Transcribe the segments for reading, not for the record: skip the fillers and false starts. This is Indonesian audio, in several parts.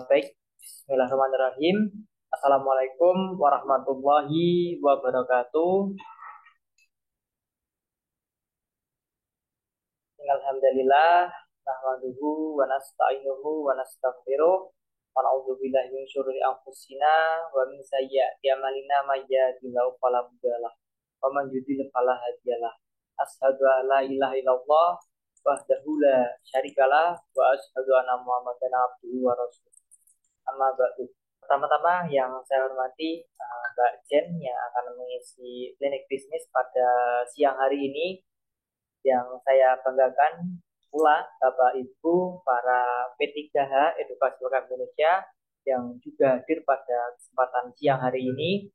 Baik, Bismillahirrahmanirrahim. Assalamualaikum warahmatullahi wabarakatuh. Alhamdulillah, nahmaduhu wa nasta'inuhu wa nastaghfiruh. Wa na'udzu billahi min syururi anfusina wa min sayyiati a'malina may yahdihillahu fala mudhillalah wa man yudhlil fala hadiyalah. Asyhadu an la ilaha illallah wahdahu la syarikalah wa asyhadu anna Muhammadan abduhu wa rasuluh. Amma ba'du. Pertama-tama yang saya hormati Mbak Jen yang akan mengisi klinik bisnis pada siang hari ini, yang saya banggakan pula Bapak Ibu para P3H Edukasi Lokal Indonesia yang juga hadir pada kesempatan siang hari ini.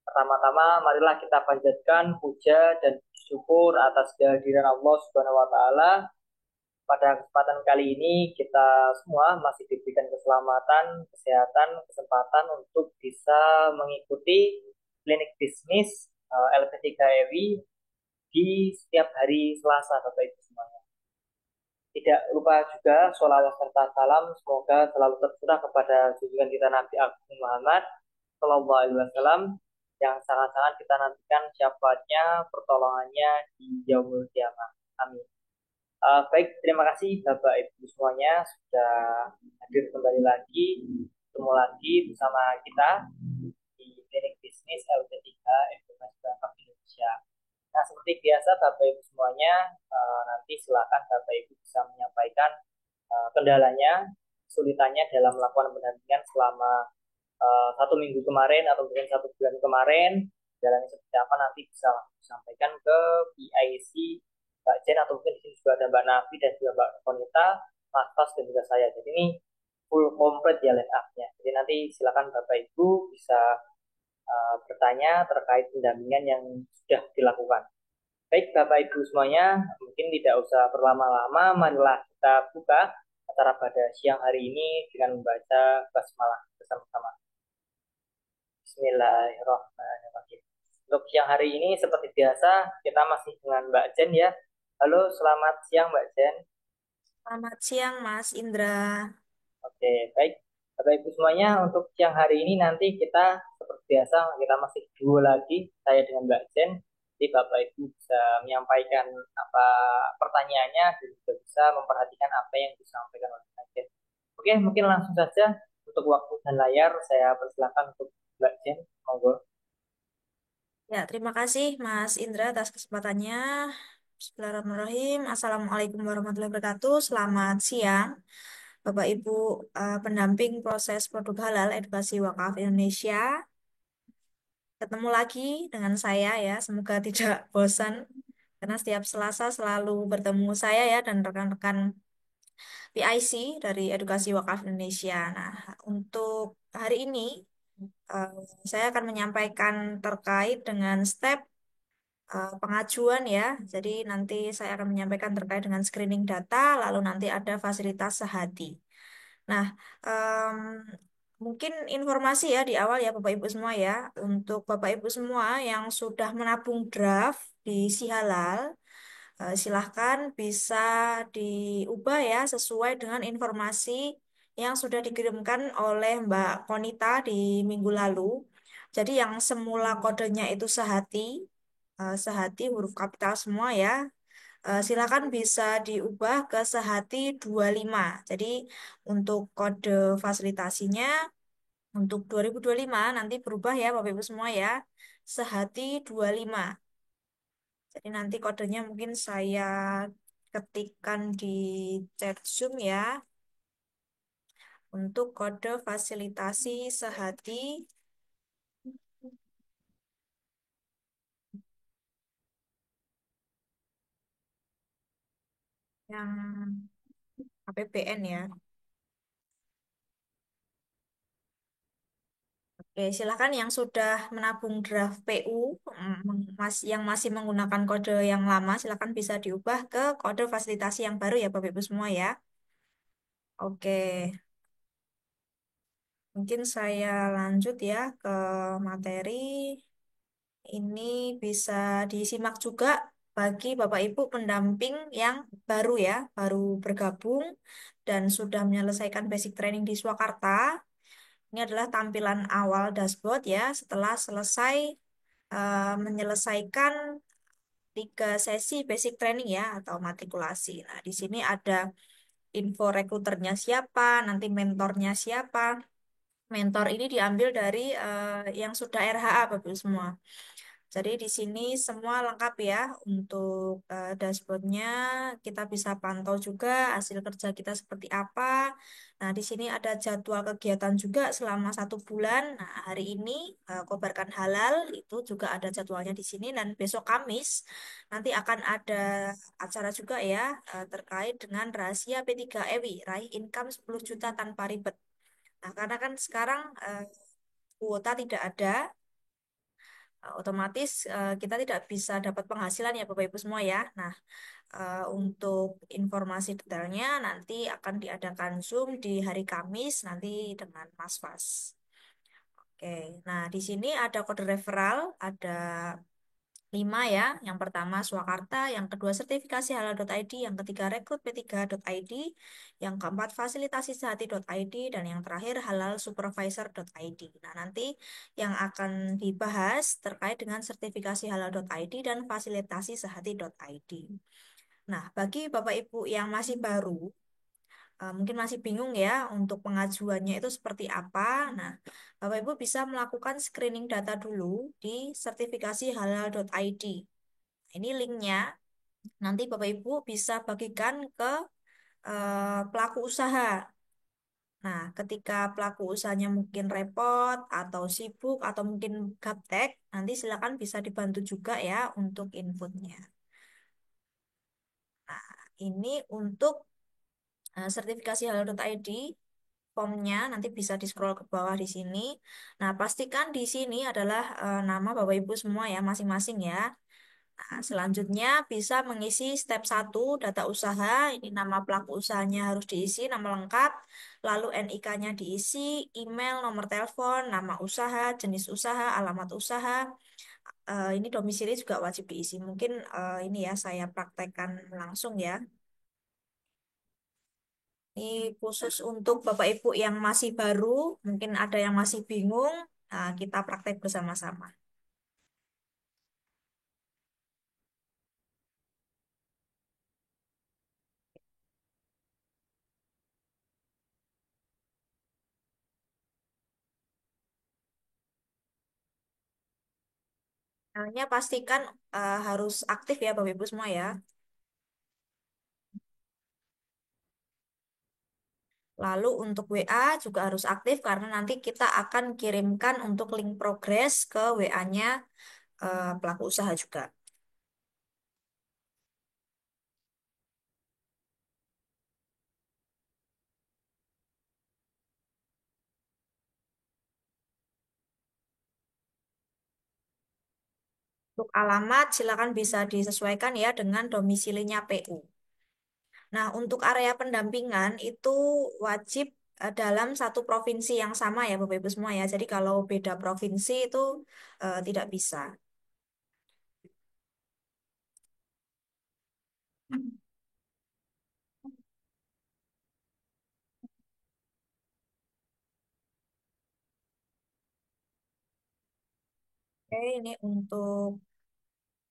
Pertama-tama marilah kita panjatkan puja dan syukur atas kehadiran Allah Subhanahu wa taala. Pada kesempatan kali ini kita semua masih diberikan keselamatan, kesehatan, kesempatan untuk bisa mengikuti klinik bisnis LP3EWI di setiap hari Selasa, Bapak Ibu semuanya. Tidak lupa juga sholawat serta salam semoga selalu tercurah kepada junjungan kita Nabi Agung Muhammad Shallallahu Alaihi Wasallam yang sangat-sangat kita nantikan syafaatnya, pertolongannya di yaumul kiamah. Amin. Baik, terima kasih Bapak Ibu semuanya sudah hadir kembali lagi, ketemu lagi bersama kita di klinik bisnis LP3 Edukasi Bakat Indonesia. Nah, seperti biasa Bapak Ibu semuanya, nanti silakan Bapak Ibu bisa menyampaikan kendalanya, kesulitannya dalam melakukan pendampingan selama 1 minggu kemarin atau mungkin 1 bulan kemarin, jalannya seperti apa nanti bisa disampaikan ke PIC Mbak Jen, atau mungkin di sini juga ada Mbak Nafi dan juga Mbak Konita, Mas Fas dan juga saya. Jadi ini full komplit ya line up-nya. Jadi nanti silakan Bapak Ibu bisa bertanya terkait pendampingan yang sudah dilakukan. Baik Bapak Ibu semuanya, mungkin tidak usah berlama-lama, marilah kita buka acara pada siang hari ini dengan membaca basmalah bersama-sama. Bismillahirrahmanirrahim. Untuk siang hari ini seperti biasa kita masih dengan Mbak Jen ya. Halo, selamat siang Mbak Jen. Selamat siang, Mas Indra. Oke, baik. Bapak Ibu semuanya, untuk siang hari ini nanti kita seperti biasa kita masih dua lagi, saya dengan Mbak Jen. Jadi Bapak Ibu bisa menyampaikan apa pertanyaannya dan juga bisa memperhatikan apa yang disampaikan oleh Mbak Jen. Oke, mungkin langsung saja untuk waktu dan layar saya persilakan untuk Mbak Jen. Monggo. Ya, terima kasih Mas Indra atas kesempatannya. Bismillahirrahmanirrahim. Assalamualaikum warahmatullahi wabarakatuh. Selamat siang, Bapak Ibu pendamping proses produk halal edukasi wakaf Indonesia. Ketemu lagi dengan saya ya. Semoga tidak bosan karena setiap Selasa selalu bertemu saya ya dan rekan-rekan PIC dari Edukasi Wakaf Indonesia. Nah, untuk hari ini eh, saya akan menyampaikan terkait dengan step pengajuan ya. Jadi nanti saya akan menyampaikan terkait dengan screening data, lalu nanti ada fasilitas sehati. Nah, em, mungkin informasi ya di awal ya Bapak Ibu semua ya. Untuk Bapak Ibu semua yang sudah menabung draft di Si Halal, silahkan bisa diubah ya sesuai dengan informasi yang sudah dikirimkan oleh Mbak Konita di minggu lalu. Jadi yang semula kodenya itu sehati, sehati huruf kapital semua ya. Silakan bisa diubah ke sehati 25. Jadi untuk kode fasilitasinya untuk 2025 nanti berubah ya Bapak Ibu semua ya. Sehati 25. Jadi nanti kodenya mungkin saya ketikkan di chat Zoom ya untuk kode fasilitasi sehati yang APBN ya. Oke, silakan yang sudah menabung draft PU, yang masih menggunakan kode yang lama, silakan bisa diubah ke kode fasilitasi yang baru ya Bapak Ibu semua ya. Oke, mungkin saya lanjut ya ke materi. Ini bisa disimak juga. bagi Bapak Ibu pendamping yang baru ya, baru bergabung dan sudah menyelesaikan basic training di Swakarta. Ini adalah tampilan awal dashboard ya, setelah selesai menyelesaikan 3 sesi basic training ya atau matrikulasi. Nah, di sini ada info rekruternya siapa, nanti mentornya siapa. Mentor ini diambil dari yang sudah RHA Bapak Ibu semua. Jadi di sini semua lengkap ya untuk dashboardnya. Kita bisa pantau juga hasil kerja kita seperti apa. Nah di sini ada jadwal kegiatan juga selama 1 bulan. Nah hari ini Kobarkan Halal itu juga ada jadwalnya di sini dan besok Kamis nanti akan ada acara juga ya terkait dengan rahasia P3EWI raih income 10 juta tanpa ribet. Nah karena kan sekarang kuota tidak ada. Otomatis kita tidak bisa dapat penghasilan ya Bapak Ibu semua ya. Nah, untuk informasi detailnya nanti akan diadakan Zoom di hari Kamis nanti dengan Mas Fas. Oke, nah di sini ada kode referral, ada 5 ya. Yang pertama Swakarta, yang kedua sertifikasi halal.id, yang ketiga rekrut p3.id, yang keempat fasilitasi sehati.id, dan yang terakhir halalsupervisor.id. Nah, nanti yang akan dibahas terkait dengan sertifikasi halal.id dan fasilitasi sehati.id. Nah, bagi Bapak Ibu yang masih baru, mungkin masih bingung ya untuk pengajuannya itu seperti apa. Nah, Bapak Ibu bisa melakukan screening data dulu di sertifikasi halal.id. Ini linknya. Nanti Bapak Ibu bisa bagikan ke pelaku usaha. Nah, ketika pelaku usahanya mungkin repot atau sibuk atau mungkin gaptek, nanti silakan bisa dibantu juga ya untuk inputnya. Nah, ini untuk sertifikasi halal.id, formnya nanti bisa di-scroll ke bawah di sini. Nah, pastikan di sini adalah nama Bapak Ibu semua ya, masing-masing ya. Nah, selanjutnya bisa mengisi step 1 data usaha. Ini nama pelaku usahanya harus diisi, nama lengkap, lalu NIK-nya diisi, email, nomor telepon, nama usaha, jenis usaha, alamat usaha. Ini domisili juga wajib diisi. Mungkin ini ya saya praktekkan langsung ya. Ini khusus untuk Bapak Ibu yang masih baru, mungkin ada yang masih bingung, kita praktek bersama-sama. Namanya pastikan harus aktif ya Bapak Ibu semua ya. Lalu untuk WA juga harus aktif karena nanti kita akan kirimkan untuk link progres ke WA-nya pelaku usaha juga. Untuk alamat silakan bisa disesuaikan ya dengan domisilinya PU. Nah, untuk area pendampingan itu wajib dalam satu provinsi yang sama ya Bapak Ibu semua ya. Jadi kalau beda provinsi itu tidak bisa. Oke, ini untuk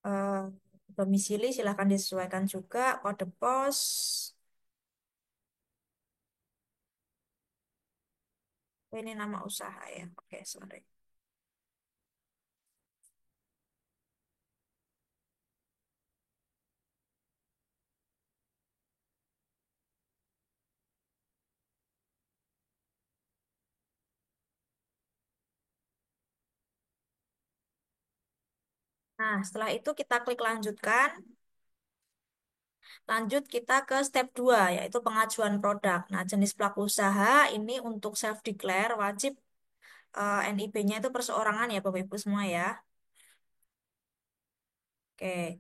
eh, domisili silahkan disesuaikan juga kode pos. Oh, ini nama usaha ya. Oke, sorry. Nah, setelah itu kita klik lanjutkan. Lanjut kita ke step 2 yaitu pengajuan produk. Nah, jenis pelaku usaha ini untuk self declare wajib NIB-nya itu perseorangan ya Bapak Ibu semua ya. Oke.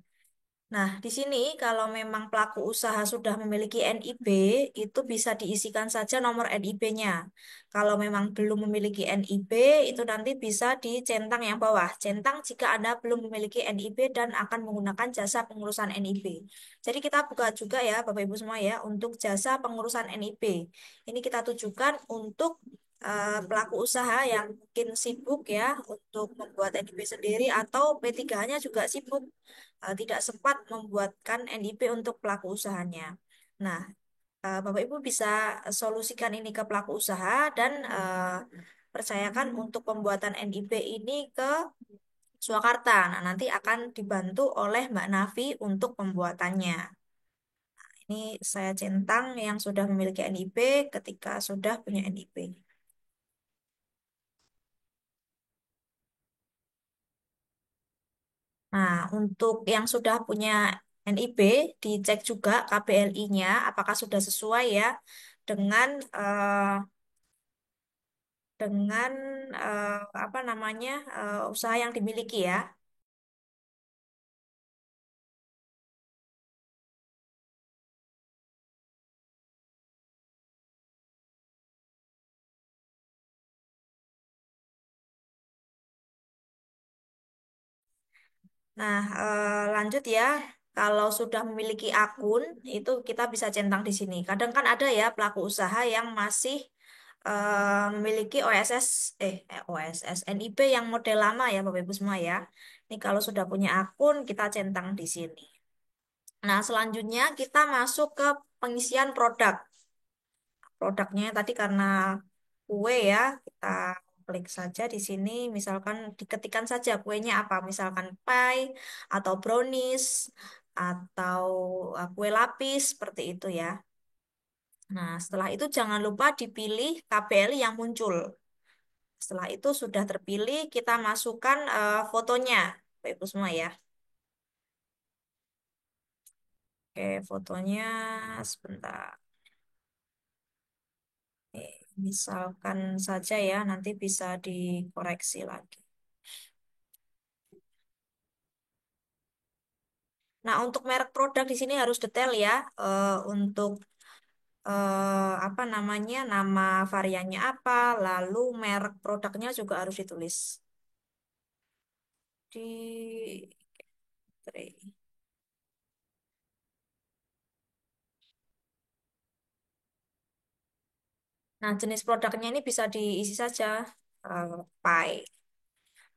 Nah, di sini kalau memang pelaku usaha sudah memiliki NIB, itu bisa diisikan saja nomor NIB-nya. Kalau memang belum memiliki NIB, itu nanti bisa dicentang yang bawah. Centang jika Anda belum memiliki NIB dan akan menggunakan jasa pengurusan NIB. Jadi kita buka juga ya, Bapak Ibu semua ya, untuk jasa pengurusan NIB. Ini kita tujukan untuk pelaku usaha yang mungkin sibuk ya untuk membuat NIB sendiri atau P3-nya juga sibuk tidak sempat membuatkan NIP untuk pelaku usahanya. Nah, Bapak Ibu bisa solusikan ini ke pelaku usaha dan percayakan untuk pembuatan NIP ini ke Swakarta. Nah, nanti akan dibantu oleh Mbak Navi untuk pembuatannya. Ini saya centang yang sudah memiliki NIP ketika sudah punya NIP. Nah, untuk yang sudah punya NIB, dicek juga KBLI-nya apakah sudah sesuai ya dengan dengan apa namanya usaha yang dimiliki ya. Nah, lanjut ya. Kalau sudah memiliki akun, itu kita bisa centang di sini. Kadang kan ada ya pelaku usaha yang masih memiliki OSS, OSS, NIB yang model lama ya, Bapak Ibu semua ya. Ini kalau sudah punya akun, kita centang di sini. Nah, selanjutnya kita masuk ke pengisian produk. Produknya tadi karena kue ya, kita klik saja di sini, misalkan diketikkan saja kuenya apa, misalkan pie atau brownies atau kue lapis seperti itu ya. Nah, setelah itu jangan lupa dipilih KBL yang muncul. Setelah itu sudah terpilih, kita masukkan fotonya, Bapak Ibu semua ya. Oke, fotonya sebentar. Misalkan saja ya, nanti bisa dikoreksi lagi. Nah, untuk merek produk di sini harus detail ya. Untuk apa namanya, nama variannya apa, lalu merek produknya juga harus ditulis di tray. Nah, jenis produknya ini bisa diisi saja pie.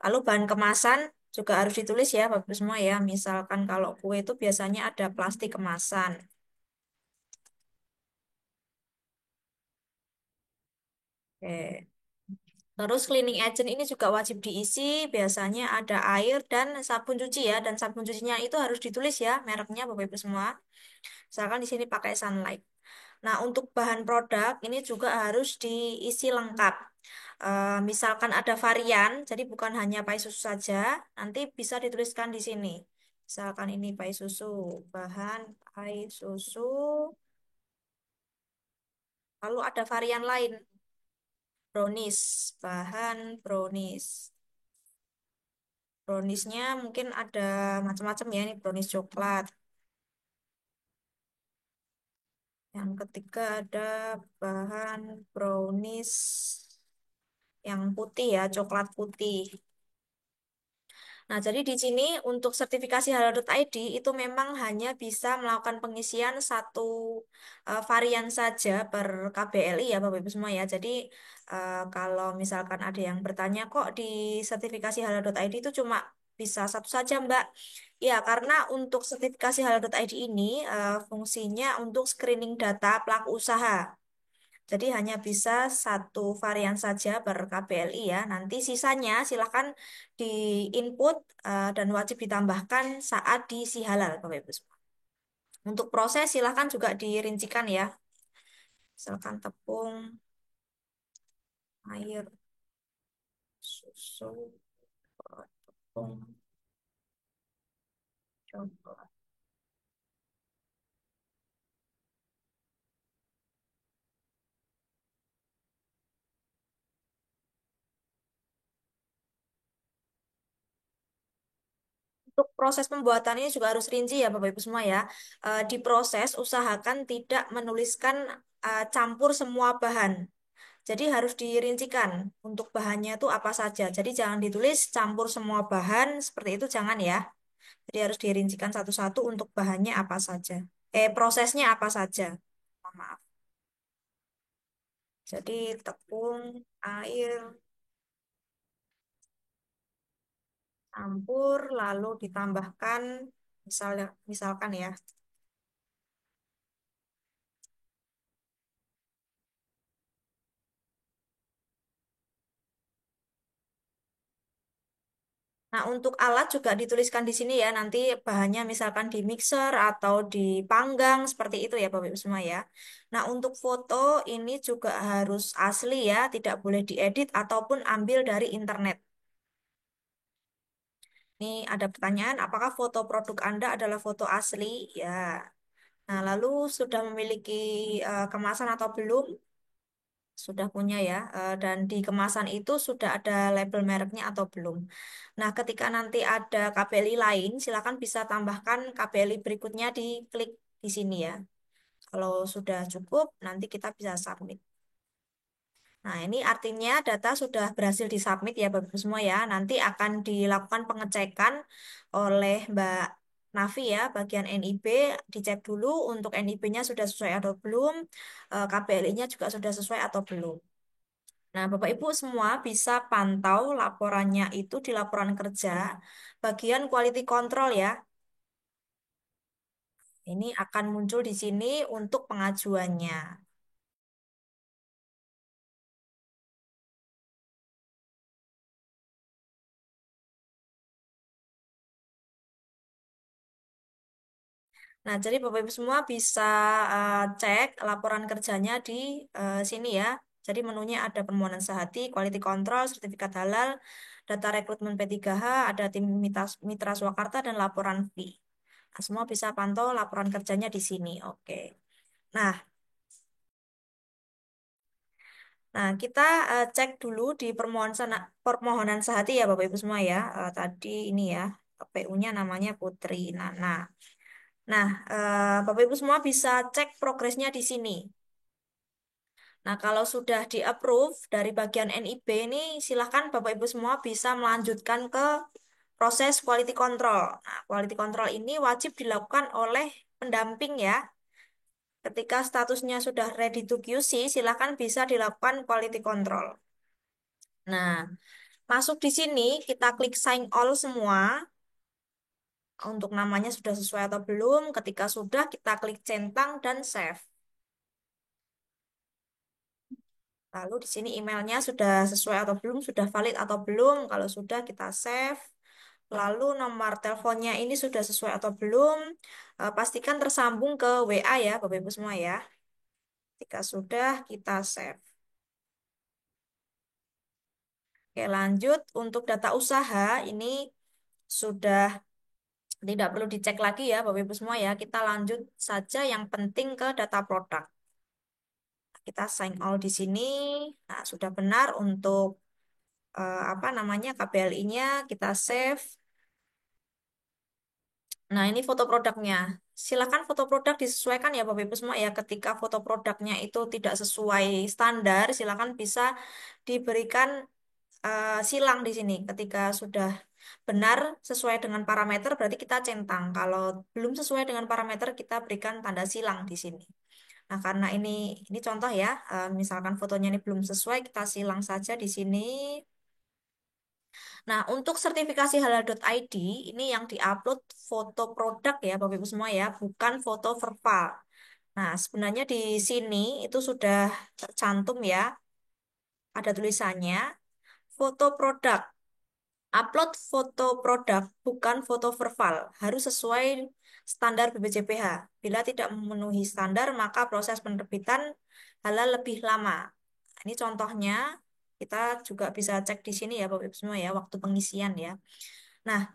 Lalu bahan kemasan juga harus ditulis ya, Bapak semua ya. Misalkan kalau kue itu biasanya ada plastik kemasan. Oke. Terus cleaning agent ini juga wajib diisi, biasanya ada air dan sabun cuci ya, dan sabun cucinya itu harus ditulis ya, mereknya Bapak Ibu semua. Misalkan di sini pakai Sunlight. Nah, untuk bahan produk ini juga harus diisi lengkap. Misalkan ada varian, jadi bukan hanya pai susu saja, nanti bisa dituliskan di sini. Misalkan ini pai susu, bahan pai susu, lalu ada varian lain, brownies, bahan brownies. Browniesnya mungkin ada macam-macam ya, ini brownies coklat. Yang ketiga ada bahan brownies yang putih ya, coklat putih. Nah, jadi di sini untuk sertifikasi halal.id itu memang hanya bisa melakukan pengisian satu varian saja per KBLI ya Bapak Ibu semua ya. Jadi kalau misalkan ada yang bertanya kok di sertifikasi halal.id itu cuma bisa satu saja Mbak. Ya, karena untuk sertifikasi halal.id ini fungsinya untuk screening data pelaku usaha. Jadi hanya bisa satu varian saja per KBLI ya. Nanti sisanya silakan di-input dan wajib ditambahkan saat diisi halal, Bapak Ibu semua. Untuk proses silakan juga dirincikan ya. Misalkan tepung, air, susu, tepung, coklat. untuk proses pembuatannya juga harus rinci ya Bapak Ibu semua ya. Di proses usahakan tidak menuliskan campur semua bahan. Jadi harus dirincikan untuk bahannya itu apa saja. Jadi jangan ditulis campur semua bahan seperti itu jangan ya. Jadi harus dirincikan satu-satu untuk bahannya apa saja. Prosesnya apa saja. Mohon maaf. Jadi tepung, air, campur, lalu ditambahkan misalkan ya. Nah, untuk alat juga dituliskan di sini ya. Nanti bahannya misalkan di mixer atau dipanggang seperti itu ya Bapak Ibu semua ya. Nah, untuk foto ini juga harus asli ya, tidak boleh diedit ataupun ambil dari internet. Ini ada pertanyaan, apakah foto produk Anda adalah foto asli? Ya. Nah, lalu sudah memiliki kemasan atau belum? Sudah punya ya, dan di kemasan itu sudah ada label mereknya atau belum. Nah, ketika nanti ada KBLI lain, silakan bisa tambahkan KBLI berikutnya di klik di sini ya. Kalau sudah cukup, nanti kita bisa submit. Nah, ini artinya data sudah berhasil disubmit ya Bapak Ibu semua ya. Nanti akan dilakukan pengecekan oleh Mbak Navi ya, bagian NIB, dicek dulu untuk NIB-nya sudah sesuai atau belum, KBLI-nya juga sudah sesuai atau belum. Nah, Bapak Ibu semua bisa pantau laporannya itu di laporan kerja bagian quality control ya. Ini akan muncul di sini untuk pengajuannya. Nah, jadi Bapak Ibu semua bisa cek laporan kerjanya di sini ya. Jadi menunya ada permohonan sehati, quality control, sertifikat halal, data rekrutmen P3H, ada tim mitra swakarta, dan laporan fee. Nah, semua bisa pantau laporan kerjanya di sini. Oke. Nah, kita cek dulu di permohonan sehati ya Bapak Ibu semua ya. Tadi ini ya, PU-nya namanya Putri Nana. Nah, Bapak Ibu semua bisa cek progresnya di sini. Nah, kalau sudah di-approve dari bagian NIB ini, silahkan Bapak Ibu semua bisa melanjutkan ke proses quality control. Nah, quality control ini wajib dilakukan oleh pendamping ya. Ketika statusnya sudah ready to QC, silahkan bisa dilakukan quality control. Nah, masuk di sini, kita klik sign all semua. Untuk namanya sudah sesuai atau belum. Ketika sudah, kita klik centang dan save. Lalu di sini emailnya sudah sesuai atau belum, sudah valid atau belum. Kalau sudah, kita save. Lalu nomor teleponnya ini sudah sesuai atau belum. Pastikan tersambung ke WA ya, Bapak Ibu semua ya. Ketika sudah, kita save. Oke, lanjut. Untuk data usaha, ini sudah tidak perlu dicek lagi ya, Bapak Ibu semua ya. Kita lanjut saja yang penting ke data produk. Kita sign all di sini. Nah, sudah benar untuk apa namanya KBLI-nya kita save. Nah, ini foto produknya. Silakan foto produk disesuaikan ya Bapak Ibu semua ya. Ketika foto produknya itu tidak sesuai standar, silakan bisa diberikan silang di sini. Ketika sudah benar sesuai dengan parameter berarti kita centang. Kalau belum sesuai dengan parameter kita berikan tanda silang di sini. Nah, karena ini contoh ya, misalkan fotonya ini belum sesuai, kita silang saja di sini. Nah, untuk sertifikasi halal.id, ini yang diupload foto produk ya, Bapak Ibu semua ya, bukan foto verval. Nah, sebenarnya di sini itu sudah tercantum ya, ada tulisannya, foto produk. Upload foto produk, bukan foto verval. Harus sesuai standar BPJPH. Bila tidak memenuhi standar, maka proses penerbitan halal lebih lama. Ini contohnya, kita juga bisa cek di sini ya Bapak Ibu semua ya, waktu pengisian ya. Nah,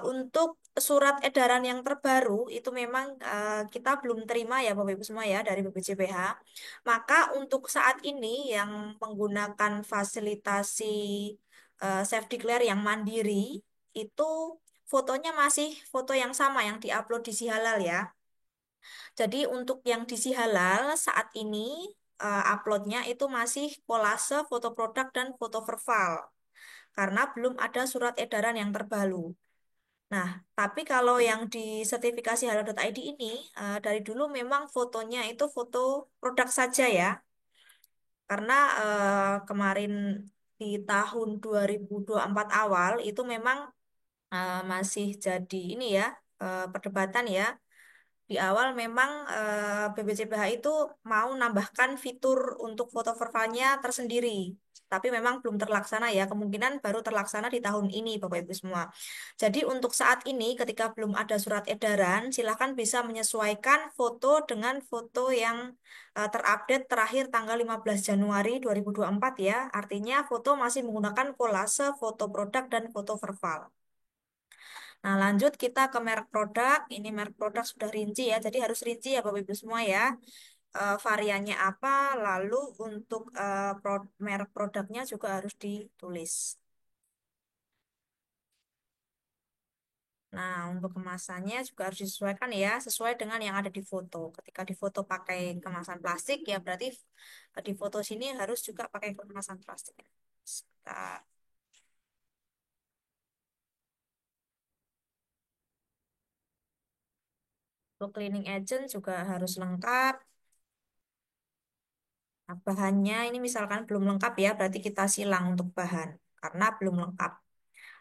untuk surat edaran yang terbaru itu memang kita belum terima ya Bapak Ibu semua ya dari BPJPH. Maka untuk saat ini yang menggunakan fasilitasi self declare yang mandiri itu fotonya masih foto yang sama yang diupload di Si Halal ya. Jadi untuk yang di Si Halal saat ini uploadnya itu masih kolase, foto produk, dan foto verbal. Karena belum ada surat edaran yang terbaru. Nah, tapi kalau yang di sertifikasi halal.id ini, dari dulu memang fotonya itu foto produk saja ya. Karena kemarin di tahun 2024 awal itu memang masih jadi ini ya, perdebatan ya. Di awal memang BPJPH itu mau nambahkan fitur untuk foto profilnya tersendiri. Tapi memang belum terlaksana ya. Kemungkinan baru terlaksana di tahun ini, Bapak Ibu semua. Jadi untuk saat ini, ketika belum ada surat edaran, silakan bisa menyesuaikan foto dengan foto yang terupdate terakhir tanggal 15 Januari 2024 ya. Artinya foto masih menggunakan kolase, foto produk, dan foto verbal. Nah, lanjut kita ke merek produk. Ini merek produk sudah rinci ya, jadi harus rinci ya Bapak Ibu semua ya. Variannya apa, lalu untuk merek produknya juga harus ditulis. Nah, untuk kemasannya juga harus disesuaikan ya, sesuai dengan yang ada di foto. Ketika di foto pakai kemasan plastik, ya berarti di foto sini harus juga pakai kemasan plastik. Sebentar. Untuk cleaning agent juga harus lengkap. Nah, bahannya ini misalkan belum lengkap ya, berarti kita silang untuk bahan karena belum lengkap.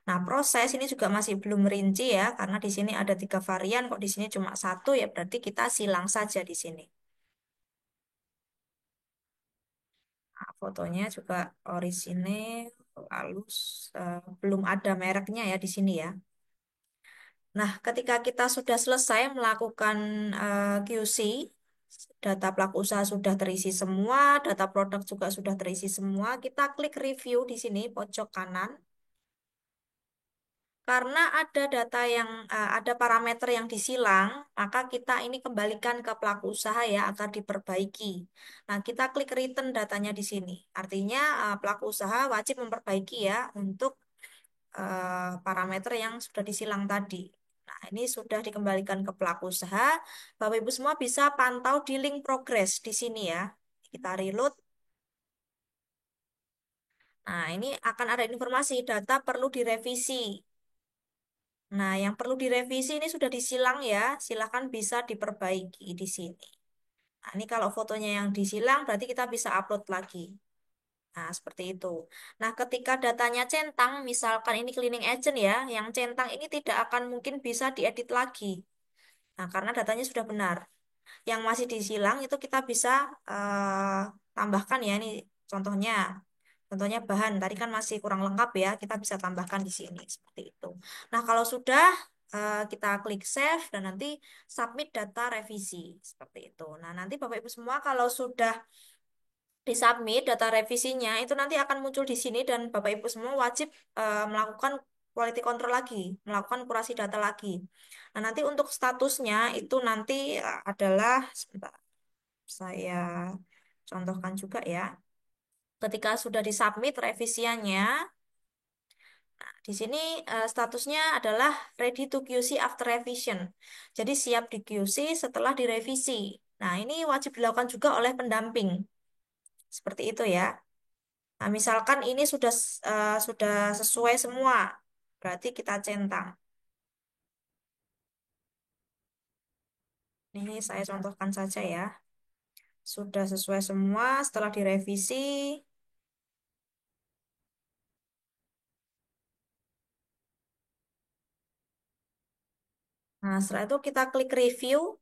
Nah, proses ini juga masih belum rinci ya, karena di sini ada 3 varian, kok di sini cuma satu ya, berarti kita silang saja di sini. Nah, fotonya juga orisinil, lalu belum ada mereknya ya di sini ya. Nah, ketika kita sudah selesai melakukan QC, data pelaku usaha sudah terisi semua, data produk juga sudah terisi semua, kita klik review di sini pojok kanan. Karena ada data yang ada parameter yang disilang, maka kita ini kembalikan ke pelaku usaha ya agar diperbaiki. Nah, kita klik return datanya di sini. Artinya pelaku usaha wajib memperbaiki ya untuk parameter yang sudah disilang tadi. Nah, ini sudah dikembalikan ke pelaku usaha. Bapak Ibu semua bisa pantau di link progress di sini ya. Kita reload. Nah, ini akan ada informasi data perlu direvisi. Nah, yang perlu direvisi ini sudah disilang ya, silakan bisa diperbaiki di sini. Nah, ini kalau fotonya yang disilang berarti kita bisa upload lagi. Nah, seperti itu. Nah, ketika datanya centang, misalkan ini cleaning agent ya, yang centang ini tidak akan mungkin bisa diedit lagi. Nah, karena datanya sudah benar. Yang masih disilang itu kita bisa tambahkan ya, ini contohnya. Contohnya bahan, tadi kan masih kurang lengkap ya, kita bisa tambahkan di sini, seperti itu. Nah, kalau sudah, kita klik save dan nanti submit data revisi, seperti itu. Nah, nanti Bapak Ibu semua kalau sudah disubmit data revisinya, itu nanti akan muncul di sini dan Bapak Ibu semua wajib melakukan quality control lagi, melakukan kurasi data lagi. Nah, nanti untuk statusnya itu nanti adalah, sebentar, saya contohkan juga ya. Ketika sudah disubmit revisiannya, di sini statusnya adalah ready to QC after revision. Jadi siap di QC setelah direvisi. Nah, ini wajib dilakukan juga oleh pendamping. Seperti itu ya. Nah, misalkan ini sudah sesuai semua, berarti kita centang. Ini saya contohkan saja ya. Sudah sesuai semua setelah direvisi. Nah, setelah itu kita klik review.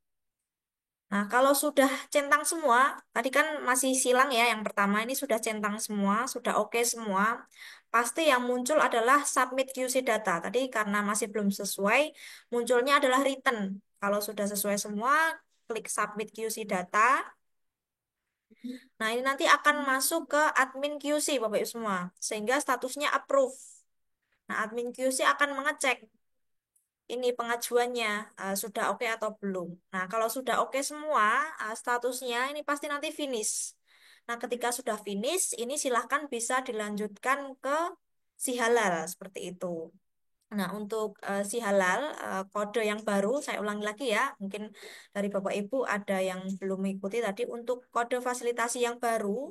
Nah, kalau sudah centang semua, tadi kan masih silang ya, yang pertama ini sudah centang semua, sudah oke semua, pasti yang muncul adalah submit QC data. Tadi karena masih belum sesuai, munculnya adalah written. Kalau sudah sesuai semua, klik submit QC data. Nah, ini nanti akan masuk ke admin QC, Bapak Ibu semua, sehingga statusnya approve. Nah, admin QC akan mengecek ini pengajuannya sudah oke atau belum. Nah, kalau sudah oke semua, statusnya ini pasti nanti finish. Nah, ketika sudah finish, ini silahkan bisa dilanjutkan ke si halal seperti itu. Nah, untuk si halal, kode yang baru, saya ulangi lagi ya, mungkin dari Bapak Ibu ada yang belum mengikuti tadi, untuk kode fasilitasi yang baru,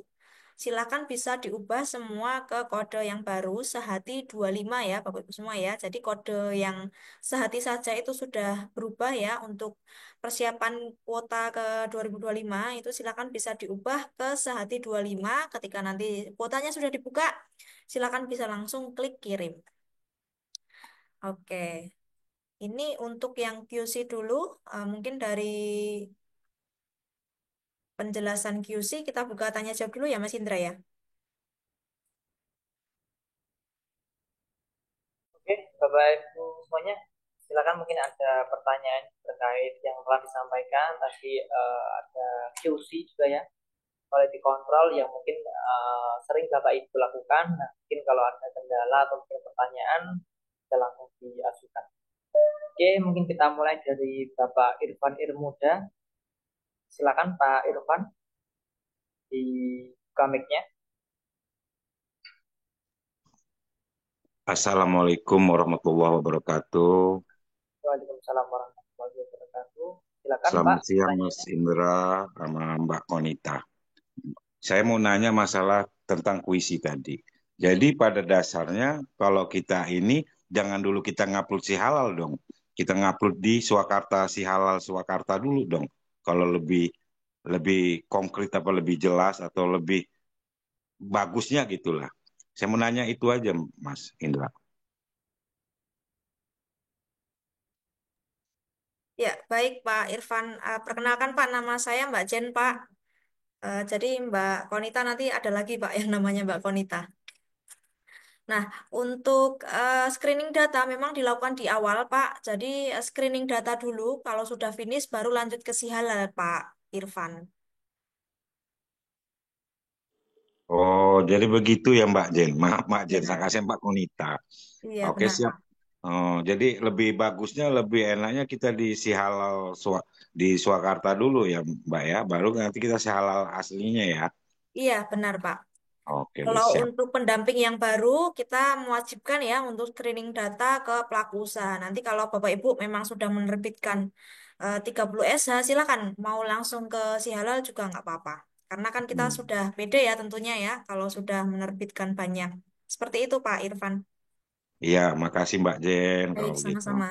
silakan bisa diubah semua ke kode yang baru, Sehati 25 ya, Bapak Ibu semua ya. Jadi kode yang Sehati saja itu sudah berubah ya, untuk persiapan kuota ke 2025, itu silakan bisa diubah ke Sehati 25, ketika nanti kuotanya sudah dibuka, silakan bisa langsung klik kirim. Oke. Ini untuk yang QC dulu, mungkin dari penjelasan QC kita buka tanya jawab dulu ya Mas Indra ya. Oke, Bapak Ibu semuanya, silakan mungkin ada pertanyaan terkait yang telah disampaikan tadi, ada QC juga ya, quality control yang mungkin sering Bapak Ibu lakukan. Nah, mungkin kalau ada kendala atau mungkin pertanyaan bisa langsung diajukan. Oke, mungkin kita mulai dari Bapak Irfan Irmuda. Silakan Pak Irfan, dibuka mic-nya. Assalamualaikum warahmatullahi wabarakatuh. Waalaikumsalam warahmatullahi wabarakatuh. Silakan Pak, Selamat siang Mas pertanyaannya. Indra sama Mbak Konita. Saya mau nanya masalah tentang puisi tadi. Jadi pada dasarnya kalau kita ini jangan dulu kita ngupload si halal dong. Kita ngupload di Swakarta si halal Swakarta dulu dong. Kalau lebih lebih konkret apa lebih jelas atau lebih bagusnya gitulah. Saya mau nanya itu aja Mas Indra. Ya, baik Pak Irfan. Perkenalkan Pak, nama saya Mbak Jen Pak. Jadi Mbak Konita nanti ada lagi Pak yang namanya Mbak Konita. Nah, untuk screening data memang dilakukan di awal Pak. Jadi screening data dulu, kalau sudah finish baru lanjut ke si halal Pak Irfan. Oh, jadi begitu ya Mbak Jen. Maaf Mbak Jen, saya Ya, kasih Mbak Konita. iya Oke, benar siap. Pak. Oh, jadi lebih bagusnya, lebih enaknya kita di si halal di Swakarta dulu ya Mbak ya. Baru nanti kita si halal aslinya ya. Iya benar Pak. Oke, Kalau siap. untuk pendamping yang baru, kita mewajibkan ya untuk screening data ke pelaku usaha. Nanti kalau Bapak Ibu memang sudah menerbitkan 30 SH, silakan mau langsung ke si halal juga nggak apa-apa. Karena kan kita Hmm. sudah beda ya tentunya ya kalau sudah menerbitkan banyak. Seperti itu Pak Irfan. Iya, makasih Mbak Jen Baik, kalau gitu. sama-sama.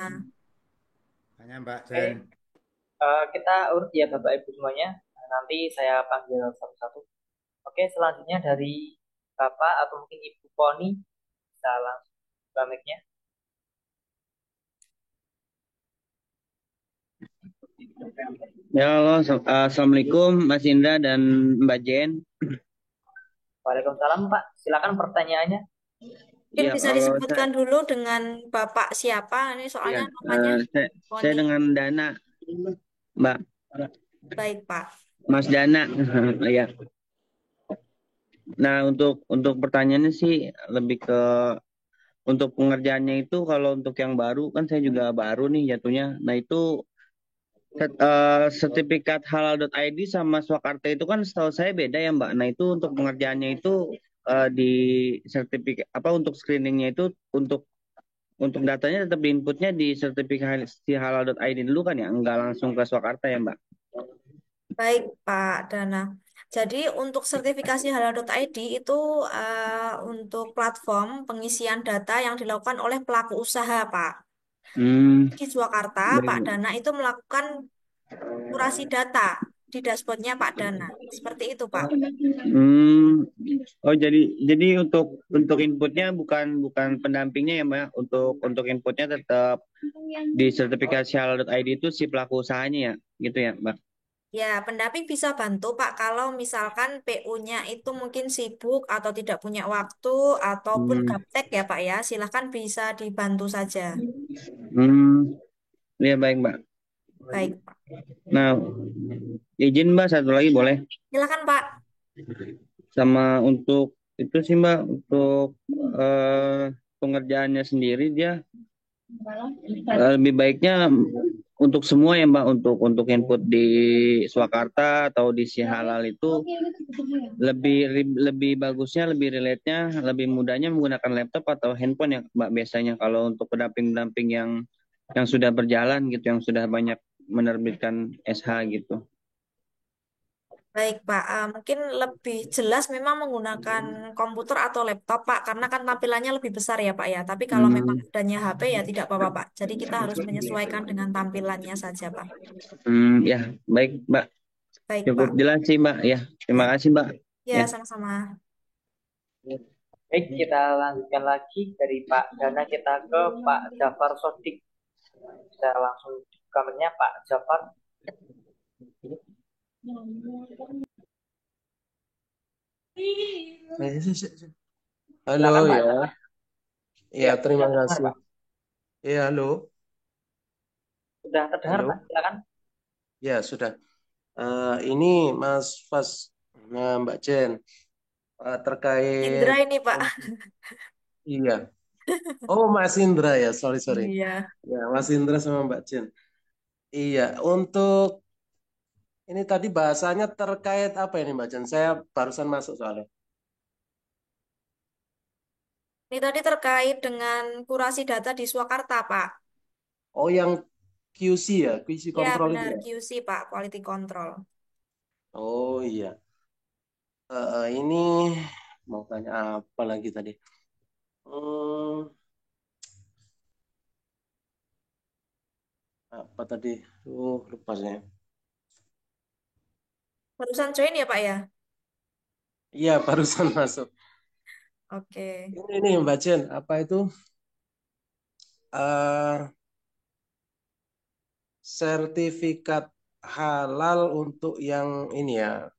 Tanya Mbak Oke, Jen. kita urut ya Bapak Ibu semuanya. Nah, nanti saya panggil satu-satu. Oke, selanjutnya dari Bapak atau mungkin Ibu Poni, bisa langsung buka mic-nya. Ya, halo, Assalamualaikum Mas Indra dan Mbak Jen. Waalaikumsalam Pak, silakan pertanyaannya. Mungkin Ya, bisa kalau saya, disebutkan dulu dengan Bapak siapa. Ini ya, soalnya namanya saya Poni. dengan Dana, Mbak, Baik Pak. Mas Dana. Ya. Nah, untuk pertanyaannya sih lebih ke untuk pengerjaannya itu kalau untuk yang baru kan saya juga baru nih jatuhnya. Nah, itu sertifikat halal.id sama Swakarta itu kan setahu saya beda ya Mbak. Nah, itu untuk pengerjaannya itu di sertifikat apa untuk screeningnya itu untuk datanya tetap diinputnya di sertifikasi halal.id dulu kan ya, enggak langsung ke Swakarta ya Mbak. Baik, Pak Dana. Jadi untuk sertifikasi halal.id itu untuk platform pengisian data yang dilakukan oleh pelaku usaha, Pak. Hmm, Di Surakarta, Pak baik. Dana itu melakukan kurasi data di dashboardnya Pak Dana. Seperti itu, Pak. Hmm, oh jadi untuk inputnya bukan pendampingnya ya Mbak. Untuk inputnya tetap di sertifikasi halal.id itu si pelaku usahanya ya, gitu ya Mbak. Ya, pendamping bisa bantu, Pak, kalau misalkan PU-nya itu mungkin sibuk atau tidak punya waktu ataupun Hmm, gaptek ya, Pak ya. Silahkan bisa dibantu saja. hmm, ya baik Mbak. Baik, Pak. Nah, izin Mbak satu lagi boleh? Silakan, Pak. Sama untuk itu sih Mbak, untuk pengerjaannya sendiri dia lebih baiknya untuk semua ya Mbak, untuk input di Swakarta atau di Si Halal itu lebih lebih bagusnya, lebih relate-nya, lebih mudahnya menggunakan laptop atau handphone ya Mbak biasanya kalau untuk pendamping-pendamping yang sudah berjalan gitu, yang sudah banyak menerbitkan SH gitu. Baik, Pak. Mungkin lebih jelas memang menggunakan komputer atau laptop, Pak, karena kan tampilannya lebih besar ya, Pak ya. Tapi kalau memang Hmm, adanya HP ya tidak apa-apa, Pak. Jadi kita harus menyesuaikan dengan tampilannya saja, Pak. ya baik Mbak, Baik, cukup Pak. jelas sih Mbak ya. Terima kasih Mbak. Ya, Ya. sama-sama. Baik, kita lanjutkan lagi dari Pak Dana kita ke Pak Jafar Sodik. Bisa langsung kameranya Pak Jafar. Halo Silakan Pak ya, Jafar. ya Ya, terima sudah terdengar kasih. Pak. Ya halo, Sudah terdengar Pak, halo. silakan. Ya sudah. Ini Mas Fas, nah Mbak Jen terkait. Indra ini, Pak. Iya. Oh Mas Indra ya, sorry sorry. Iya. Ya Mas Indra sama Mbak Jen. Iya. Untuk ini tadi bahasanya terkait apa ini Mbak Jen? Saya barusan masuk soalnya. Ini tadi terkait dengan kurasi data di Swakarta, Pak. Oh yang QC ya, QC Ya, control itu benar. ya. QC, Pak. Quality Control. Oh iya. Ini mau tanya apa lagi tadi? Hmm, apa tadi? Lupa saya. Barusan join ya, Pak ya? Iya, barusan masuk. Oke. Ini Mbak Jen, apa itu eh sertifikat halal untuk yang ini ya,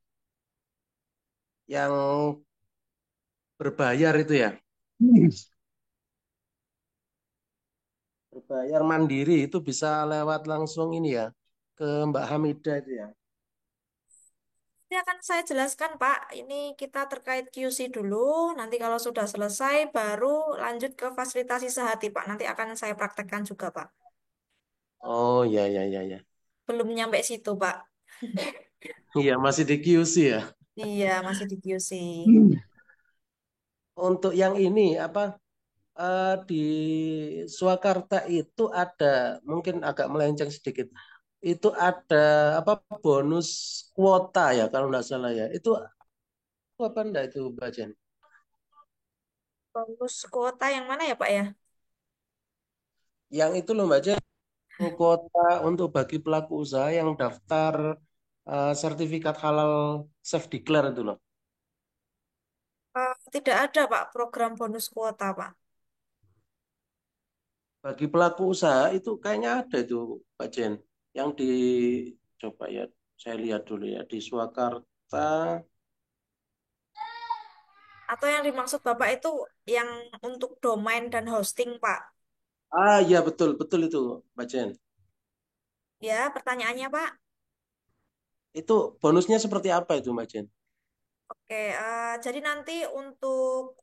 yang berbayar itu ya, berbayar mandiri itu bisa lewat langsung ini ya, ke Mbak Hamidah itu ya. Ini akan saya jelaskan, Pak. Ini kita terkait QC dulu. Nanti kalau sudah selesai, baru lanjut ke fasilitasi sehati, Pak. Nanti akan saya praktekkan juga, Pak. Oh ya ya ya ya. Belum nyampe situ, Pak. Iya, masih di QC ya. Iya, masih di QC. Untuk yang ini apa di Swakarta itu ada mungkin agak melenceng sedikit. Itu ada apa bonus kuota ya kalau nggak salah ya. Itu apa enggak itu Mbak Jen? Bonus kuota yang mana ya, Pak ya? Yang itu loh Mbak Jen, kuota untuk bagi pelaku usaha yang daftar sertifikat halal self declare itu loh. Tidak ada, Pak, program bonus kuota, Pak. Bagi pelaku usaha itu kayaknya ada itu Mbak Jen. Yang di coba ya saya lihat dulu ya di Swakarta. Atau yang dimaksud Bapak itu yang untuk domain dan hosting, Pak. Ah iya betul betul itu Mbak Jen. Ya, pertanyaannya, Pak. Itu bonusnya seperti apa itu Mbak Jen? Oke, jadi nanti untuk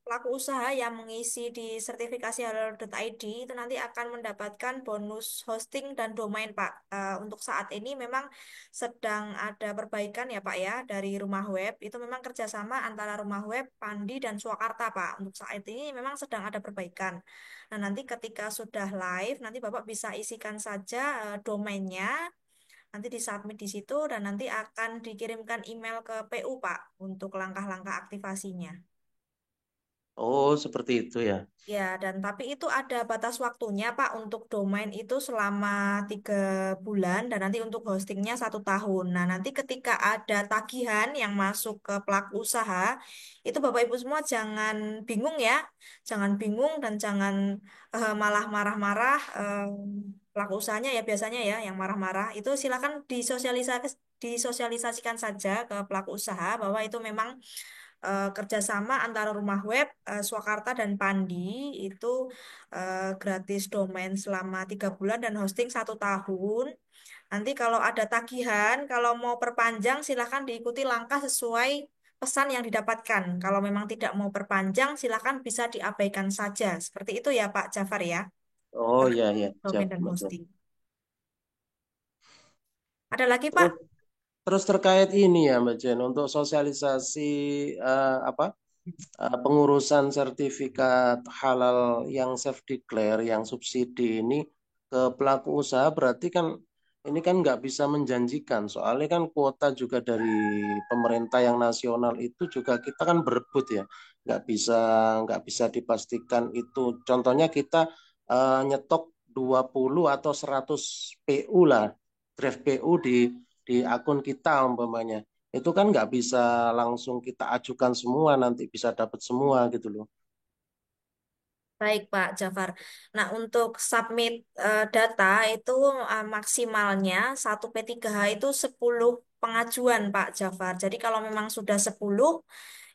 pelaku usaha yang mengisi di sertifikasi halal.id itu nanti akan mendapatkan bonus hosting dan domain, Pak. Untuk saat ini memang sedang ada perbaikan ya, Pak ya, dari rumah web. Itu memang kerjasama antara rumah web, Pandi, dan Swakarta, Pak. Untuk saat ini memang sedang ada perbaikan. Nah, nanti ketika sudah live, nanti Bapak bisa isikan saja domainnya. Nanti disubmit di situ dan nanti akan dikirimkan email ke PU, Pak, untuk langkah-langkah aktivasinya. Oh seperti itu ya. Ya, dan tapi itu ada batas waktunya, Pak, untuk domain itu selama 3 bulan dan nanti untuk hostingnya 1 tahun. Nah, nanti ketika ada tagihan yang masuk ke pelaku usaha, itu Bapak Ibu semua jangan bingung ya, jangan bingung dan jangan malah marah-marah. Pelaku usahanya ya biasanya ya yang marah-marah itu silakan disosialisasikan saja ke pelaku usaha bahwa itu memang kerjasama antara rumah web Swakarta dan Pandi itu gratis domain selama 3 bulan dan hosting 1 tahun. Nanti kalau ada tagihan, kalau mau perpanjang silahkan diikuti langkah sesuai pesan yang didapatkan. Kalau memang tidak mau perpanjang, silahkan bisa diabaikan saja. Seperti itu ya Pak Jafar ya, Oh ya ya domain siap dan Mbak Jen. hosting. Ada lagi, Pak? Terus terus terkait ini ya Mbak Jen, untuk sosialisasi apa pengurusan sertifikat halal yang self declare, yang subsidi ini ke pelaku usaha berarti kan ini kan nggak bisa menjanjikan, soalnya kan kuota juga dari pemerintah yang nasional itu juga kita kan berebut ya, nggak bisa nggak bisa dipastikan itu. Contohnya kita nyetok 20 atau 100 PU lah, draft PU di akun kita umpamanya itu kan nggak bisa langsung kita ajukan semua nanti bisa dapat semua gitu loh. Baik, Pak Jafar. Nah, untuk submit data itu maksimalnya 1 P3H itu 10 pengajuan, Pak Jafar. Jadi kalau memang sudah 10,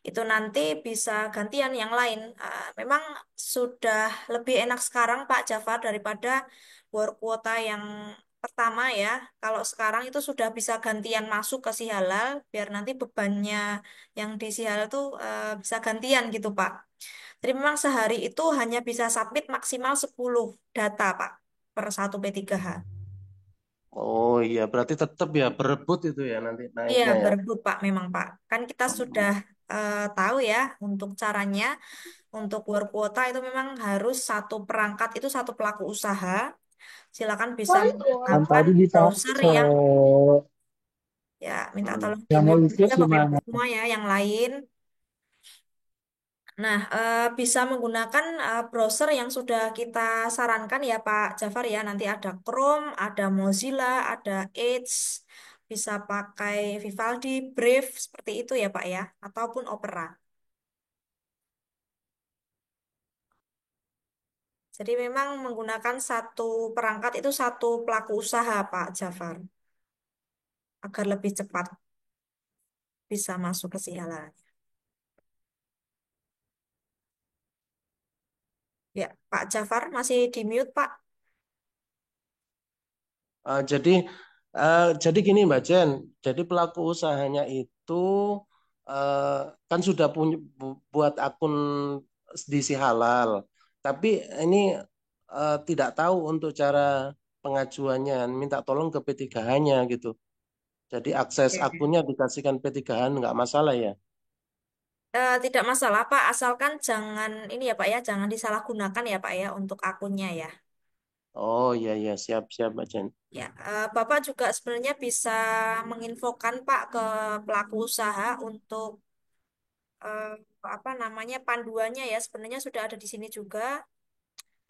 itu nanti bisa gantian yang lain. Memang sudah lebih enak sekarang, Pak Jafar, daripada war kuota yang pertama ya. Kalau sekarang itu sudah bisa gantian masuk ke si halal, biar nanti bebannya yang di si halal tuh bisa gantian gitu, Pak. Jadi memang sehari itu hanya bisa submit maksimal 10 data, Pak, per 1 P3H. Oh iya berarti tetap ya berebut itu ya nanti Iya, naiknya ya. berebut, Pak, memang, Pak. Kan kita sudah Hmm. tahu ya untuk caranya, untuk war kuota itu memang harus satu perangkat itu satu pelaku usaha. Silakan bisa Kan menggunakan tadi bisa browser yang ya minta tolong di yang mau mute ikut ya Bapak Ibu gimana? semua ya yang lain. Nah, bisa menggunakan browser yang sudah kita sarankan ya Pak Jafar ya. Nanti ada Chrome, ada Mozilla, ada Edge, bisa pakai Vivaldi, Brave, seperti itu ya Pak ya, ataupun Opera. Jadi memang menggunakan satu perangkat itu satu pelaku usaha Pak Jafar, agar lebih cepat bisa masuk ke sialan. Ya, Pak Jafar masih di mute Pak. Eh, jadi jadi gini Mbak Jen, jadi pelaku usahanya itu eh, kan sudah punya buat akun di si halal, tapi ini tidak tahu untuk cara pengajuannya, minta tolong ke P3H-nya gitu. Jadi akses akunnya dikasihkan P3H nggak masalah ya. Tidak masalah Pak, asalkan jangan ini ya Pak ya, jangan disalahgunakan ya Pak ya untuk akunnya ya. Oh iya iya siap siap Mbak Jen. Ya, Bapak juga sebenarnya bisa menginfokan Pak ke pelaku usaha untuk eh, apa namanya panduannya ya. Sebenarnya sudah ada di sini juga,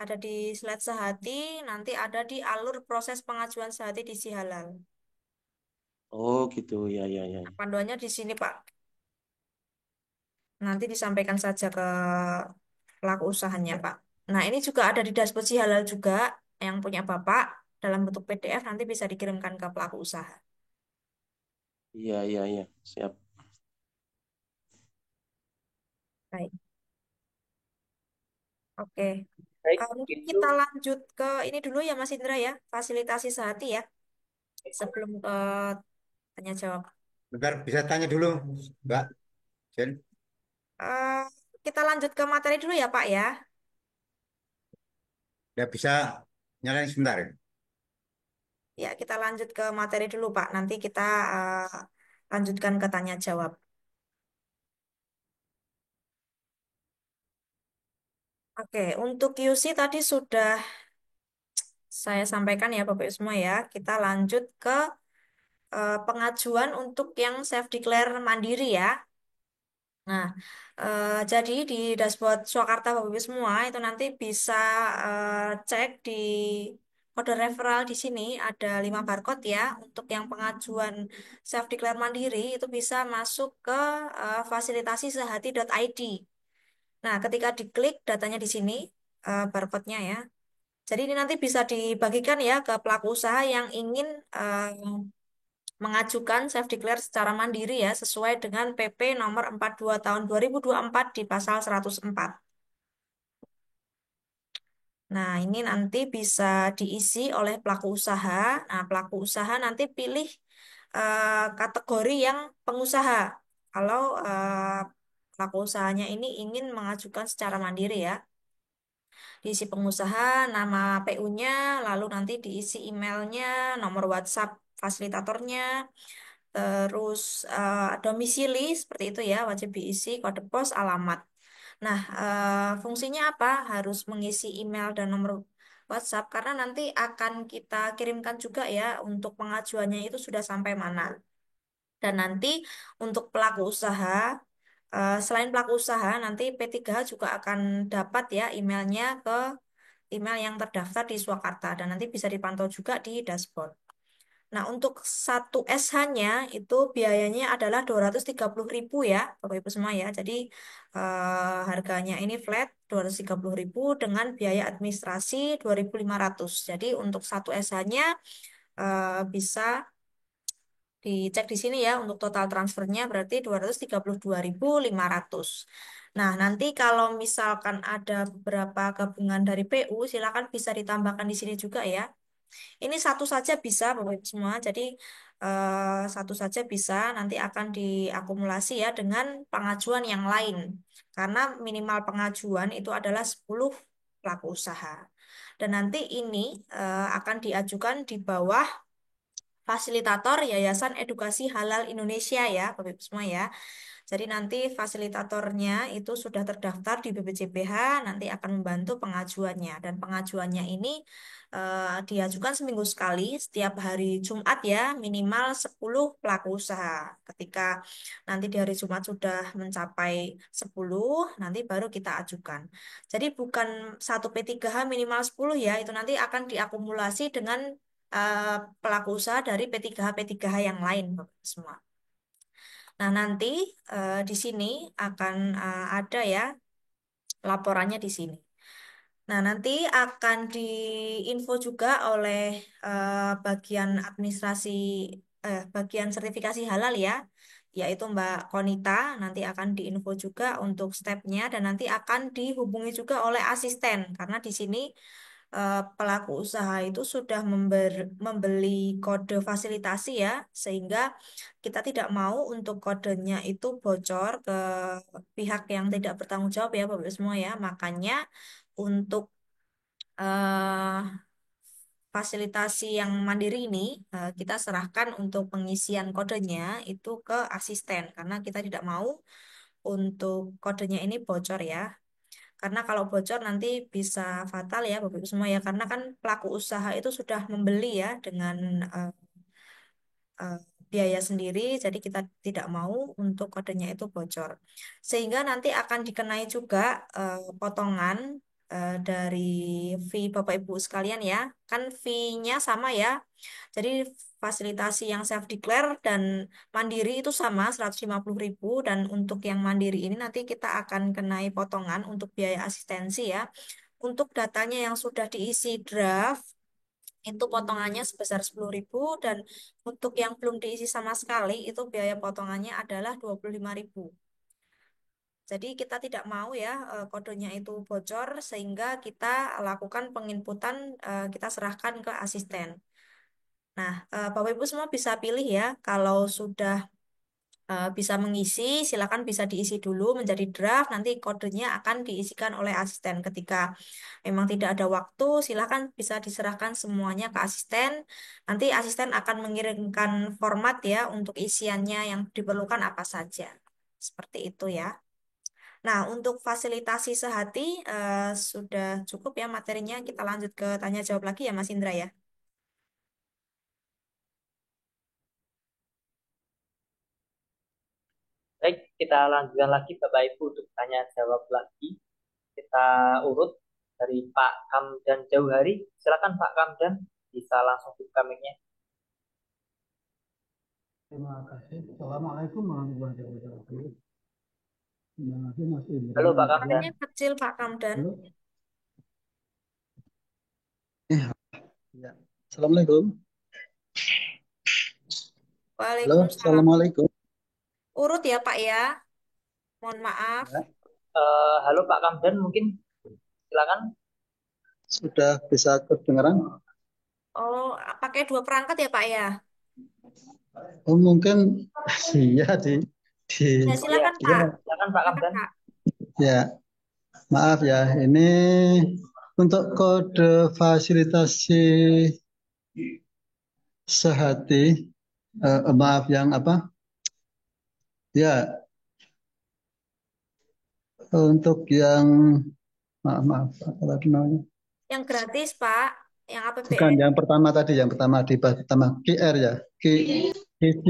ada di slide Sehati, nanti ada di alur proses pengajuan Sehati di Sihalal. Oh gitu ya ya ya. Nah, panduannya di sini Pak. Nanti disampaikan saja ke pelaku usahanya Pak. Nah, ini juga ada di dashboard Sihalal juga yang punya Bapak dalam bentuk PDF nanti bisa dikirimkan ke pelaku usaha. Iya iya iya siap. Baik. Oke. Baik, Mungkin itu kita lanjut ke ini dulu ya Mas Indra ya, fasilitasi sehati ya, sebelum ke tanya jawab. Bentar, bisa tanya dulu, Mbak Jen. Eh, kita lanjut ke materi dulu ya Pak ya. Udah bisa nyalain sebentar ya? Ya, kita lanjut ke materi dulu Pak. Nanti kita lanjutkan ke tanya jawab. Oke, untuk QC tadi sudah saya sampaikan ya Bapak Ibu semua ya. Kita lanjut ke pengajuan untuk yang self declare mandiri ya. Nah, jadi di dashboard Swakarta Bapak Ibu semua itu nanti bisa cek di kode referral di sini ada 5 barcode ya. Untuk yang pengajuan self declare mandiri itu bisa masuk ke fasilitasi.sehati.id. Nah, ketika diklik datanya di sini barcode-nya ya. Jadi ini nanti bisa dibagikan ya ke pelaku usaha yang ingin mengajukan self declare secara mandiri ya sesuai dengan PP nomor 42 tahun 2024 di pasal 104. Nah, ini nanti bisa diisi oleh pelaku usaha. Nah, pelaku usaha nanti pilih kategori yang pengusaha. Kalau pelaku usahanya ini ingin mengajukan secara mandiri ya. Diisi pengusaha, nama PU-nya, lalu nanti diisi emailnya, nomor WhatsApp fasilitatornya, terus domisili seperti itu ya, wajib diisi kode pos, alamat. Nah, fungsinya apa? Harus mengisi email dan nomor WhatsApp karena nanti akan kita kirimkan juga ya untuk pengajuannya itu sudah sampai mana. Dan nanti untuk pelaku usaha, selain pelaku usaha, nanti P3H juga akan dapat ya emailnya ke email yang terdaftar di Swakarta dan nanti bisa dipantau juga di dashboard. Nah, untuk satu SH-nya itu biayanya adalah 230.000 ya, Bapak Ibu semua ya. Jadi harganya ini flat 230.000 dengan biaya administrasi 2.500. Jadi untuk satu SH-nya bisa dicek di sini ya untuk total transfernya berarti 232.500. Nah, nanti kalau misalkan ada beberapa gabungan dari PU, silakan bisa ditambahkan di sini juga ya. Ini satu saja bisa, Bapak Ibu semua. Jadi satu saja bisa nanti akan diakumulasi ya dengan pengajuan yang lain. Karena minimal pengajuan itu adalah 10 pelaku usaha. Dan nanti ini akan diajukan di bawah fasilitator Yayasan Edukasi Halal Indonesia ya, Bapak Ibu semua ya. Jadi nanti fasilitatornya itu sudah terdaftar di BPJPH, nanti akan membantu pengajuannya. Dan pengajuannya ini diajukan seminggu sekali, setiap hari Jumat ya, minimal 10 pelaku usaha. Ketika nanti di hari Jumat sudah mencapai 10, nanti baru kita ajukan. Jadi bukan satu P3H minimal 10 ya, itu nanti akan diakumulasi dengan pelaku usaha dari P3H yang lain, Bapak Ibu semua. Nah, nanti di sini akan ada ya laporannya di sini. Nah, nanti akan diinfo juga oleh bagian administrasi, bagian sertifikasi halal ya, yaitu Mbak Konita. Nanti akan diinfo juga untuk stepnya dan nanti akan dihubungi juga oleh asisten karena di sini pelaku usaha itu sudah membeli kode fasilitasi ya, sehingga kita tidak mau untuk kodenya itu bocor ke pihak yang tidak bertanggung jawab ya Bapak Ibu semua ya. Makanya untuk eh, fasilitasi yang mandiri ini kita serahkan untuk pengisian kodenya itu ke asisten karena kita tidak mau untuk kodenya ini bocor ya. Karena kalau bocor nanti bisa fatal ya Bapak Ibu semua ya. Karena kan pelaku usaha itu sudah membeli ya dengan eh, eh, biaya sendiri, jadi kita tidak mau untuk kodenya itu bocor. Sehingga nanti akan dikenai juga potongan dari fee Bapak Ibu sekalian ya. Kan fee-nya sama ya. Jadi fasilitasi yang self declare dan mandiri itu sama 150.000 dan untuk yang mandiri ini nanti kita akan kenai potongan untuk biaya asistensi ya. Untuk datanya yang sudah diisi draft itu potongannya sebesar 10.000 dan untuk yang belum diisi sama sekali itu biaya potongannya adalah 25.000. Jadi kita tidak mau ya kodenya itu bocor sehingga kita lakukan penginputan kita serahkan ke asisten. Nah, Bapak Ibu semua bisa pilih ya kalau sudah bisa mengisi, silakan bisa diisi dulu menjadi draft, nanti kodenya akan diisikan oleh asisten. Ketika memang tidak ada waktu, silakan bisa diserahkan semuanya ke asisten. Nanti asisten akan mengirimkan format ya untuk isiannya yang diperlukan apa saja. Seperti itu ya. Nah, untuk fasilitasi sehati sudah cukup ya materinya. Kita lanjut ke tanya jawab lagi ya Mas Indra ya. Baik, kita lanjutkan lagi Bapak Ibu untuk tanya jawab lagi. Kita urut dari Pak Kamdan Jauhari. Silakan Pak Kamdan, bisa langsung buka mic-nya. Terima kasih. Assalamualaikum warahmatullahi wabarakatuh. Terima kasih Mas Indra. Halo Pak Kamdan. Suaranya kecil Pak Kamdan. Halo. Ya. Assalamualaikum. Halo, Waalaikumsalam. Assalamualaikum. Urut ya Pak ya. Mohon maaf. Ya, Halo Pak Kamdan, mungkin silakan. sudah bisa kedengaran? Oh, pakai dua perangkat ya Pak ya? Oh, mungkin iya di Ya Ya, silakan ya, Pak. silakan Pak Silakan Kamdan. Pak. ya. Maaf ya, ini untuk kode fasilitasi sehati, maaf yang apa? Ya, untuk yang maaf, apa tadi namanya? Yang gratis, Pak. Yang Bukan APBN. yang pertama tadi, yang pertama di bawah pertama QR ya, QC,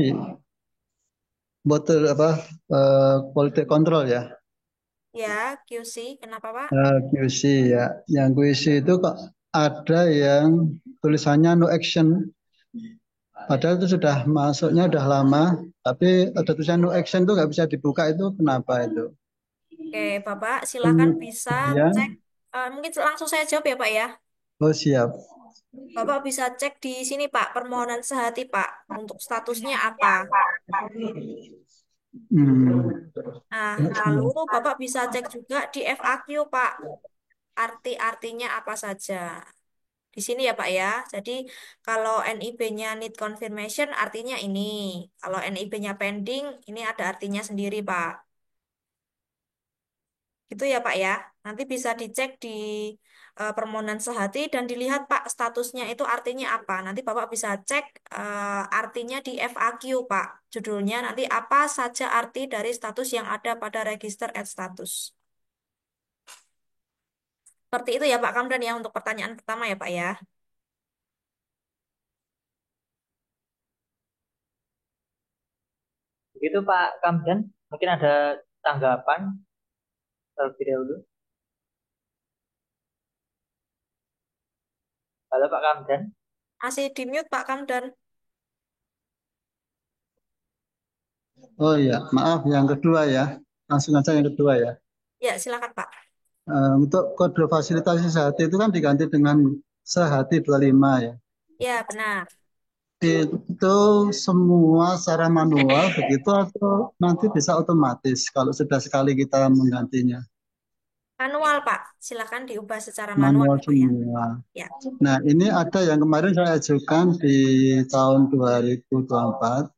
botol apa? Quality control ya. Ya, QC. Kenapa, Pak? QC ya. Yang QC itu kok ada yang tulisannya no action. Padahal itu sudah masuknya udah lama, tapi ada tulisan no action tuh nggak bisa dibuka itu kenapa itu? Oke, Bapak silakan bisa Kemudian, cek. Mungkin langsung saya jawab ya, Pak ya. oh siap. Bapak bisa cek di sini, Pak, permohonan sehati, Pak. Untuk statusnya apa? Hmm. Nah, lalu Bapak bisa cek juga di FAQ, Pak. Arti-artinya apa saja. Di sini ya, Pak ya. Jadi, kalau NIB-nya need confirmation artinya ini. Kalau NIB-nya pending, ini ada artinya sendiri, Pak. Gitu ya, Pak ya. Nanti bisa dicek di permohonan sehati dan dilihat, Pak, statusnya itu artinya apa. Nanti Bapak bisa cek artinya di FAQ, Pak. Judulnya nanti apa saja arti dari status yang ada pada register at status. Seperti itu ya, Pak Kamdan ya untuk pertanyaan pertama ya, Pak ya. Begitu Pak Kamdan, mungkin ada tanggapan terlebih dahulu. Halo Pak Kamdan. Masih di mute, Pak Kamdan. Oh iya, maaf yang kedua ya. Langsung aja yang kedua ya. Ya, silakan, Pak. Untuk kode fasilitasi sehati itu kan diganti dengan sehati 25 ya. Ya, benar. Itu semua secara manual begitu atau nanti bisa otomatis kalau sudah sekali kita menggantinya. Manual, Pak. Silakan diubah secara manual Manual ya, Pak ya. semua. Ya. Nah, ini ada yang kemarin saya ajukan di tahun 2024.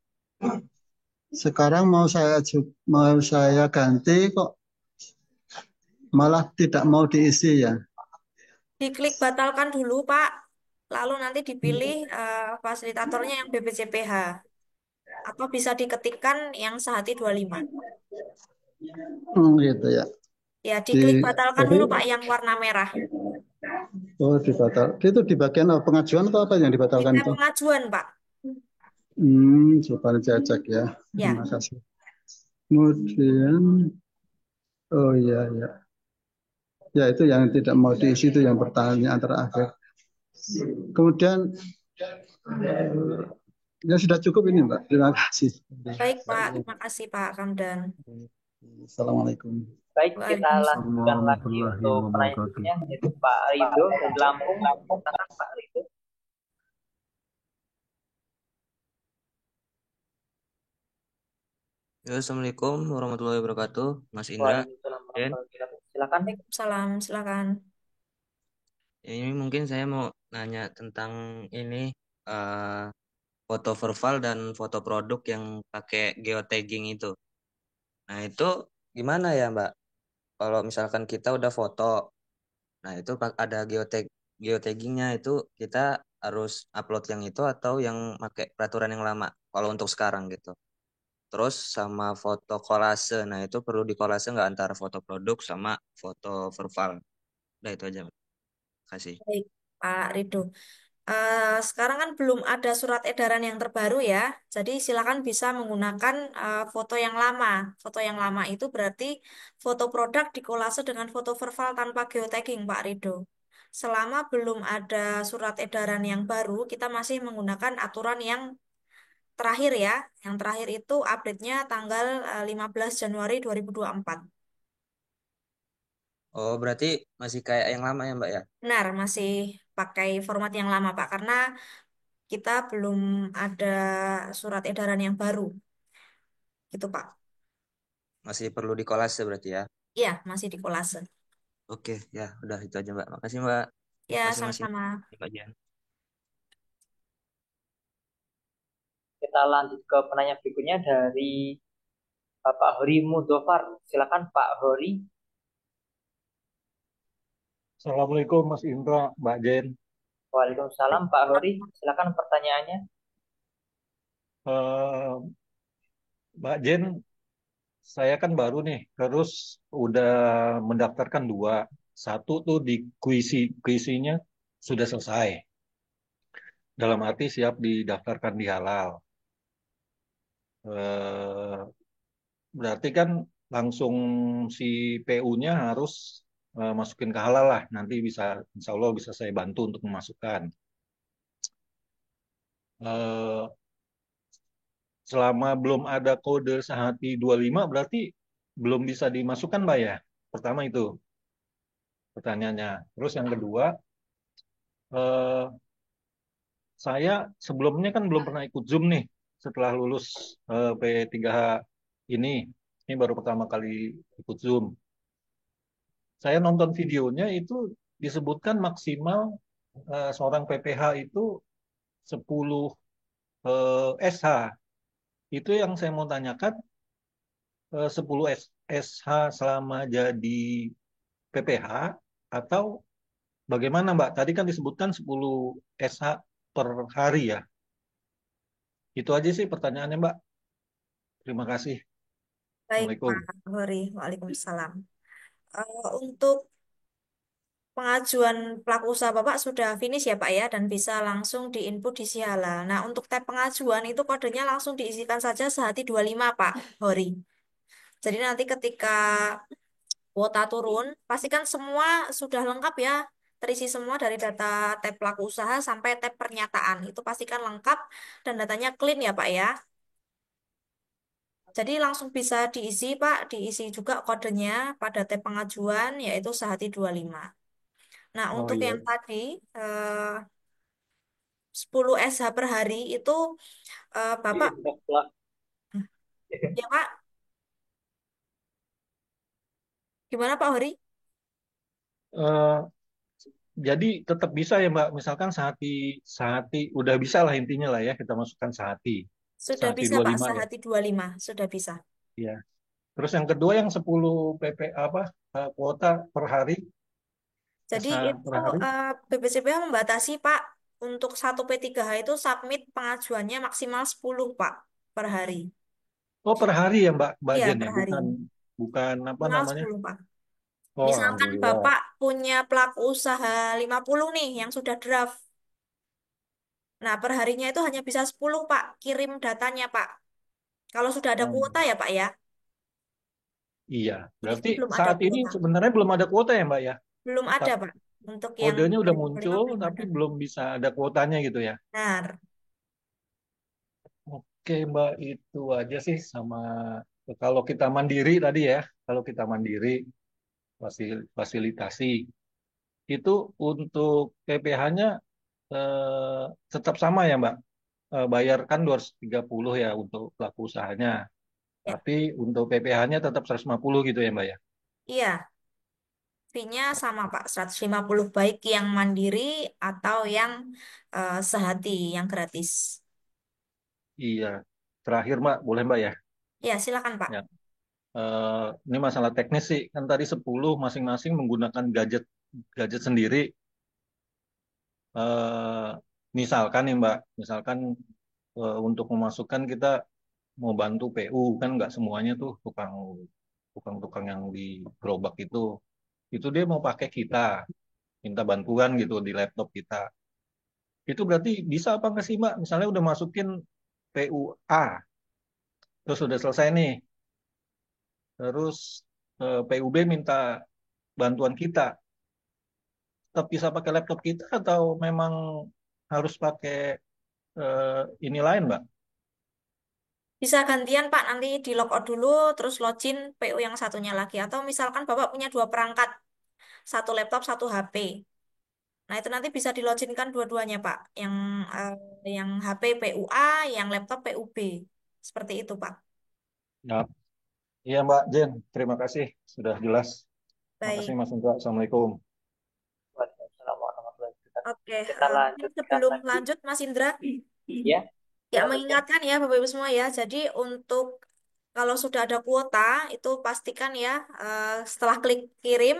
Sekarang mau saya ganti kok malah tidak mau diisi ya. Diklik batalkan dulu, Pak. Lalu nanti dipilih fasilitatornya yang BPJPH. Atau bisa diketikkan yang sehati 25. Gitu ya. Ya, Di, diklik batalkan jadi, dulu, Pak, yang warna merah. oh dibatal. Itu di bagian apa, pengajuan atau apa yang Di dibatalkan tab itu? pengajuan, Pak. Coba saya cek ya. Terima Ya, kasih. Kemudian, oh iya ya. Ya itu yang tidak mau diisi itu yang pertanyaan terakhir. Kemudian ya sudah cukup ini Mbak. Terima kasih. baik, Pak. Terima kasih, Pak Kamdan. Assalamualaikum. Baik, kita Waalaikumsalam. lanjutkan lagi warahmatullahi untuk penanya wabarakatuh. berikutnya, yaitu Pak Rido dari Lampung. Silakan Pak Rido. Ya, Assalamualaikum warahmatullahi wabarakatuh, Mas Indra, Waalaikumsalam Den. warahmatullahi wabarakatuh. Silakan. Waalaikumsalam. Silakan. Ya, ini mungkin saya mau nanya tentang ini eh, foto verbal dan foto produk yang pakai geotagging itu. Nah, itu gimana ya, Mbak? Kalau misalkan kita udah foto, nah itu ada geotaggingnya itu kita harus upload yang itu atau yang pakai peraturan yang lama kalau untuk sekarang gitu. Terus sama foto kolase. Nah, itu perlu di kolase nggak antara foto produk sama foto verbal. Udah itu aja. Kasih. Baik, Pak Rido. Sekarang kan belum ada surat edaran yang terbaru ya, jadi silakan bisa menggunakan foto yang lama. Foto yang lama itu berarti foto produk dikolase dengan foto verbal tanpa geotagging, Pak Rido. Selama belum ada surat edaran yang baru, kita masih menggunakan aturan yang terakhir ya. Yang terakhir itu update-nya tanggal 15 Januari 2024. Oh, berarti masih kayak yang lama ya, Mbak ya? Benar, masih pakai format yang lama, Pak, karena kita belum ada surat edaran yang baru. Gitu, Pak. Masih perlu di kolase berarti ya? Iya, masih di kolase. Oke, ya udah itu aja, Mbak. Makasih, Mbak. Ya, Makasih, Mas sama-sama. Indra, Pak Jan. Kita lanjut ke penanya berikutnya dari Bapak Hori Mudofar. Silakan Pak Hori. Assalamualaikum Mas Indra, Mbak Jen. Waalaikumsalam Pak Hori. Silakan pertanyaannya. Eh, Mbak Jen, saya kan baru nih, terus udah mendaftarkan dua. Satu tuh di kuisinya sudah selesai. Dalam arti siap didaftarkan di halal. Eh, Berarti kan langsung si PU-nya harus masukin ke halal lah. Nanti bisa, insya Allah bisa saya bantu untuk memasukkan. Eh, Selama belum ada kode Sehati 25 berarti belum bisa dimasukkan, Mbak ya? Pertama itu pertanyaannya. Terus yang kedua, eh, saya sebelumnya kan belum pernah ikut Zoom nih setelah lulus P3H ini. Ini baru pertama kali ikut Zoom. Saya nonton videonya itu disebutkan maksimal seorang PPH itu 10 SH. Itu yang saya mau tanyakan, 10 SH selama jadi PPH atau bagaimana, Mbak? Tadi kan disebutkan 10 SH per hari ya. Itu aja sih pertanyaannya, Mbak. Terima kasih. Baik, Pak Assalamualaikum. Hori. Waalaikumsalam. Untuk pengajuan pelaku usaha Bapak sudah finish ya Pak ya, dan bisa langsung diinput di Sihala. Nah, untuk tab pengajuan itu kodenya langsung diisikan saja Sehati 25 Pak Hori. Jadi nanti ketika kuota turun, pastikan semua sudah lengkap ya, terisi semua dari data tab pelaku usaha sampai tab pernyataan. Itu pastikan lengkap dan datanya clean ya Pak ya. Jadi langsung bisa diisi Pak, diisi juga kodenya pada tab pengajuan yaitu Sehati 25. Nah, Oh untuk iya. yang tadi 10 SH per hari itu Bapak ya Pak, gimana Pak Hori? Eh, jadi tetap bisa ya, Mbak. Misalkan Sehati Sehati udah bisa lah intinya lah ya kita masukkan Sehati. Sudah Sehati bisa Pak, 25 ya. Sehati 25 sudah bisa. Iya. Terus yang kedua yang 10 apa kuota per hari, Jadi SH itu per hari. BPCPH membatasi Pak untuk satu P3H itu submit pengajuannya maksimal 10 Pak per hari. Oh, per hari ya, Mbak Iya, Jen per ya, hari. bukan bukan apa Maksimal namanya? 10 Pak. Oh, Misalkan alhamdulillah. Bapak punya pelaku usaha 50 nih yang sudah draft. Nah, per harinya itu hanya bisa 10 Pak. Kirim datanya Pak. Kalau sudah ada kuota Hmm, ya Pak ya. iya, Ini berarti kan belum ada saat ini kuota. sebenarnya belum ada kuota ya, Mbak ya. Belum ada, Ta- Pak. Untuk yang Kodenya udah 2005 muncul, belum tapi ada. belum bisa ada kuotanya gitu ya. Benar. Oke, Mbak, itu aja sih sama kalau kita mandiri tadi ya, kalau kita mandiri fasilitasi itu untuk PPh-nya tetap sama ya, Mbak. Bayarkan 230 ya untuk pelaku usahanya. Ya. Tapi untuk PPh-nya tetap 150 gitu ya, Mbak ya. Iya, fee-nya sama, Pak. 150 baik yang mandiri atau yang sehati, yang gratis. Iya. Terakhir, Mbak, boleh Mbak ya? Ya, silakan, Pak. Ya. Ini masalah teknis sih. Kan tadi 10 masing-masing menggunakan gadget gadget sendiri. Eh, Misalkan nih Mbak, misalkan untuk memasukkan kita mau bantu PU kan nggak semuanya tuh tukang-tukang yang di gerobak itu dia mau pakai kita minta bantuan gitu di laptop kita. Itu berarti bisa apa nggak sih Mbak? Misalnya udah masukin PUA, terus udah selesai nih, terus PUB minta bantuan kita, tetap bisa pakai laptop kita atau memang harus pakai ini lain, Mbak? Bisa gantian, Pak. Nanti di logout dulu, terus login PO yang satunya lagi. Atau misalkan Bapak punya dua perangkat, satu laptop, satu HP. Nah, itu nanti bisa diloginkan dua-duanya, Pak. Yang HP PUA, yang laptop PUB. Seperti itu, Pak. Ya. Iya, Mbak Jen, terima kasih sudah jelas. Makasih Baik. Mas Indra. Assalamualaikum. Waalaikumsalam warahmatullahi wabarakatuh. Oke, Kita mungkin lanjutkan sebelum lagi. lanjut, Mas Indra, Ya, ya silakan Jen. mengingatkan ya Bapak Ibu semua ya. Jadi untuk kalau sudah ada kuota, itu pastikan ya setelah klik kirim,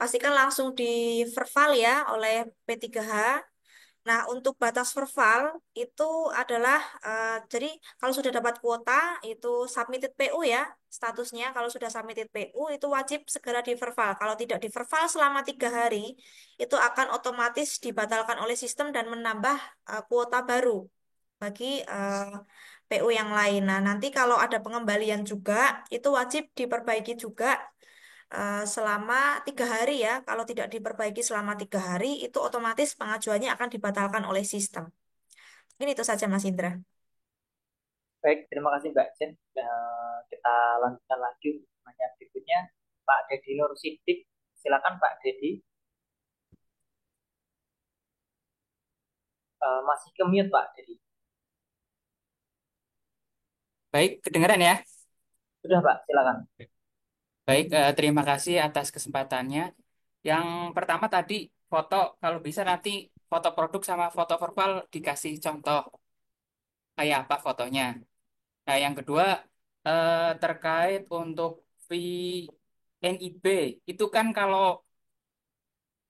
pastikan langsung di verval ya oleh P3H. Nah, untuk batas verval itu adalah jadi kalau sudah dapat kuota itu submitted PU ya statusnya. Kalau sudah submitted PU itu wajib segera diverval. Kalau tidak diverval selama 3 hari itu akan otomatis dibatalkan oleh sistem dan menambah kuota baru bagi PU yang lain. Nah, nanti kalau ada pengembalian juga itu wajib diperbaiki juga selama 3 hari ya. Kalau tidak diperbaiki selama 3 hari, itu otomatis pengajuannya akan dibatalkan oleh sistem. Mungkin itu saja, Mas Indra. Baik, terima kasih Mbak Jen. Kita lanjutkan lagi untuk pertanyaan berikutnya. Pak Dedi Nur Sidik. Silakan Pak Dedi. Masih ke mute Pak Dedi. Baik, kedengaran ya? Sudah Pak, silakan. Baik, terima kasih atas kesempatannya. Yang pertama tadi foto, kalau bisa nanti foto produk sama foto verbal dikasih contoh kayak apa fotonya. Nah, yang kedua terkait untuk VNIB, itu kan kalau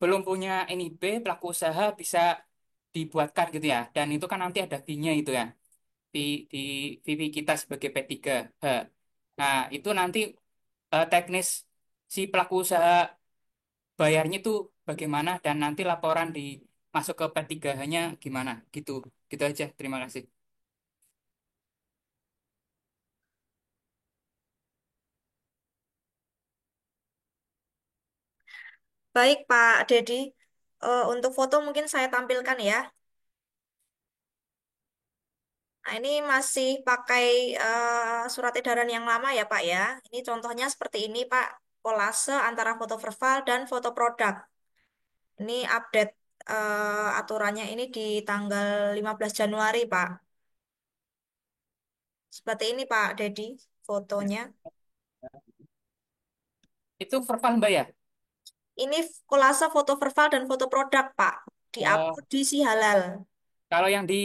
belum punya NIB, pelaku usaha bisa dibuatkan gitu ya. Dan itu kan nanti ada fee-nya itu ya, di di fee kita sebagai P3H. Nah, itu nanti teknis si pelaku usaha bayarnya itu bagaimana dan nanti laporan di masuk ke P3H-nya gimana gitu. Gitu aja. Terima kasih. Baik, Pak Dedi. Untuk foto mungkin saya tampilkan ya. Nah, ini masih pakai surat edaran yang lama ya, Pak ya. Ini contohnya seperti ini, Pak. Kolase antara foto verbal dan foto produk. Ini update aturannya ini di tanggal 15 Januari, Pak. Seperti ini, Pak Dedi, fotonya. Itu verbal Mbak ya? Ini kolase foto verbal dan foto produk, Pak. Oh, Diupload di Si Halal. kalau yang di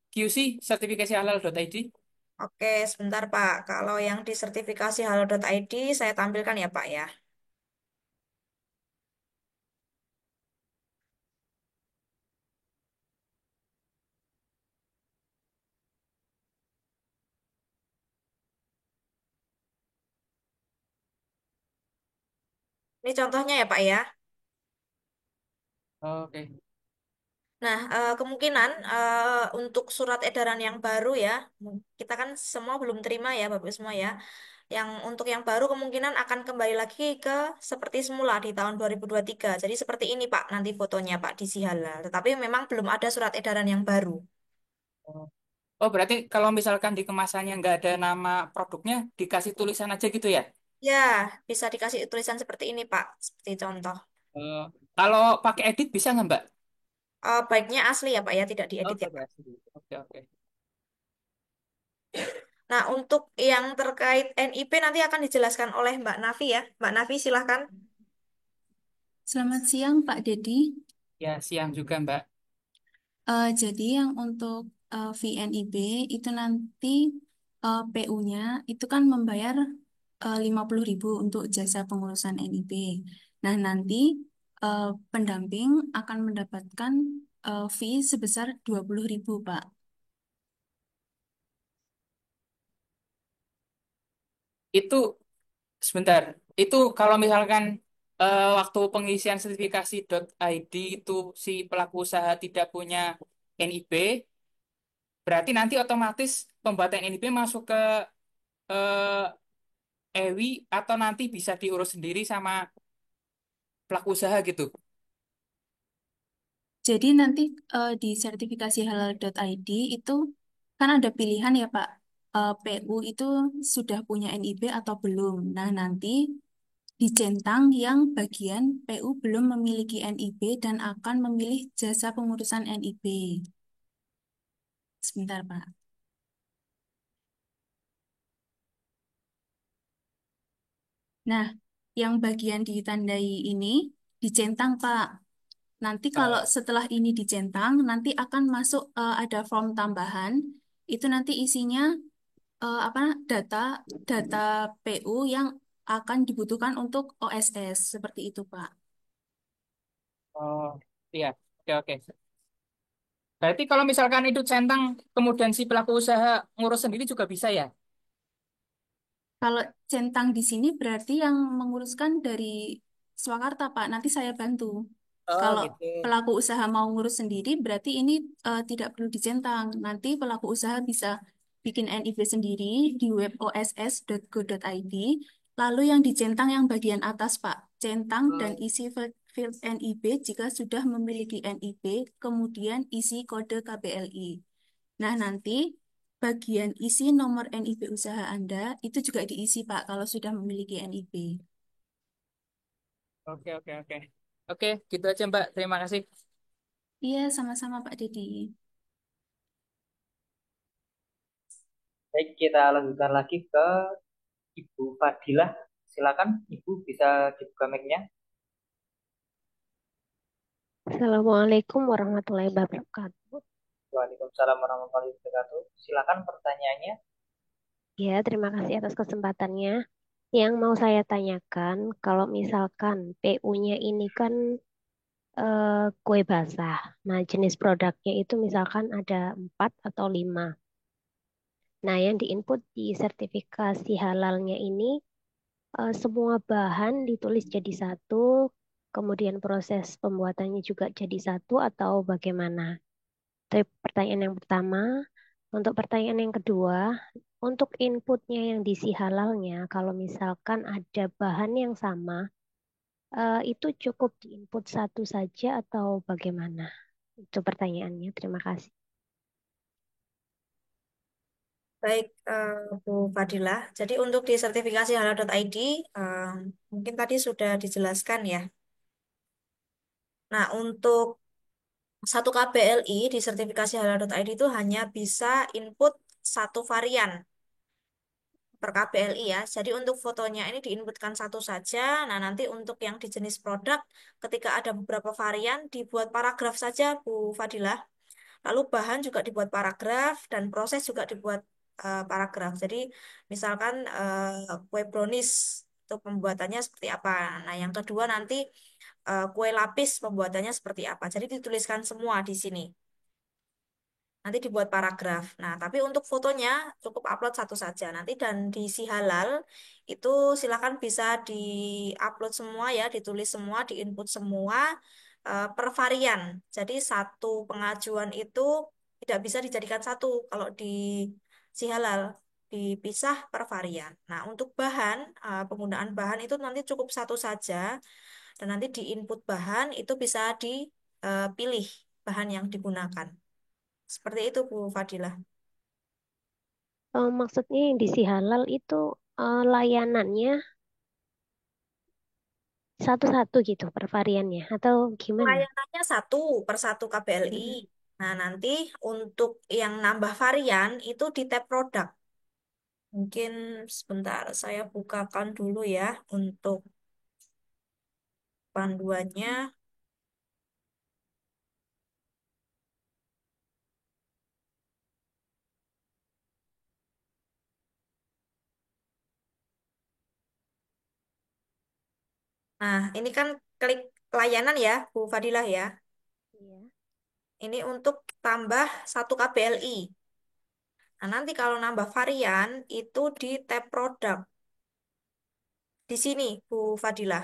QC sertifikasi halal.id. Oke, sebentar, Pak. Kalau yang di sertifikasi halal.id, saya tampilkan ya, Pak ya. Ini contohnya ya, Pak ya. Oke. Nah, kemungkinan untuk surat edaran yang baru ya, kita kan semua belum terima ya, Bapak semua ya. Yang untuk yang baru kemungkinan akan kembali lagi ke seperti semula di tahun 2023. Jadi seperti ini Pak, nanti fotonya Pak di Sihalal. Tetapi memang belum ada surat edaran yang baru. Oh, oh, berarti kalau misalkan di kemasannya nggak ada nama produknya, dikasih tulisan aja gitu ya? Ya, bisa dikasih tulisan seperti ini Pak, seperti contoh. Eh, kalau pakai edit bisa nggak Mbak? Baiknya asli ya Pak ya, tidak Oh, diedit ya pakai Pak. asli. Oke, oke. Nah, untuk yang terkait NIP nanti akan dijelaskan oleh Mbak Nafi ya. Mbak Nafi silahkan. Selamat siang, Pak Dedi. Ya, siang juga Mbak. Jadi yang untuk VNIB itu nanti PU-nya itu kan membayar 50.000 untuk jasa pengurusan NIB. Nah, nanti eh, pendamping akan mendapatkan fee sebesar 20.000, Pak. Itu sebentar. Itu kalau misalkan waktu pengisian sertifikasi .id itu si pelaku usaha tidak punya NIB, berarti nanti otomatis pembuatan NIB masuk ke EWI atau nanti bisa diurus sendiri sama pelaku usaha gitu. Jadi nanti di sertifikasi halal.id itu kan ada pilihan ya Pak, PU itu sudah punya NIB atau belum. Nah nanti dicentang yang bagian PU belum memiliki NIB dan akan memilih jasa pengurusan NIB. Sebentar Pak. Nah, yang bagian ditandai ini dicentang Pak. Nanti kalau Oh, setelah ini dicentang, nanti akan masuk ada form tambahan. Itu nanti isinya apa data data PU yang akan dibutuhkan untuk OSS seperti itu, Pak. oh, iya, oke, oke. Berarti kalau misalkan itu centang, kemudian si pelaku usaha ngurus sendiri juga bisa ya? Kalau centang di sini berarti yang menguruskan dari Swakarta, Pak. Nanti saya bantu. Oh Kalau gitu. pelaku usaha mau ngurus sendiri, berarti ini tidak perlu dicentang. Nanti pelaku usaha bisa bikin NIB sendiri di web oss.go.id. Lalu yang dicentang yang bagian atas, Pak. Centang dan Oh, isi field NIB jika sudah memiliki NIB, kemudian isi kode KBLI. Nah, nanti bagian isi nomor NIB usaha Anda itu juga diisi, Pak, kalau sudah memiliki NIB. oke oke oke. Oke, gitu aja Mbak. Terima kasih. Iya, sama-sama Pak Dedi. Baik, kita lanjutkan lagi ke Ibu Fadilah. Silakan Ibu bisa dibuka mic-nya. Assalamualaikum warahmatullahi wabarakatuh. Waalaikumsalam warahmatullahi wabarakatuh. Silakan pertanyaannya. Ya, terima kasih atas kesempatannya. Yang mau saya tanyakan, kalau misalkan PU-nya ini kan kue basah. Nah, jenis produknya itu misalkan ada 4 atau 5. Nah, yang diinput di sertifikasi halalnya ini semua bahan ditulis jadi satu, kemudian proses pembuatannya juga jadi satu atau bagaimana? Itu pertanyaan yang pertama. Untuk pertanyaan yang kedua, untuk inputnya yang diisi halalnya, kalau misalkan ada bahan yang sama, itu cukup diinput satu saja atau bagaimana? Itu pertanyaannya. Terima kasih. Baik, Bu Fadilah. Jadi untuk di sertifikasi halal.id, eh, mungkin tadi sudah dijelaskan ya. Nah, untuk satu KBLI di sertifikasi halal.id itu hanya bisa input satu varian per KBLI ya. Jadi untuk fotonya ini diinputkan satu saja. Nah, nanti untuk yang di jenis produk, ketika ada beberapa varian, dibuat paragraf saja, Bu Fadilah. Lalu bahan juga dibuat paragraf dan proses juga dibuat paragraf. Jadi misalkan kue brownies itu pembuatannya seperti apa. Nah, yang kedua nanti kue lapis pembuatannya seperti apa. Jadi dituliskan semua di sini. Nanti dibuat paragraf. Nah, tapi untuk fotonya cukup upload satu saja. Nanti dan diisi halal itu silakan bisa di-upload semua ya, ditulis semua, di-input semua per varian. Jadi satu pengajuan itu tidak bisa dijadikan satu kalau di si halal dipisah per varian. Nah, untuk bahan penggunaan bahan itu nanti cukup satu saja dan nanti di input bahan itu bisa dipilih bahan yang digunakan. Seperti itu, Bu Fadilah. Maksudnya yang diisi halal itu layanannya satu-satu gitu per variannya atau gimana? Layanannya satu per satu KBLI. Mm-mm. Nah, nanti untuk yang nambah varian itu di tab produk. Mungkin sebentar saya bukakan dulu ya untuk panduannya. Nah, ini kan klik layanan ya, Bu Fadilah ya. Iya. Ini untuk tambah satu KBLI. Nah, nanti kalau nambah varian itu di tab produk. Di sini, Bu Fadilah.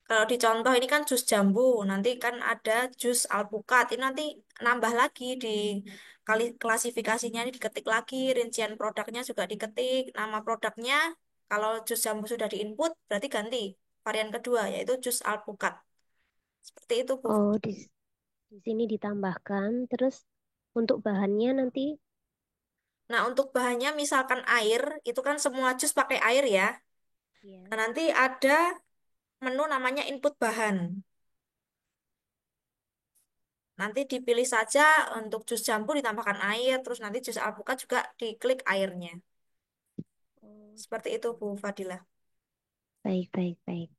Kalau dicontoh ini kan jus jambu, nanti kan ada jus alpukat. Ini nanti nambah lagi di kali klasifikasinya ini diketik lagi, rincian produknya juga diketik, nama produknya. Kalau jus jambu sudah diinput, berarti ganti varian kedua yaitu jus alpukat. Seperti itu, Bu. Oh, di sini ditambahkan. Terus untuk bahannya nanti, Nah, untuk bahannya misalkan air, itu kan semua jus pakai air ya. ya. Nah, nanti ada menu namanya input bahan. Nanti dipilih saja untuk jus jambu ditambahkan air, terus nanti jus alpukat juga diklik airnya. Oh, Seperti itu, Bu Fadilah. baik, baik, baik.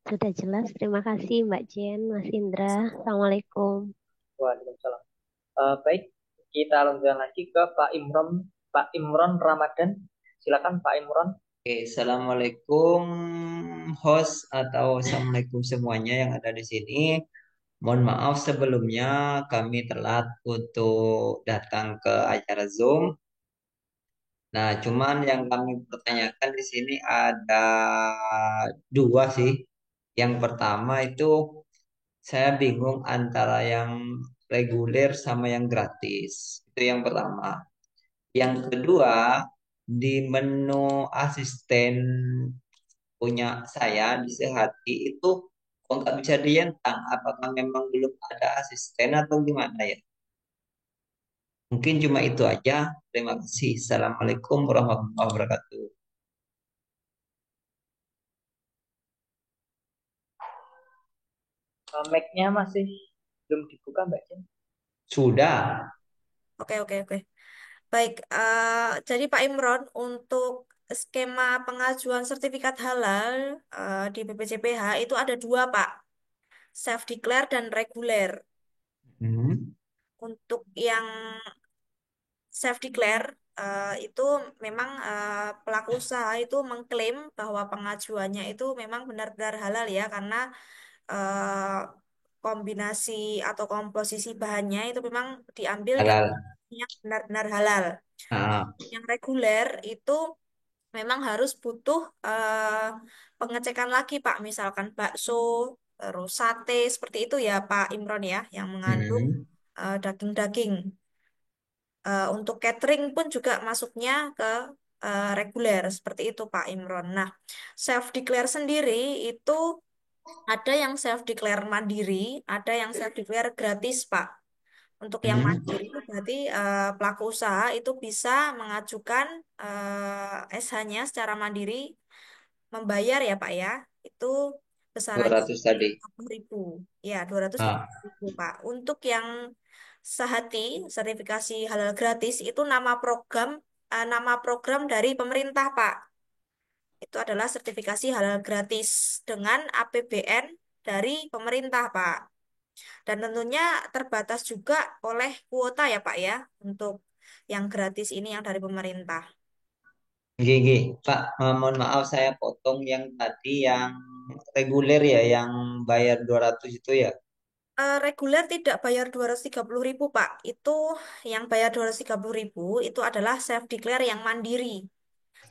Sudah jelas. Terima kasih Mbak Jen, Mas Indra. Assalamualaikum. Waalaikumsalam. Baik, kita lanjutkan lagi ke Pak Imron Ramadan. Silakan Pak Imron. Oke, Assalamualaikum host atau Assalamualaikum semuanya yang ada di sini. Mohon maaf sebelumnya kami telat untuk datang ke acara Zoom. Nah, cuman yang kami pertanyakan di sini ada dua sih. Yang pertama itu saya bingung antara yang reguler sama yang gratis. Itu yang pertama. Yang kedua, di menu asisten punya saya di Sehati itu kok nggak bisa dientang. Apakah memang belum ada asisten atau gimana ya? Mungkin cuma itu aja. Terima kasih. Assalamualaikum warahmatullahi wabarakatuh. Mic-nya masih belum dibuka Mbak Jen. Sudah. Oke, oke, oke. Baik, jadi Pak Imron, untuk skema pengajuan sertifikat halal di BPJPH itu ada dua, Pak. Self-declare dan reguler. Hmm. Untuk yang self-declare itu memang pelaku usaha itu mengklaim bahwa pengajuannya itu memang benar-benar halal ya, karena eh, kombinasi atau komposisi bahannya itu memang diambil dari Halal. yang benar-benar halal. Ah, Yang reguler itu memang harus butuh pengecekan lagi, Pak. Misalkan bakso, terus sate, seperti itu ya, Pak Imron ya, yang mengandung hmm. daging-daging. Untuk catering pun juga masuknya ke reguler, seperti itu, Pak Imron. Nah, self-declare sendiri itu ada yang self-declare mandiri, ada yang self-declare gratis, Pak. Untuk yang Hmm. mandiri itu berarti pelaku usaha itu bisa mengajukan SH-nya secara mandiri, membayar ya Pak ya, itu besarannya 200 tadi. 250.000. Ya, 250.000 Ah. Pak. Untuk yang sehati sertifikasi halal gratis itu nama program dari pemerintah Pak. Itu adalah sertifikasi halal gratis dengan APBN dari pemerintah Pak. Dan tentunya terbatas juga oleh kuota ya Pak ya, untuk yang gratis ini yang dari pemerintah. Gigi, Pak, mohon maaf saya potong yang tadi yang reguler ya, yang bayar 200 itu ya. Reguler tidak bayar 230.000 Pak. Itu yang bayar 230.000 itu adalah self declare yang mandiri.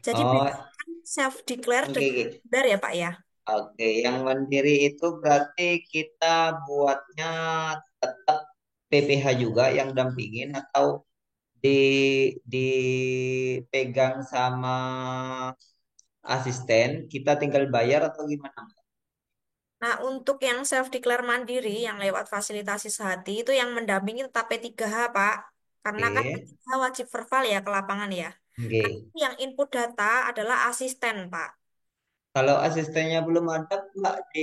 Jadi Oh, bedakan self declare oke, dengan oke. reguler ya Pak ya. Oke, yang mandiri itu berarti kita buatnya tetap PPH juga yang dampingin atau di dipegang sama asisten, kita tinggal bayar atau gimana? Nah, untuk yang self declare mandiri yang lewat fasilitasi sehati itu yang mendampingi tetap P3H Pak. Karena kan Oke, P3H wajib verbal ya ke lapangan ya. Nah, oke. yang input data adalah asisten Pak. Kalau asistennya belum ada, Mbak, di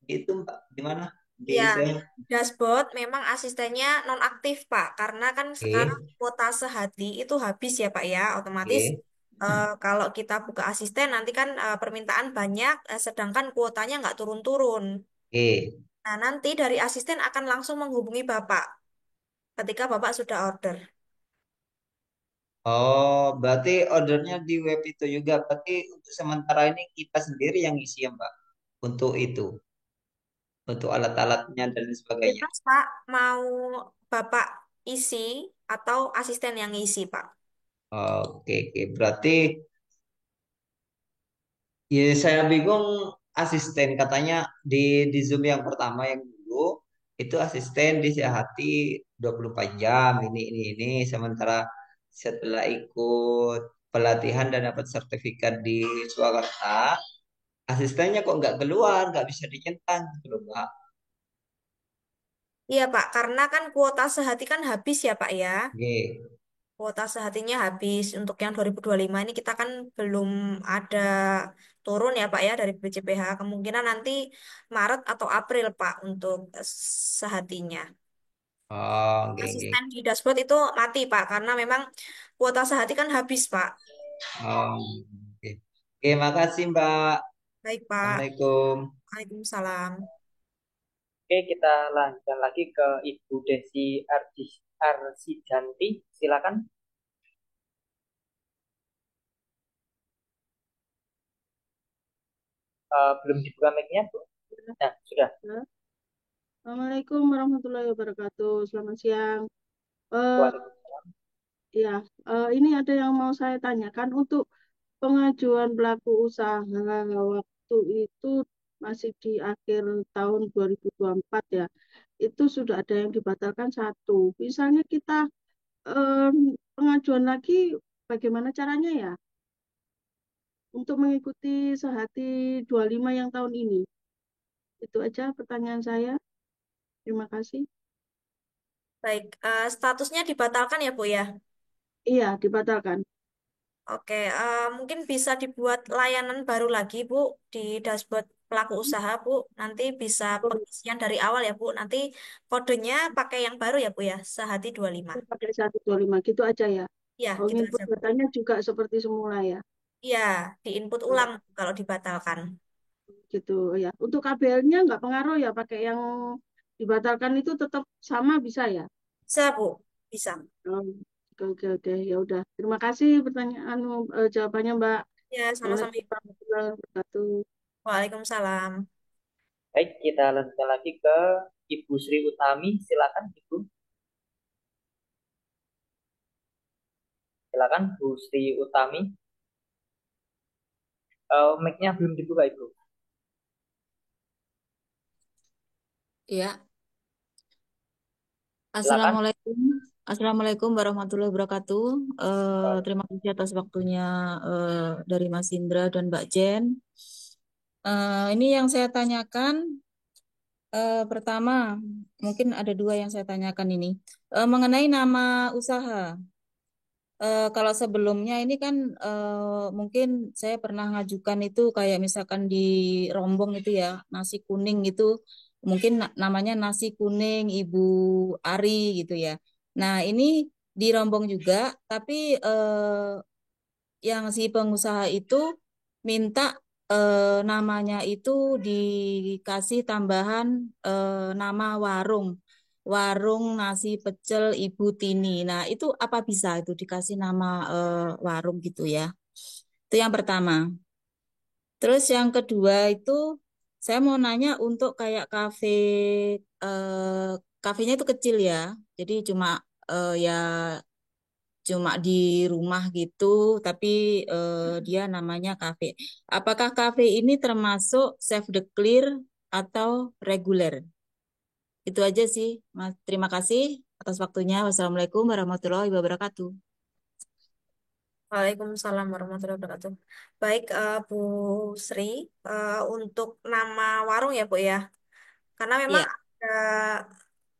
itu Mbak, di mana? Di Ya, saya. dashboard memang asistennya nonaktif, Pak. Karena kan sekarang Oke, kuota sehati itu habis ya, Pak ya. Otomatis oke, kalau kita buka asisten nanti kan permintaan banyak, sedangkan kuotanya nggak turun-turun. oke. Nah, nanti dari asisten akan langsung menghubungi Bapak ketika Bapak sudah order. Oh, berarti ordernya di web itu juga. Berarti untuk sementara ini kita sendiri yang isi ya, Mbak, untuk itu, untuk alat-alatnya dan sebagainya. Bebas, Pak. Mau Bapak isi atau asisten yang isi, Pak? Oke, oke. Berarti ya saya bingung asisten katanya di Zoom yang pertama yang dulu itu asisten disehati 24 jam ini sementara setelah ikut pelatihan dan dapat sertifikat di Swakarta asistennya kok nggak keluar nggak bisa dicentang gitu loh Mbak. Iya, Pak. Karena kan kuota sehati kan habis ya, Pak ya. Oke, Kuota sehatinya habis. Untuk yang 2025 ini kita kan belum ada turun ya Pak ya dari BCPH. Kemungkinan nanti Maret atau April Pak untuk sehatinya. oh, oke, oke. Asisten di dashboard itu mati Pak karena memang kuota sehati kan habis Pak. Oh, oke. Oke, makasih Mbak. Baik Pak. Assalamualaikum. Waalaikumsalam. Oke, kita lanjutkan lagi ke Ibu Desi Arsijanti. Silakan. Belum dibuka mic-nya, Bu? Nah, sudah. Assalamualaikum warahmatullahi wabarakatuh. Selamat siang. Eh, Waalaikumsalam. ya, ini ada yang mau saya tanyakan untuk pengajuan pelaku usaha waktu itu masih di akhir tahun 2024 ya. Itu sudah ada yang dibatalkan satu. Misalnya kita pengajuan lagi, bagaimana caranya ya untuk mengikuti sehati 25 yang tahun ini? Itu aja pertanyaan saya. Terima kasih. Baik, statusnya dibatalkan ya, Bu ya? Iya, dibatalkan. Oke, mungkin bisa dibuat layanan baru lagi, Bu, di dashboard pelaku usaha, Bu. Nanti bisa pengisian dari awal ya, Bu. Nanti kodenya pakai yang baru ya, Bu ya, Sehati 25. Pakai 125 gitu aja ya. Iya, Oh, gitu input aja, Bu. datanya juga seperti semula ya. Iya, diinput ulang kalau dibatalkan. Gitu ya. Untuk KBL-nya nggak pengaruh ya, pakai yang dibatalkan itu tetap sama bisa ya. Bisa, Bu. Bisa. Oh, oke oke oke ya udah. Terima kasih pertanyaan jawabannya Mbak. Ya, sama-sama, Assalamualaikum Ibu. warahmatullahi wabarakatuh. Waalaikumsalam. Baik, kita lanjutkan lagi ke Ibu Sri Utami. Silakan, Ibu. Silakan, Bu Sri Utami. Mic-nya belum dibuka, Ibu. Iya, Silakan. Assalamualaikum. Assalamualaikum warahmatullahi wabarakatuh. Terima kasih atas waktunya dari Mas Indra dan Mbak Jen. Ini yang saya tanyakan, pertama, mungkin ada dua yang saya tanyakan ini. Mengenai nama usaha. Kalau sebelumnya ini kan mungkin saya pernah ngajukan itu kayak misalkan di Rombong itu ya, nasi kuning itu mungkin namanya nasi kuning Ibu Ari gitu ya. Nah, ini di Rombong juga, tapi yang si pengusaha itu minta namanya itu dikasih tambahan nama warung. Warung nasi pecel Ibu Tini. Nah, itu apa bisa itu dikasih nama warung gitu ya. Itu yang pertama. Terus yang kedua itu saya mau nanya untuk kayak kafenya itu kecil ya. Jadi ya cuma di rumah gitu, tapi dia namanya kafe. Apakah kafe ini termasuk self declare atau reguler? Itu aja sih, Mas. Terima kasih atas waktunya. Wassalamualaikum warahmatullahi wabarakatuh. Waalaikumsalam warahmatullahi wabarakatuh. Baik, Bu Sri, untuk nama warung ya, Bu ya. Karena memang Iya, ada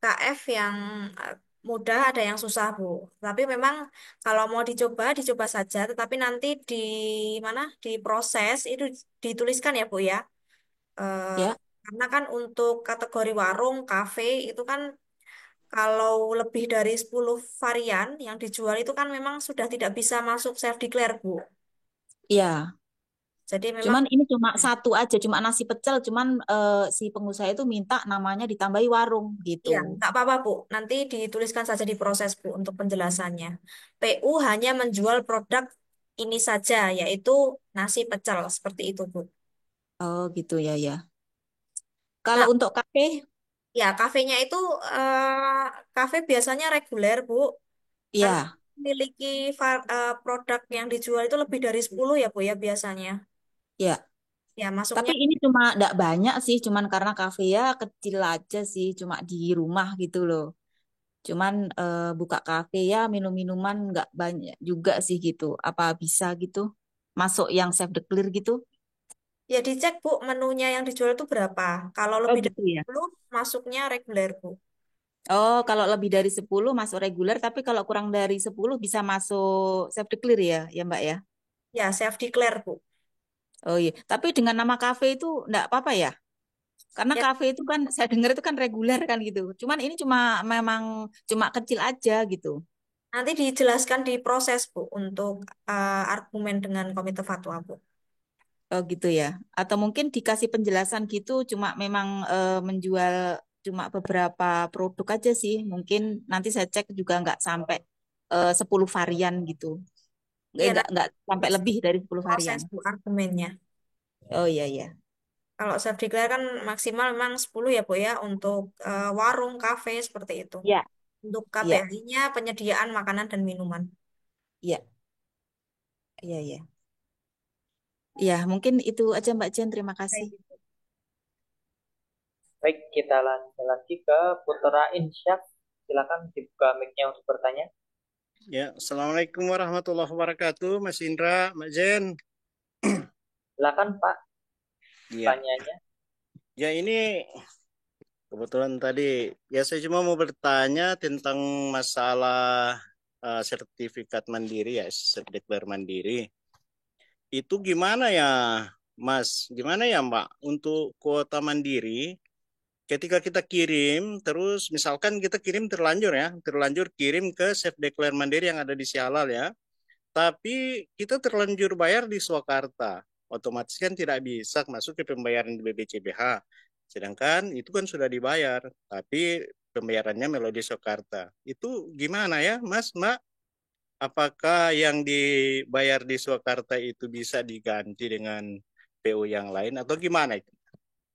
KF yang mudah, ada yang susah, Bu. Tapi memang kalau mau dicoba, dicoba saja. Tetapi nanti di mana diproses itu dituliskan ya, Bu ya. Eh, ya, karena kan untuk kategori warung, kafe itu kan kalau lebih dari 10 varian yang dijual itu kan memang sudah tidak bisa masuk self declare, Bu. iya. Jadi memang Cuman ini cuma satu aja, cuma nasi pecel. Cuman si pengusaha itu minta namanya ditambahi warung gitu. iya, nggak apa-apa, Bu. Nanti dituliskan saja di proses, Bu, untuk penjelasannya. PU hanya menjual produk ini saja, yaitu nasi pecel, seperti itu, Bu. Oh gitu ya ya. Kalau Nah, untuk kafe, ya, kafenya itu kafe biasanya reguler, Bu. Karena ya, memiliki produk yang dijual itu lebih dari 10 ya, Bu, ya, biasanya. ya. Ya, Tapi masuknya, ini cuma tidak banyak sih, cuman karena kafe ya kecil aja sih, cuma di rumah gitu loh. Cuman buka kafe ya minum-minuman nggak banyak juga sih gitu. Apa bisa gitu? Masuk yang self declare gitu? ya dicek, Bu, menunya yang dijual itu berapa. Kalau Oh lebih dari gitu ya. 10, masuknya reguler, Bu. Oh, kalau lebih dari 10 masuk reguler, tapi kalau kurang dari 10 bisa masuk self declare ya, ya Mbak ya. Ya, self declare, Bu. Oh iya, tapi dengan nama kafe itu enggak apa-apa ya? Karena Ya, kafe itu kan saya dengar itu kan reguler kan gitu. Cuman ini memang cuma kecil aja gitu. nanti dijelaskan di proses, Bu, untuk argumen dengan komite fatwa, Bu. Oh gitu ya. Atau mungkin dikasih penjelasan gitu cuma memang menjual cuma beberapa produk aja sih. Mungkin nanti saya cek juga nggak sampai 10 varian gitu. Ya, Nggak nanti nggak sampai lebih dari 10 varian. proses, Bu, argumennya. Oh iya iya. Kalau self declare kan maksimal memang 10 ya Bu ya untuk warung, kafe seperti itu. Ya, Untuk iya, KPLI-nya penyediaan makanan dan minuman. iya, iya, iya. Ya, mungkin itu aja Mbak Jen. Terima kasih. Baik. Baik, kita lanjut lagi ke Putra Insyaf. Silakan dibuka mic-nya untuk bertanya. Ya, Assalamualaikum warahmatullahi wabarakatuh, Mas Indra, Mbak Jen. Silakan Pak, Ya, tanyanya. ya ini kebetulan tadi, ya saya cuma mau bertanya tentang masalah sertifikat mandiri ya, Self-Declare mandiri. Itu gimana ya, Mas? Gimana ya, Mbak? Untuk kuota mandiri, ketika kita kirim, terus misalkan kita kirim terlanjur ya, terlanjur kirim ke Self-Declare mandiri yang ada di Sihalal ya. Tapi kita terlanjur bayar di Swakarta. Otomatis kan tidak bisa masuk ke pembayaran di BPCBH. Sedangkan itu kan sudah dibayar, tapi pembayarannya melalui Swakarta. Itu gimana ya, Mas, Mbak? Apakah yang dibayar di Swakarta itu bisa diganti dengan PO yang lain atau gimana itu?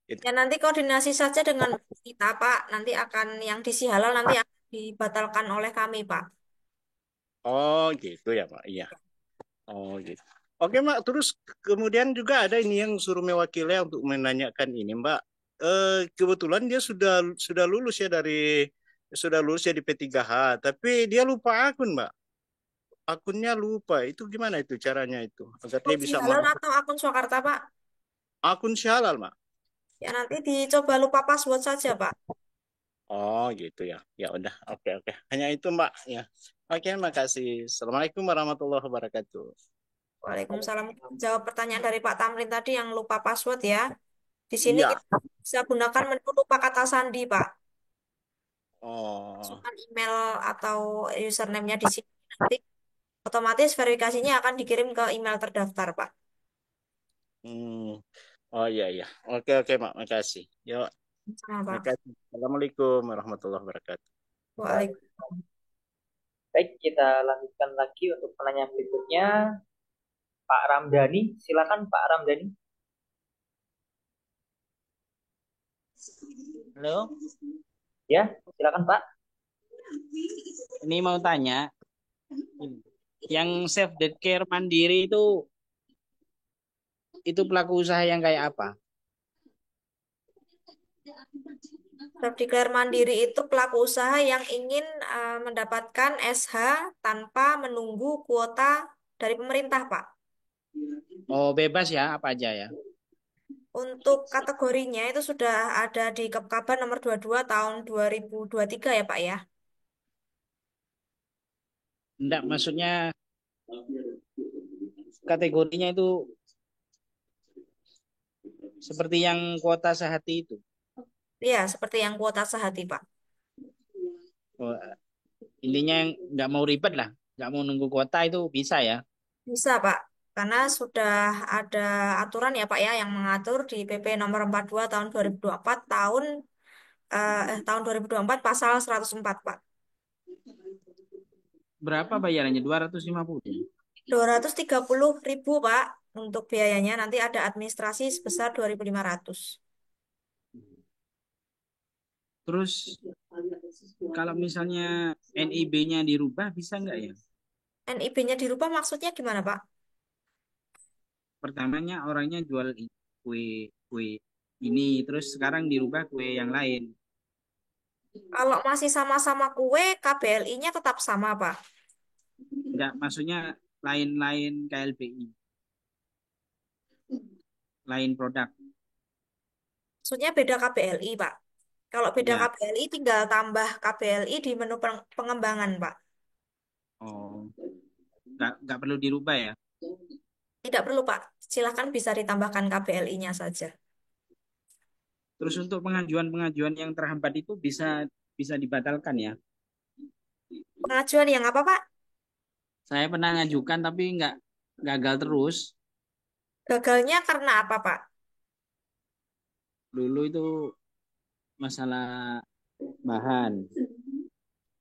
Ya nanti koordinasi saja dengan kita Pak. Nanti akan yang di Sihalal nanti akan dibatalkan oleh kami Pak. Oh, gitu ya, Pak. Iya. Oh, gitu. Oke, Mbak. Terus kemudian juga ada ini yang suruh mewakilnya untuk menanyakan ini, Mbak. Kebetulan dia sudah lulus ya sudah lulus ya di P3H, tapi dia lupa akun, Mbak. Akunnya lupa. Itu gimana itu caranya itu? Agar Akun dia bisa Sihalal masuk atau akun Swakarta Pak? akun Shalal, Mbak. Ya nanti dicoba lupa password saja Pak. Oh, gitu ya. Ya udah. Oke, oke. Hanya itu, Mbak, ya. Oke, makasih. Assalamualaikum warahmatullahi wabarakatuh. Waalaikumsalam. Jawab pertanyaan dari Pak Tamrin tadi yang lupa password ya. Di sini Iya. kita bisa gunakan menu lupa kata sandi Pak. Oh. Masukkan email atau username-nya di sini nanti otomatis verifikasinya akan dikirim ke email terdaftar Pak. Hmm. Oh iya iya. Oke oke Mak, makasih. Yuk, Sama Pak. makasih. Assalamualaikum warahmatullahi wabarakatuh. Waalaikumsalam. Baik, kita lanjutkan lagi untuk penanya berikutnya. Pak Ramdhani, silakan Pak Ramdhani. Halo, Ya, silakan Pak. ini mau tanya, yang self care mandiri itu pelaku usaha yang kayak apa? Self-declare mandiri itu pelaku usaha yang ingin mendapatkan SH tanpa menunggu kuota dari pemerintah, Pak. Oh, bebas ya, apa aja ya? Untuk kategorinya itu sudah ada di Kepkaban nomor 22 tahun 2023 ya, Pak ya. Enggak, maksudnya kategorinya itu seperti yang kuota sehati itu. Iya, seperti yang kuota sehati, Pak. Oh, intinya yang nggak mau ribet lah, nggak mau nunggu kuota itu bisa ya? Bisa, Pak. Karena sudah ada aturan ya, Pak ya, yang mengatur di PP nomor 42 tahun 2024 tahun 2024 pasal 104, Pak. Berapa bayarannya? 250. 230.000 Pak untuk biayanya. Nanti ada administrasi sebesar 2.500. Terus kalau misalnya NIB-nya dirubah bisa nggak ya? NIB-nya dirubah maksudnya gimana Pak? Pertamanya orangnya jual kue kue ini, terus sekarang dirubah kue yang lain. Kalau masih sama-sama kue, KBLI-nya tetap sama Pak. Enggak, maksudnya lain-lain KLBI. Lain produk. Maksudnya beda KBLI Pak. Kalau beda Ya. KBLI tinggal tambah KBLI di menu pengembangan Pak. Oh. Enggak perlu dirubah ya? Tidak perlu Pak. Silahkan bisa ditambahkan KBLI-nya saja. Terus untuk pengajuan-pengajuan yang terhambat itu bisa dibatalkan ya? Pengajuan yang apa Pak? Saya pernah ngajukan tapi gagal terus. Gagalnya karena apa Pak? Dulu itu masalah bahan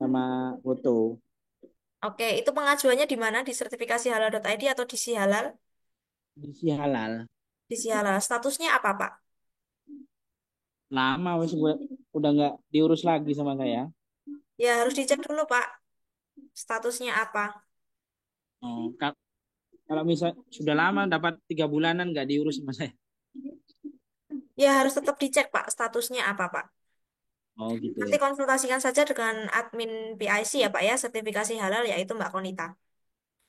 sama foto. Oke, itu pengajuannya di mana? Di sertifikasi halal.id atau di Sihalal? Isi halal. Di Sihalal. Statusnya apa Pak? lama wes udah nggak diurus lagi sama saya. Ya harus dicek dulu Pak, statusnya apa. Oh, kalau misal sudah lama dapat 3 bulanan nggak diurus sama saya. Ya harus tetap dicek Pak, statusnya apa Pak. Oh gitu Nanti ya. konsultasikan saja dengan admin PIC ya Pak ya, sertifikasi halal yaitu Mbak Konita.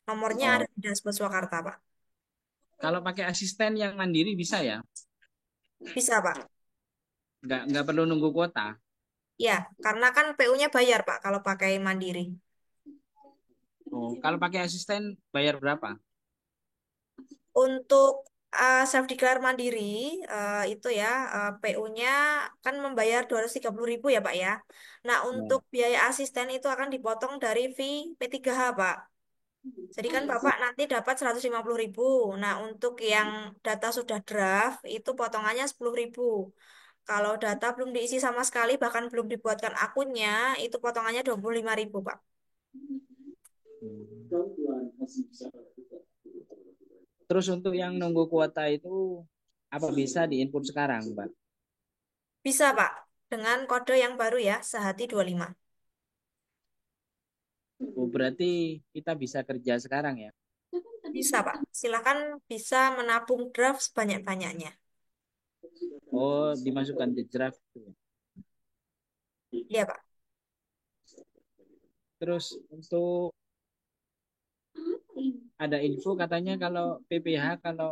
Nomornya ada Oh, di dashboard Swakarta Pak. kalau pakai asisten yang mandiri bisa ya? Bisa Pak. Nggak perlu nunggu kuota. Ya, karena kan PU-nya bayar Pak kalau pakai mandiri. Oh, kalau pakai asisten bayar berapa? Untuk self declare mandiri itu ya PU-nya kan membayar 230.000 ya Pak ya. Nah, untuk Oh. biaya asisten itu akan dipotong dari fee P3H Pak. Jadi kan Bapak nanti dapat 150.000. Nah, untuk yang data sudah draft itu potongannya 10.000. Kalau data belum diisi sama sekali bahkan belum dibuatkan akunnya itu potongannya 25.000 Pak. Terus untuk yang nunggu kuota itu apa bisa diinput sekarang, Pak? Bisa Pak, dengan kode yang baru ya, Sehati 25. Oh, berarti kita bisa kerja sekarang ya? Bisa, Pak. Silakan bisa menabung draft sebanyak-banyaknya. Oh, dimasukkan di draft. Iya, Pak. Terus untuk ada info katanya kalau PPH kalau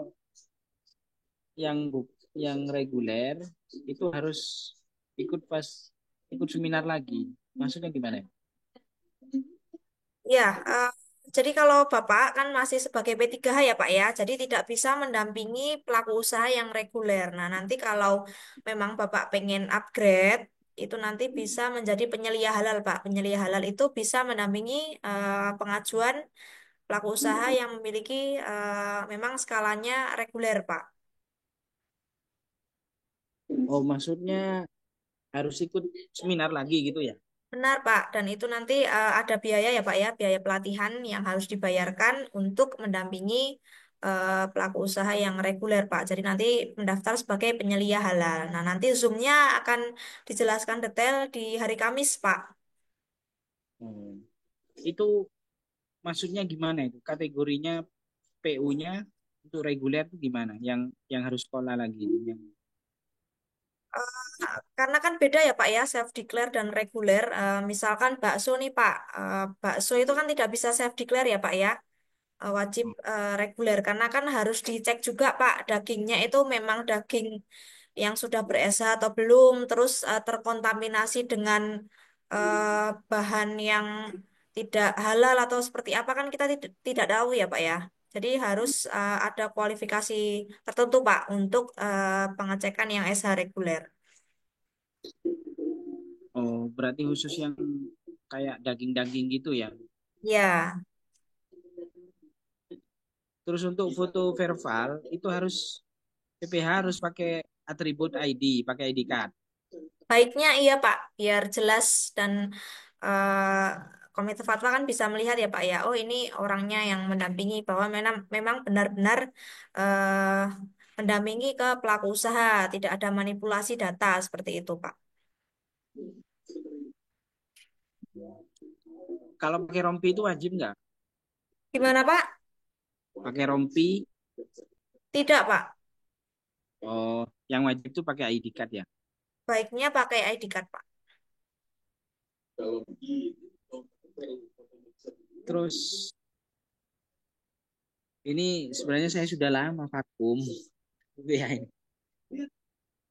yang reguler itu harus ikut ikut seminar lagi. Maksudnya gimana? Ya, jadi kalau Bapak kan masih sebagai P3H ya, Pak ya. Jadi tidak bisa mendampingi pelaku usaha yang reguler. Nah, nanti kalau memang Bapak pengen upgrade, itu nanti bisa menjadi penyelia halal, Pak. Penyelia halal itu bisa mendampingi pengajuan pelaku usaha yang memiliki memang skalanya reguler, Pak. Oh, maksudnya harus ikut seminar lagi gitu ya? Benar, Pak. Dan itu nanti ada biaya ya, Pak ya, biaya pelatihan yang harus dibayarkan untuk mendampingi pelaku usaha yang reguler, Pak. Jadi nanti mendaftar sebagai penyelia halal. Nah, nanti Zoom-nya akan dijelaskan detail di hari Kamis, Pak. Hmm. Itu maksudnya gimana itu? Kategorinya PU-nya untuk reguler itu gimana? Yang harus sekolah lagi yang Karena kan beda ya Pak ya, self declare dan reguler. Misalkan bakso nih Pak, bakso itu kan tidak bisa self declare ya Pak ya. Wajib reguler karena kan harus dicek juga Pak dagingnya itu memang daging yang sudah ber-SH atau belum terus terkontaminasi dengan bahan yang tidak halal atau seperti apa kan kita tidak tahu ya Pak ya. Jadi harus ada kualifikasi tertentu Pak untuk pengecekan yang SH reguler. oh berarti khusus yang kayak daging-daging gitu ya. Ya, Terus untuk foto verbal itu harus PPH harus pakai atribut ID, pakai ID card. baiknya iya Pak, biar jelas dan eh, Komite Fatwa kan bisa melihat ya Pak ya, oh ini orangnya yang mendampingi bahwa memang benar-benar eh, mendampingi ke pelaku usaha, tidak ada manipulasi data seperti itu Pak. Kalau pakai rompi itu wajib nggak? Gimana Pak? Pakai rompi? Tidak Pak, Oh, yang wajib itu pakai ID card ya. baiknya pakai ID card Pak. Terus ini sebenarnya saya sudah lama vakum. Ya, ini.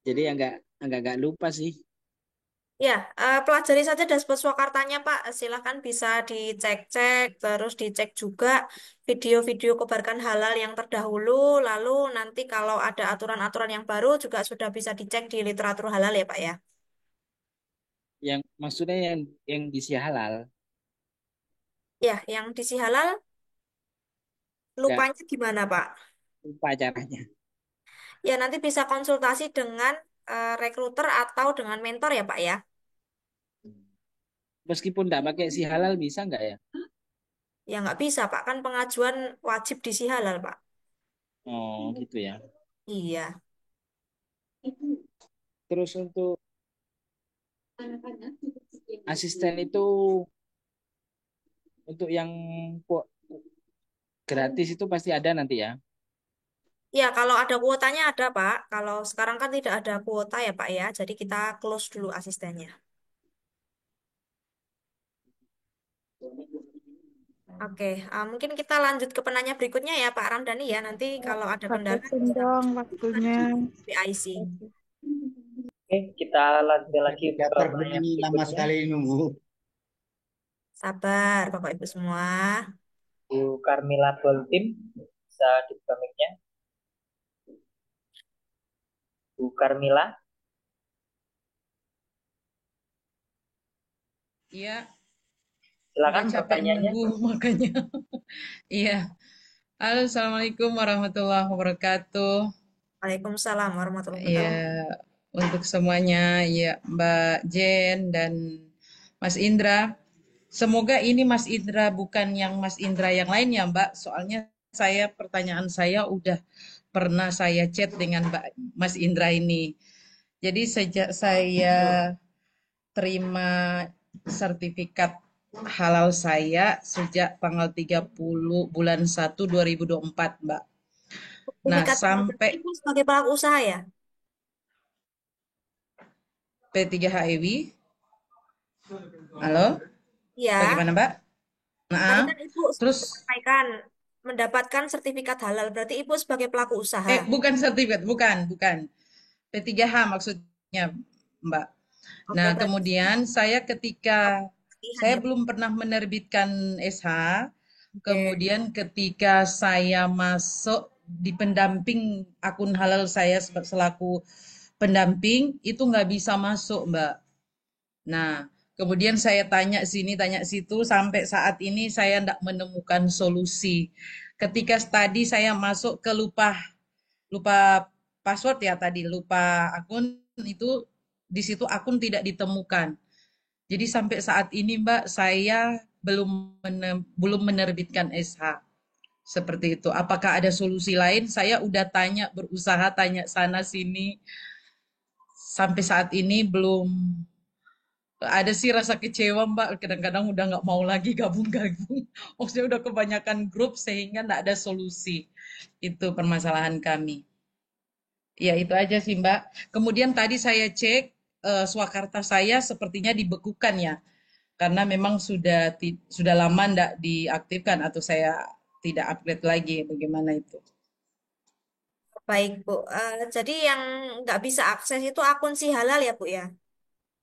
Jadi agak lupa sih. Ya, pelajari saja dashboard Swakartanya, Pak. Silahkan bisa dicek-cek, terus dicek juga video-video kobarkan halal yang terdahulu, lalu nanti kalau ada aturan-aturan yang baru juga sudah bisa dicek di literatur halal ya, Pak ya. Yang maksudnya yang diisi halal, Ya, yang disi halal, nggak lupanya gimana, Pak? lupa caranya. Ya, nanti bisa konsultasi dengan rekruter atau dengan mentor ya, Pak ya. Meskipun nggak pakai si halal bisa nggak ya? Ya, nggak bisa, Pak. Kan pengajuan wajib disi halal, Pak. Oh gitu ya. Iya. Terus untuk asisten itu untuk yang gratis itu pasti ada nanti ya. Ya, kalau ada kuotanya ada, Pak. Kalau sekarang kan tidak ada kuota ya, Pak ya. Jadi kita close dulu asistennya. Oke, mungkin kita lanjut ke penanya berikutnya ya, Pak Ramdhani ya. Nanti kalau ada kendala Batasin bisa dong lanjutkan waktunya. di PIC. Oke, kita lanjut lagi ke Indikator pertanyaan begini lama berikutnya. sekali nunggu. Sabar, Bapak Ibu semua. Bu Carmila Boltim, bisa dibuka mic-nya. Bu Carmila, Iya, silakan udah capek pertanyaannya. nunggu makanya. Iya. Halo, Assalamualaikum warahmatullahi wabarakatuh. Waalaikumsalam warahmatullahi Iya, wabarakatuh. untuk semuanya, ya Mbak Jen dan Mas Indra. Semoga ini Mas Indra bukan yang Mas Indra yang lain ya Mbak. Soalnya pertanyaan saya udah pernah saya chat dengan Mbak Mas Indra ini. Jadi sejak saya terima sertifikat halal saya sejak tanggal 30 bulan 1 2024, Mbak. Nah, Sertifikat sampai Ibu sebagai pelaku usaha ya? P3HEW. Halo? Iya. Bagaimana, Mbak? Tadi Nah, kan Ibu terus sampaikan mendapatkan sertifikat halal. Berarti Ibu sebagai pelaku usaha. bukan sertifikat, bukan. P3H maksudnya, Mbak. Oke, Nah, berarti kemudian saya ketika saya ya. belum pernah menerbitkan SH, Oke. kemudian ketika saya masuk di pendamping akun halal saya selaku pendamping, itu nggak bisa masuk, Mbak. Nah, kemudian saya tanya sini, tanya situ, sampai saat ini saya tidak menemukan solusi. Ketika tadi saya masuk ke lupa password ya tadi, lupa akun itu di situ akun tidak ditemukan. Jadi sampai saat ini Mbak saya belum menerbitkan SH. Seperti itu. Apakah ada solusi lain? Saya udah berusaha tanya sana sini. Sampai saat ini belum ada sih rasa kecewa Mbak. Kadang-kadang udah nggak mau lagi gabung-gabung. Maksudnya udah kebanyakan grup sehingga nggak ada solusi. Itu permasalahan kami. Ya, itu aja sih, Mbak. Kemudian tadi saya cek Swakarta saya sepertinya dibekukan ya. Karena memang sudah lama tidak diaktifkan atau saya tidak upgrade lagi. Bagaimana itu? Baik, Bu. Jadi yang nggak bisa akses itu akun si halal ya, Bu ya?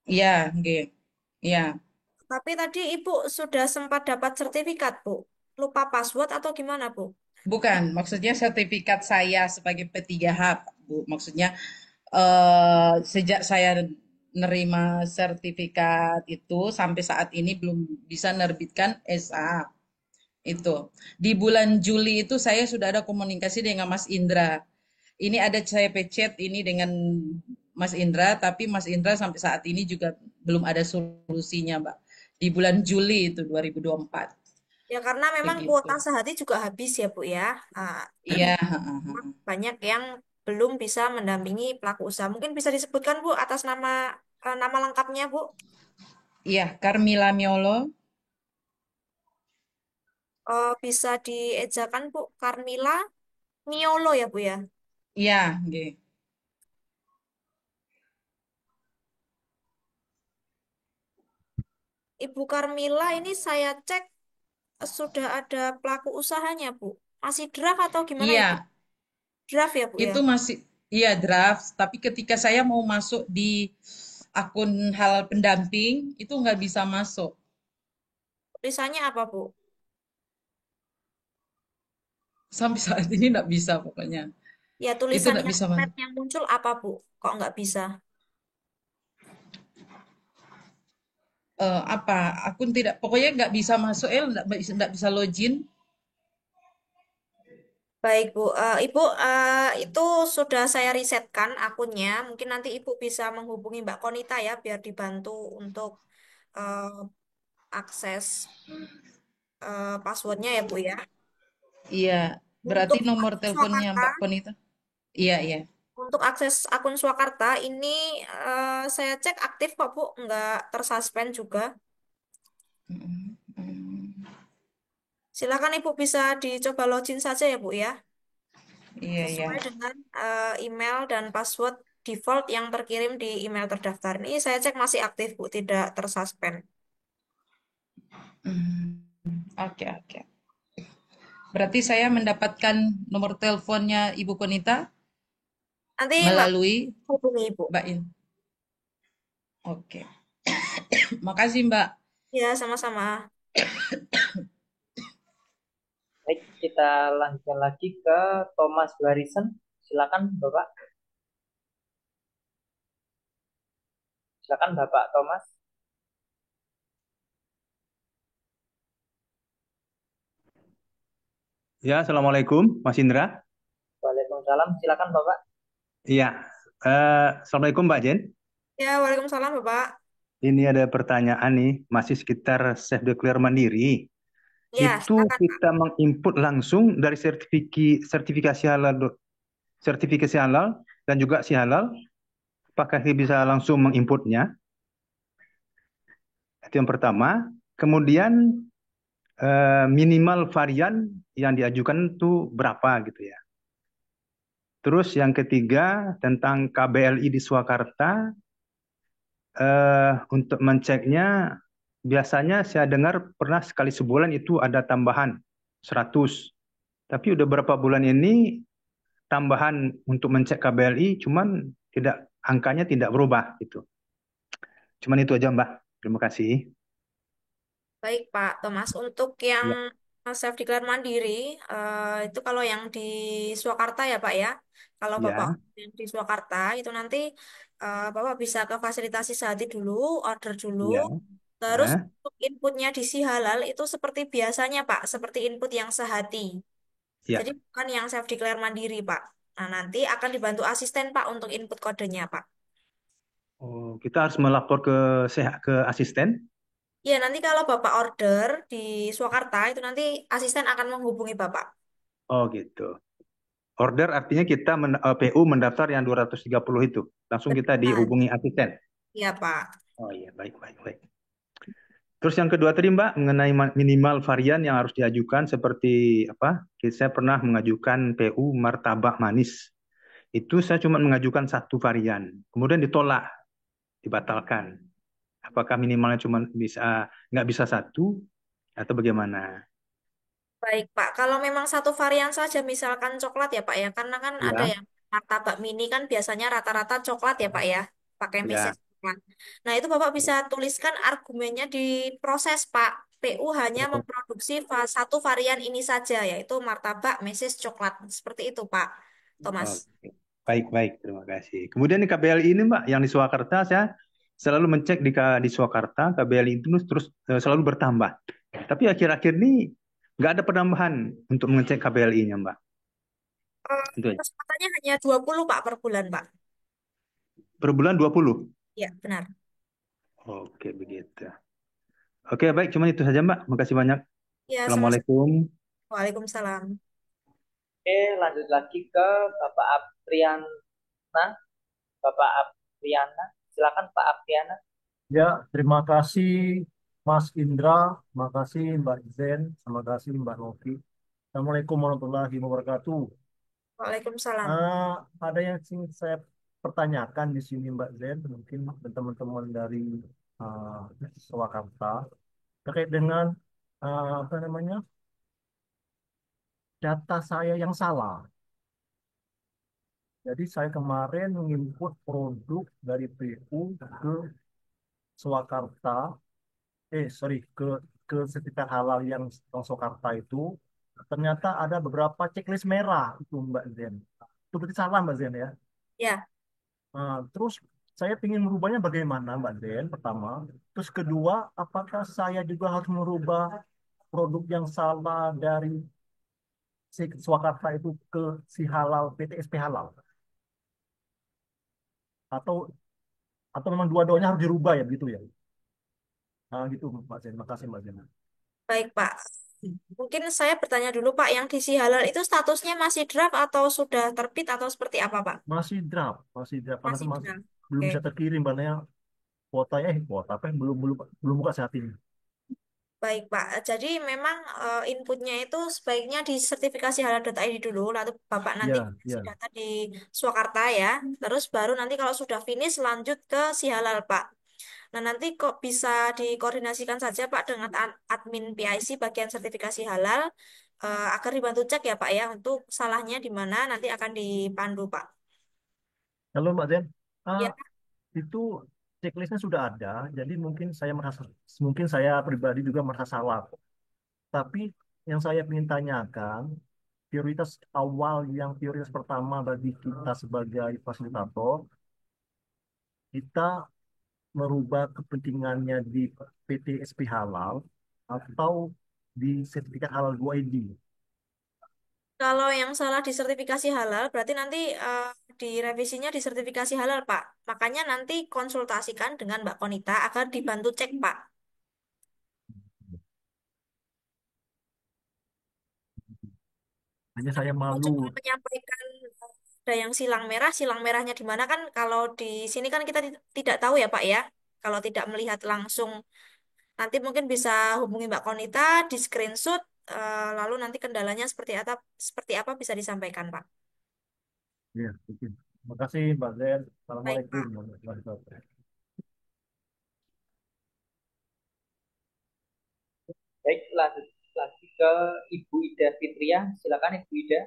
Iya, nggih. Iya. Tapi tadi Ibu sudah sempat dapat sertifikat, Bu. Lupa password atau gimana, Bu? Bukan, maksudnya sertifikat saya sebagai P3H, Bu. Maksudnya sejak saya nerima sertifikat itu sampai saat ini belum bisa nerbitkan SA. Itu. Di bulan Juli itu saya sudah ada komunikasi dengan Mas Indra. Ini ada saya pecet ini dengan Mas Indra, tapi Mas Indra sampai saat ini juga belum ada solusinya, Mbak. Di bulan Juli itu 2024. Ya karena memang Begitu. kuota sehati juga habis ya, Bu ya. Iya. Banyak yang belum bisa mendampingi pelaku usaha. Mungkin bisa disebutkan, Bu, atas nama lengkapnya, Bu. Iya, Carmila Miolo. Bisa diejakan, Bu, Carmila Miolo ya, Bu ya. Iya, nggih. Ibu Carmila ini saya cek sudah ada pelaku usahanya, Bu. Masih draft atau gimana, Iya, Ibu? Draft ya, Bu ya. itu masih draft, tapi ketika saya mau masuk di akun halal pendamping itu nggak bisa masuk. Tulisannya apa, Bu? Sampai saat ini nggak bisa pokoknya. Ya, Itu tulisan nggak bisa masuk. yang muncul apa, Bu? Kok nggak bisa? Apa akun tidak pokoknya nggak bisa masuk nggak bisa login. Baik, Bu. Ibu, itu sudah saya risetkan akunnya. Mungkin nanti Ibu bisa menghubungi Mbak Konita ya, biar dibantu untuk eh, akses passwordnya ya, Bu ya. Iya, berarti Untuk nomor teleponnya Swakarta, Mbak Konita. Iya. Untuk akses akun Swakarta ini saya cek aktif kok Bu, nggak tersuspend juga. Silakan Ibu bisa dicoba login saja ya Bu ya, Iya, iya. sesuai dengan email dan password default yang terkirim di email terdaftar. Ini saya cek masih aktif Bu, tidak tersuspend. Oke, oke. Berarti saya mendapatkan nomor teleponnya Ibu Konita Nanti Mbak melalui hubungi Ibu. Mbak In. Oke. Makasih Mbak. Ya, sama-sama. Baik, kita lanjutkan lagi ke Thomas Harrison. Silakan Bapak. Silakan Bapak Thomas. Ya, Assalamualaikum, Mas Indra. Waalaikumsalam. Silakan Bapak. Iya, Assalamualaikum Mbak Jen. Ya, Waalaikumsalam Bapak. Ini ada pertanyaan nih, masih sekitar self declare mandiri. Ya, Itu silakan Pak. kita menginput langsung dari sertifikasi halal dan juga si halal. Apakah kita bisa langsung menginputnya? Itu yang pertama. Kemudian minimal varian yang diajukan itu berapa gitu ya. Terus yang ketiga tentang KBLI di Swakarta, untuk menceknya biasanya saya dengar pernah sekali sebulan itu ada tambahan 100. Tapi udah berapa bulan ini tambahan untuk mencek KBLI cuman angkanya tidak berubah gitu. Cuman itu aja Mbak. Terima kasih. Baik Pak Thomas, untuk yang Ya, self declare mandiri itu kalau yang di Swakarta ya Pak ya. Kalau Bapak ya, yang di Swakarta itu nanti Bapak bisa ke fasilitasi Sehati dulu, order dulu. ya. Terus Hah? untuk inputnya di Si Halal itu seperti biasanya Pak, seperti input yang Sehati. Ya. Jadi bukan yang self declare mandiri Pak. Nah, nanti akan dibantu asisten Pak untuk input kodenya Pak. Oh, kita harus melapor ke asisten. Ya, nanti kalau Bapak order di Swakarta itu nanti asisten akan menghubungi Bapak. Oh, gitu. Order artinya kita PU mendaftar yang 230 itu. Langsung kita Benar. dihubungi asisten. Iya, Pak. Oh iya, baik, baik, baik. Terus yang kedua tadi Mbak, mengenai minimal varian yang harus diajukan seperti apa? Saya pernah mengajukan PU martabak manis. Itu saya cuma mengajukan satu varian. Kemudian ditolak, dibatalkan. Apakah minimalnya cuma nggak bisa satu atau bagaimana? Baik, Pak. Kalau memang satu varian saja, misalkan coklat ya, Pak ya. Karena kan ada Ya, yang martabak mini kan biasanya rata-rata coklat ya, Pak ya. Pakai ya. meses coklat. Nah, itu Bapak bisa tuliskan argumennya di proses, Pak. PU hanya Oh, memproduksi satu varian ini saja, yaitu martabak meses coklat. Seperti itu, Pak Thomas. oke. Baik, baik. Terima kasih. Kemudian di KBLI ini Mbak, yang di Surakarta saya selalu mencek di Surakarta, KBLI itu terus selalu bertambah. Tapi akhir-akhir ini nggak ada penambahan untuk mengecek KBLI-nya, Mbak. Itu aja. Kesempatannya hanya 20 Pak per bulan, Pak. Per bulan 20. Ya, benar. Oke, begitu. Oke, baik. Cuma itu saja, Mbak. Makasih banyak. Ya, sama-sama. Assalamualaikum. Waalaikumsalam. Oke, lanjut lagi ke Bapak Apriana. Bapak Apriana. Silakan Pak Apriana. Ya, terima kasih Mas Indra, terima kasih Mbak Zen, terima kasih Mbak Novi. Assalamualaikum warahmatullahi wabarakatuh. Waalaikumsalam. Ada yang ingin saya pertanyakan di sini Mbak Zen, mungkin dan teman-teman dari uh, Surakarta terkait dengan apa namanya data saya yang salah. Jadi saya kemarin menginput produk dari PU ke Surakarta, sorry ke sertifikat halal yang Surakarta itu ternyata ada beberapa checklist merah itu Mbak Zen. Itu berarti salah Mbak Zen ya. Ya, Terus saya ingin merubahnya bagaimana Mbak Zen pertama. Terus kedua, apakah saya juga harus merubah produk yang salah dari si Swakarta itu ke si halal PTSP halal atau memang dua-duanya harus dirubah ya gitu ya. Gitu Mbak Zen. Makasih Mbak Zen. baik Pak. Mungkin saya bertanya dulu Pak, yang DC halal itu statusnya masih draft atau sudah terbit atau seperti apa Pak? Masih draft karena Masih kan draft. belum Oke. bisa terkirim karena kuota apa belum buka saat ini. Baik Pak, jadi memang inputnya itu sebaiknya di sertifikasi halal.id dulu, lalu Bapak nanti Ya, kasih ya. data di Swakarta ya, terus baru nanti kalau sudah finish lanjut ke si halal Pak. Nah nanti kok bisa dikoordinasikan saja Pak dengan admin PIC bagian sertifikasi halal, agar dibantu cek ya Pak ya, untuk salahnya di mana nanti akan dipandu Pak. Halo Mbak Zen, ah, Ya, itu checklistnya sudah ada, jadi mungkin saya pribadi juga merasa salah. Tapi yang saya ingin tanyakan, prioritas awal yang prioritas pertama bagi kita sebagai fasilitator, kita merubah kepentingannya di PT SP Halal atau di sertifikat halal 2ID. kalau yang salah di sertifikasi halal, berarti nanti direvisinya di sertifikasi halal, Pak. Makanya nanti konsultasikan dengan Mbak Konita agar dibantu cek, Pak. Hanya saya Mau malu. cuma menyampaikan ada yang silang merah, silang merahnya di mana kan? Kalau di sini kan kita tidak tahu ya, Pak ya. Kalau tidak melihat langsung, nanti mungkin bisa hubungi Mbak Konita, di screenshot, lalu nanti kendalanya seperti apa bisa disampaikan, Pak. Ya, mungkin. Terima kasih Mbak Zen. Baik, Assalamualaikum Pak. warahmatullahi wabarakatuh. Baik, lanjut lagi ke Ibu Ida Fitria. Silakan Ibu Ida.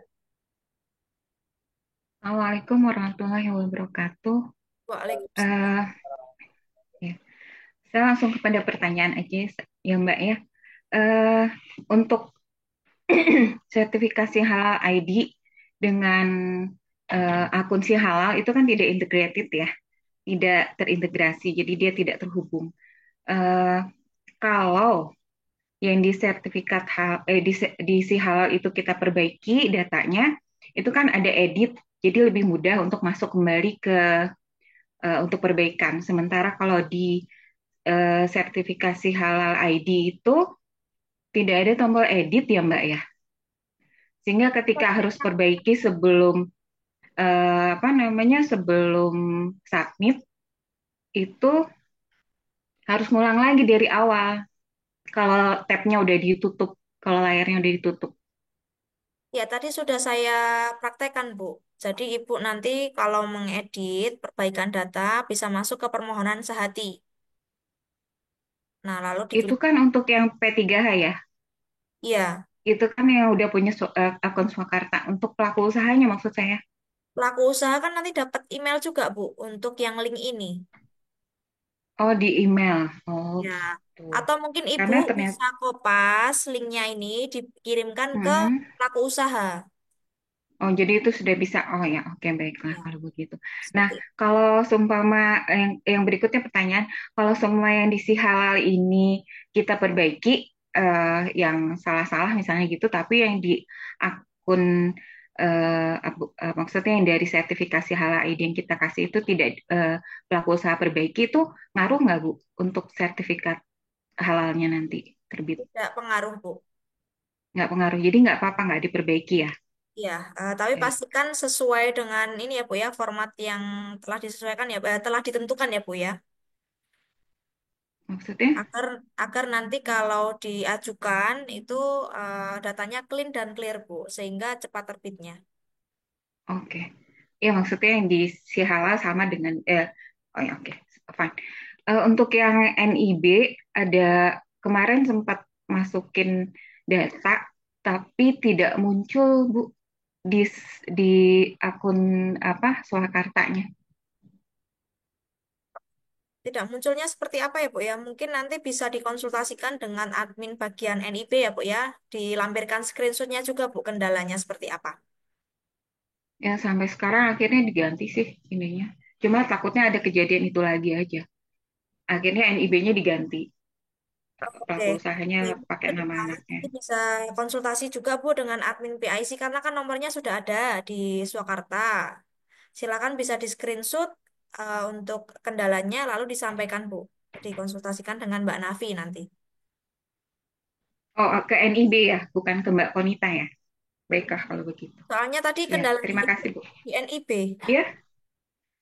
Assalamualaikum warahmatullahi wabarakatuh. Waalaikumsalam. Eh, ya. Saya langsung kepada pertanyaan aja ya Mbak ya. Eh, untuk sertifikasi halal ID dengan akun si halal itu kan tidak integrated ya, tidak terintegrasi, jadi dia tidak terhubung. Eh, kalau yang di sertifikat di si halal itu kita perbaiki datanya, itu kan ada edit, jadi lebih mudah untuk masuk kembali ke untuk perbaikan. Sementara kalau di sertifikasi halal ID itu tidak ada tombol edit ya Mbak ya. Sehingga ketika harus perbaiki sebelum apa namanya sebelum submit itu harus ngulang lagi dari awal. Kalau tabnya udah ditutup, kalau layarnya udah ditutup. Ya, tadi sudah saya praktekkan, Bu. Jadi, Ibu nanti kalau mengedit perbaikan data bisa masuk ke permohonan sehati. Nah, lalu Itu diklik. kan untuk yang P3H ya. Iya, Itu kan yang udah punya akun Swakarta. Untuk pelaku usahanya maksud saya. pelaku usaha kan nanti dapat email juga, Bu, untuk yang link ini. Oh, di email. Oh, Ya. gitu. Atau mungkin Ibu Karena ternyata bisa kopas linknya ini dikirimkan ke mm, pelaku usaha. oh, jadi itu sudah bisa. Oh ya, oke baiklah Ya, kalau begitu. Nah, seperti itu. kalau seumpama yang berikutnya pertanyaan, kalau semua yang diisi halal ini kita perbaiki, yang salah-salah misalnya gitu, tapi yang di akun maksudnya yang dari sertifikasi halal ID yang kita kasih itu tidak pelaku usaha perbaiki itu ngaruh nggak Bu untuk sertifikat halalnya nanti terbit? Tidak pengaruh, Bu. Nggak pengaruh. Jadi nggak apa-apa nggak diperbaiki ya? Ya, tapi Baik. pastikan sesuai dengan ini ya Bu ya, format yang telah disesuaikan ya, telah ditentukan ya Bu ya, Maksudnya? agar agar nanti kalau diajukan itu datanya clean dan clear Bu, sehingga cepat terbitnya. Oke. Ya, maksudnya yang di si halal sama dengan oh ya oke, fine. Untuk yang NIB ada kemarin sempat masukin data tapi tidak muncul Bu di di akun apa Surakartanya. Tidak munculnya seperti apa ya Bu ya? Mungkin nanti bisa dikonsultasikan dengan admin bagian NIB ya Bu ya, dilampirkan screenshotnya juga Bu kendalanya seperti apa. Ya sampai sekarang akhirnya diganti sih ininya. Cuma takutnya ada kejadian itu lagi aja. Akhirnya NIB-nya diganti. Oke, Pelaku usahanya baik. pakai Jadi, nama Pak, anaknya. nanti bisa konsultasi juga Bu dengan admin PIC karena kan nomornya sudah ada di Swakarta. Silakan bisa di screenshot untuk kendalanya lalu disampaikan Bu. Dikonsultasikan dengan Mbak Navi nanti. Oh, ke NIB ya, bukan ke Mbak Konita ya. Baiklah kalau begitu. Soalnya tadi Ya, kendalanya terima itu kasih, Bu. di NIB. Iya,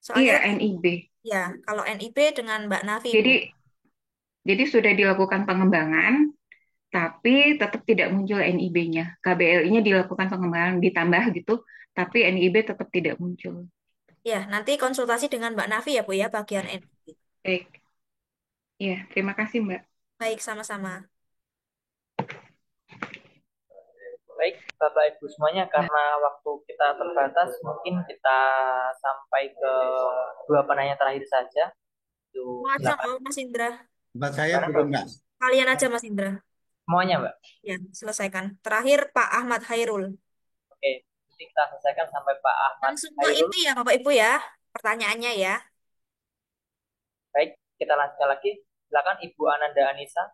Soalnya iya tadi, NIB. ya, kalau NIB dengan Mbak Nafi, Bu. Jadi, sudah dilakukan pengembangan, tapi tetap tidak muncul NIB-nya. KBLI-nya dilakukan pengembangan ditambah gitu, tapi NIB tetap tidak muncul. Ya, nanti konsultasi dengan Mbak Nafi ya, Bu, ya, bagian NIB. Baik. Iya, terima kasih, Mbak. Baik, sama-sama. Baik, Bapak Ibu semuanya, karena waktu kita terbatas, mungkin kita sampai ke dua penanya terakhir saja. Mau aja, Silakan. Mas Indra. Tempat saya Gimana, belum, Mbak? Mbak. Kalian aja, Mas Indra. Semuanya, Mbak. Ya, selesaikan. Terakhir, Pak Ahmad Hairul. Oke, jadi kita selesaikan sampai Pak Ahmad Langsung ke Hairul. inti ya, Bapak Ibu ya. Pertanyaannya ya. Baik, kita lanjutkan lagi. Silakan Ibu Ananda Anissa.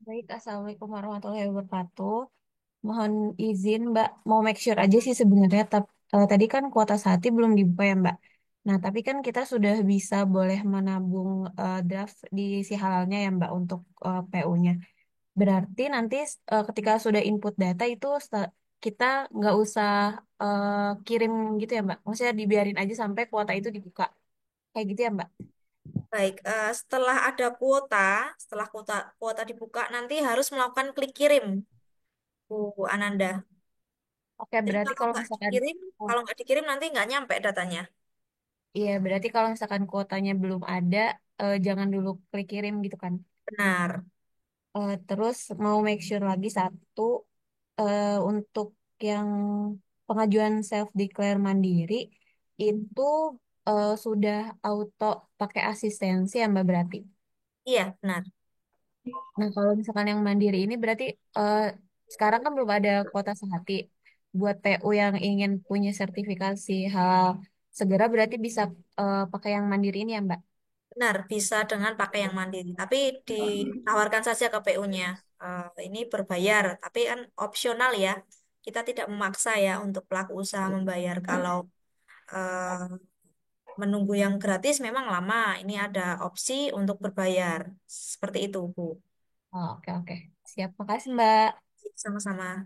Baik, Assalamualaikum warahmatullahi wabarakatuh. Mohon izin, Mbak, mau make sure aja sih sebenarnya. Tadi kan kuota sehati belum dibuka ya, Mbak. Nah, tapi kan kita sudah bisa boleh menabung draft di si halalnya ya, Mbak, untuk PU-nya. Berarti nanti ketika sudah input data itu kita nggak usah kirim gitu ya, Mbak. Maksudnya dibiarin aja sampai kuota itu dibuka. Kayak gitu ya, Mbak. Baik, setelah ada kuota, setelah kuota dibuka, nanti harus melakukan klik kirim, Bu Ananda. Oke, Jadi berarti kalau kalau nggak misalkan dikirim, nanti nggak nyampe datanya. iya, berarti kalau misalkan kuotanya belum ada, jangan dulu klik kirim gitu kan. Benar. Terus mau make sure lagi satu, untuk yang pengajuan self declare mandiri itu sudah auto pakai asistensi ya Mbak berarti. Iya, benar. Nah, kalau misalkan yang mandiri ini berarti eh, sekarang kan belum ada kuota sehati. Buat PU yang ingin punya sertifikasi hal segera berarti bisa pakai yang mandiri ini ya Mbak. Benar, bisa dengan pakai yang mandiri. Tapi ditawarkan saja ke PU-nya. Ini berbayar, tapi kan opsional ya. Kita tidak memaksa ya untuk pelaku usaha membayar. Kalau eh, menunggu yang gratis memang lama. Ini ada opsi untuk berbayar. Seperti itu, Bu. Oh, oke oke. Siap. Makasih Mbak. Sama-sama.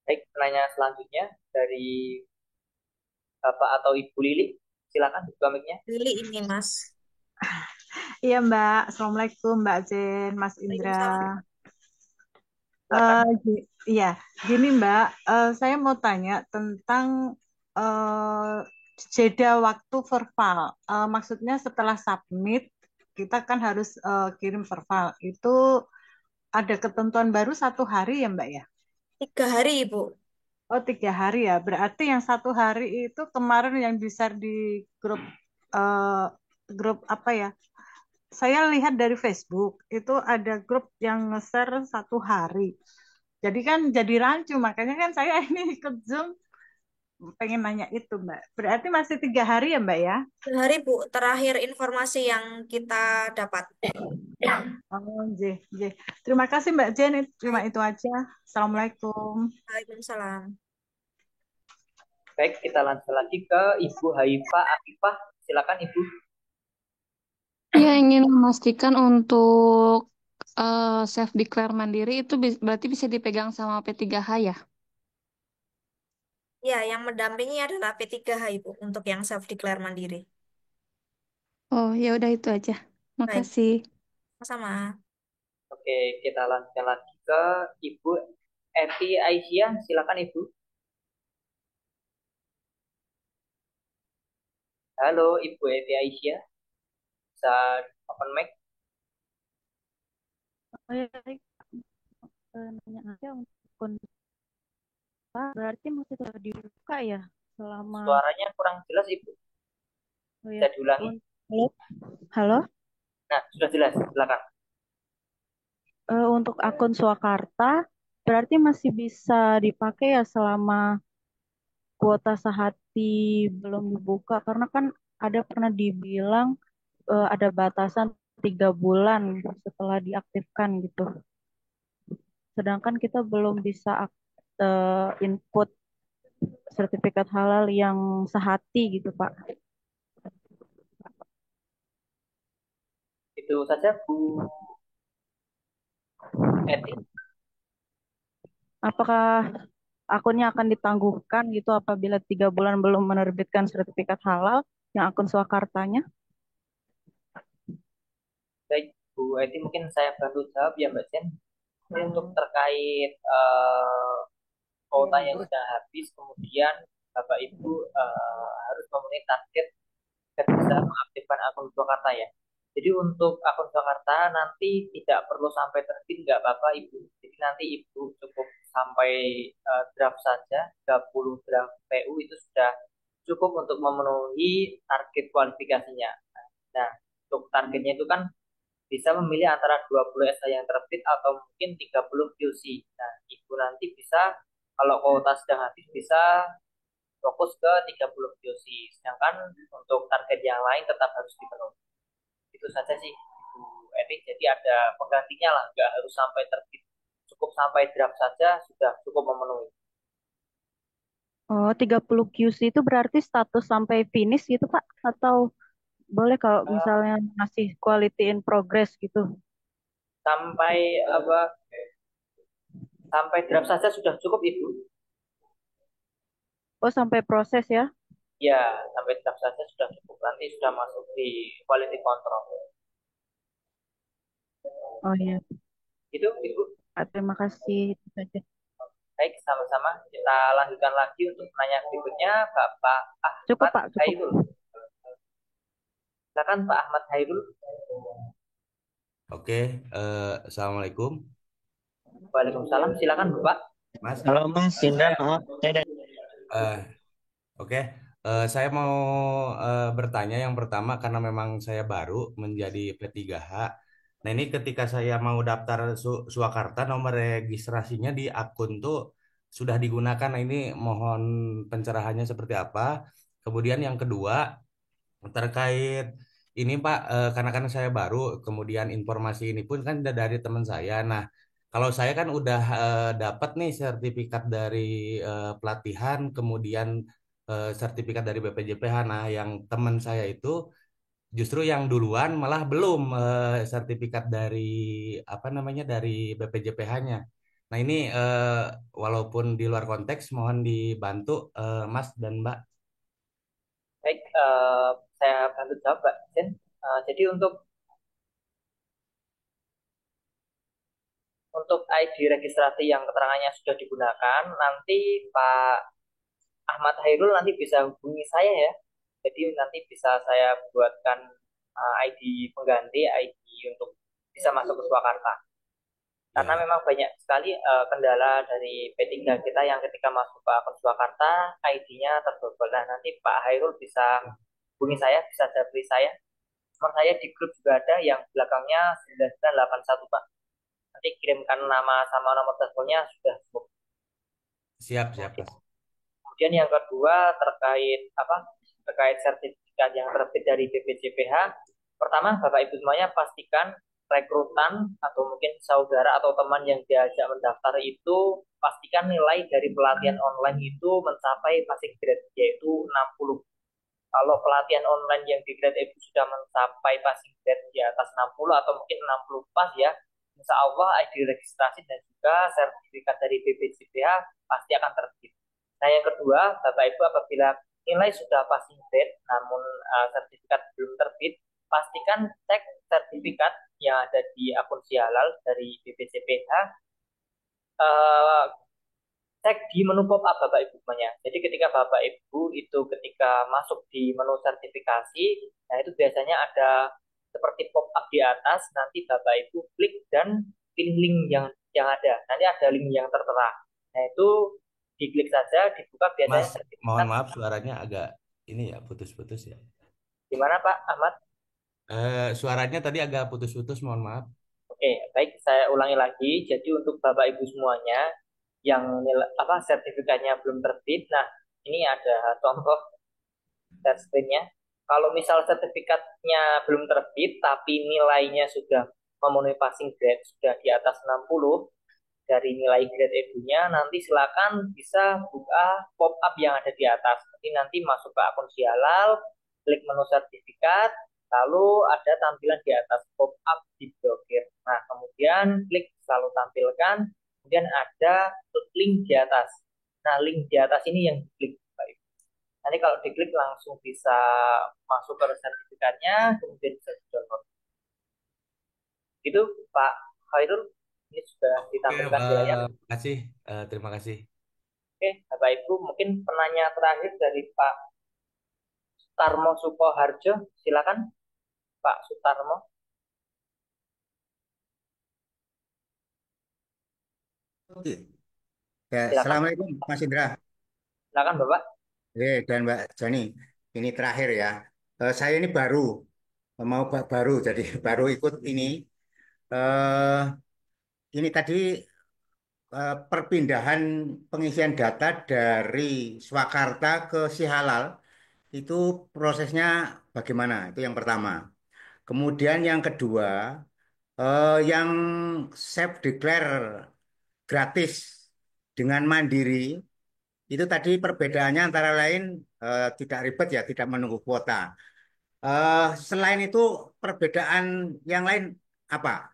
Baik, penanya selanjutnya dari Bapak atau Ibu Lili. Silakan buka mic-nya. Lili ini, Mas. Iya Mbak, Assalamualaikum Mbak Jen, Mas Indra. Waalaikumsalam. Iya, gini Mbak, saya mau tanya tentang eh, jeda waktu verbal. Maksudnya setelah submit, kita kan harus kirim verbal. Itu ada ketentuan baru 1 hari ya Mbak ya? 3 hari, Ibu. Oh 3 hari ya, berarti yang 1 hari itu kemarin yang di-share di grup eh, grup apa ya? Saya lihat dari Facebook itu ada grup yang nge-share 1 hari. Jadi kan jadi rancu, makanya kan saya ini ikut Zoom pengen nanya itu Mbak. Berarti masih 3 hari ya Mbak ya? 3 hari, Bu. Terakhir informasi yang kita dapat. Oh, J. Terima kasih Mbak Jen, cuma itu aja. Assalamualaikum. Waalaikumsalam. Baik, kita lanjut lagi ke Ibu Haifah Afifah. Silakan Ibu. Ya, ingin memastikan untuk self declare mandiri itu berarti bisa dipegang sama P3H ya? Ya, yang mendampingi adalah P3H, Ibu, untuk yang self-declare mandiri. Oh, ya udah itu aja. Baik, Makasih. sama. Oke, kita lanjutkan lagi ke Ibu Eti Aisyah. Silakan Ibu. Halo Ibu Eti Aisyah. Bisa open mic? Oh ya, nanya aja untuk akun berarti masih tetap dibuka ya selama. Suaranya kurang jelas Ibu. Oh Bisa ya. diulangi? Halo, halo. Nah, sudah jelas. Silakan. Untuk akun Swakarta berarti masih bisa dipakai ya selama kuota sehati belum dibuka karena kan ada pernah dibilang ada batasan 3 bulan setelah diaktifkan gitu. Sedangkan kita belum bisa input sertifikat halal yang sehati gitu Pak. Itu saja Bu Eti. Apakah akunnya akan ditangguhkan gitu apabila 3 bulan belum menerbitkan sertifikat halal yang akun Swakartanya? Baik Bu Eti, mungkin saya bantu jawab ya Mbak Jen. Ini untuk terkait kuota yang sudah habis, kemudian Bapak Ibu harus memenuhi target bisa mengaktifkan akun Swakarta ya. Jadi untuk akun Swakarta nanti tidak perlu sampai terbit, nggak apa-apa Ibu. Jadi nanti Ibu cukup sampai draft saja, 30 draft PU itu sudah cukup untuk memenuhi target kualifikasinya. Nah, untuk targetnya itu kan bisa memilih antara 20 esai yang terbit atau mungkin 30 QC. Nah, Ibu nanti bisa, kalau kuota sedang habis, bisa fokus ke 30 QC. Sedangkan untuk target yang lain tetap harus dipenuhi. Itu saja sih Ibu Eti. Jadi ada penggantinya lah, nggak harus sampai terbit. Cukup sampai draft saja sudah cukup memenuhi. Oh, 30 QC itu berarti status sampai finish gitu Pak? Atau boleh kalau misalnya masih quality in progress gitu? Sampai apa? Sampai draft saja sudah cukup Ibu. Oh, sampai proses ya? Ya, sampai draft saja sudah cukup. Nanti sudah masuk di quality control. Oh iya. Itu Ibu. Terima kasih. Itu saja. Baik, sama-sama. Kita lanjutkan lagi untuk pertanyaan berikutnya, Bapak Cukup Ahmad Pak, cukup. Hairul. Silakan Pak Ahmad Hairul. Oke, Assalamualaikum. Waalaikumsalam. Silakan Bapak. Mas. Halo Mas Indra, maaf saya Oke, saya mau bertanya yang pertama karena memang saya baru menjadi P3H. Nah ini ketika saya mau daftar Swakarta, nomor registrasinya di akun tuh sudah digunakan. Nah ini mohon pencerahannya seperti apa. Kemudian yang kedua terkait ini Pak, karena kan saya baru, kemudian informasi ini pun kan dari teman saya. Nah kalau saya kan udah dapat nih sertifikat dari pelatihan, kemudian sertifikat dari BPJPH. Nah, yang teman saya itu justru yang duluan malah belum sertifikat dari apa namanya dari BPJPH-nya. Nah, ini walaupun di luar konteks, mohon dibantu Mas dan Mbak. Baik, saya bantu jawab Mbak Jen. Jadi untuk ID registrasi yang keterangannya sudah digunakan, nanti Pak Ahmad Hairul nanti bisa hubungi saya ya. Jadi nanti bisa saya buatkan ID pengganti, ID untuk bisa masuk ke Swakarta. Karena memang banyak sekali kendala dari P3 kita yang ketika masuk ke akun Swakarta, ID-nya terbobol. Nah, nanti Pak Hairul bisa hubungi saya, bisa japri saya. Nomor saya di grup juga ada yang belakangnya 9981 Pak. Nanti kirimkan nama sama nomor teleponnya sudah cukup. Siap. Kemudian yang kedua terkait sertifikat yang terbit dari BPJPH. Pertama, Bapak Ibu semuanya pastikan rekrutan atau mungkin saudara atau teman yang diajak mendaftar itu pastikan nilai dari pelatihan online itu mencapai passing grade yaitu 60. Kalau pelatihan online yang di grade Ibu sudah mencapai passing grade di atas 60 atau mungkin 60 pas ya, insya Allah ID registrasi dan juga sertifikat dari BPJPH pasti akan terbit. Nah yang kedua, Bapak Ibu apabila nilai sudah passing grade namun sertifikat belum terbit, pastikan cek sertifikat yang ada di akun Sihalal dari BPJPH, cek di menu pop up Bapak Ibu semuanya. Jadi ketika Bapak Ibu itu ketika masuk di menu sertifikasi, nah itu biasanya ada seperti pop up di atas, nanti Bapak Ibu klik dan pilih link yang ada. Nanti ada link yang tertera. Nah itu diklik saja, dibuka biasanya Mas, mohon maaf suaranya agak ini ya putus-putus ya. Gimana Pak Ahmad? Suaranya tadi agak putus-putus, mohon maaf. Oke, baik saya ulangi lagi. Jadi untuk Bapak Ibu semuanya yang sertifikatnya belum terbit, nah ini ada contoh share screen-nya. Kalau misal sertifikatnya belum terbit tapi nilainya sudah memenuhi passing grade, sudah di atas 60 dari nilai grade EDU-nya, nanti silakan bisa buka pop-up yang ada di atas. Nanti masuk ke akun Sihalal, klik menu sertifikat, Lalu ada tampilan di atas pop-up diblokir. Nah, kemudian klik selalu tampilkan, kemudian ada link di atas. Nah, link di atas ini yang diklik. Nanti kalau diklik langsung bisa masuk ke sertifikatnya, kemudian bisa di-download. Itu Pak Khairul, ini sudah Oke, ditampilkan di layar. makasih. Terima kasih. Oke, Bapak Ibu, mungkin penanya terakhir dari Pak Sutarmo Sukoharjo, silakan Pak Sutarmo. Oke. Ya, Silakan. Assalamualaikum Mas Indra. Silakan Bapak. Dan Mbak Jani. Ini terakhir ya. Saya ini mau baru, jadi baru ikut ini. eh ini tadi perpindahan pengisian data dari Swakarta ke Sihalal itu prosesnya bagaimana? Itu yang pertama. Kemudian yang kedua, yang self declare gratis dengan mandiri itu tadi perbedaannya antara lain tidak ribet ya, tidak menunggu kuota. Selain itu perbedaan yang lain apa?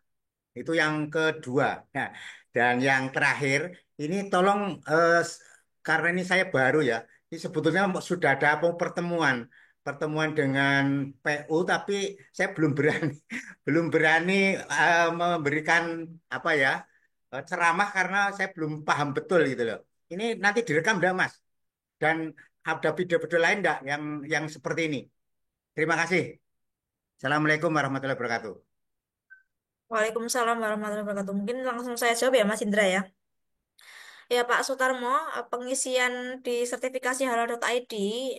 Itu yang kedua. Nah, dan yang terakhir, ini tolong karena ini saya baru ya, ini sebetulnya sudah ada pertemuan dengan PU, tapi saya belum berani belum berani memberikan apa ya ceramah karena saya belum paham betul gitu loh. Ini nanti direkam enggak, Mas? Dan ada video-video lain enggak yang seperti ini? Terima kasih. Assalamualaikum warahmatullahi wabarakatuh. Waalaikumsalam warahmatullahi wabarakatuh. Mungkin langsung saya jawab ya Mas Indra ya. Ya Pak Sutarmo, pengisian di sertifikasi halal.id,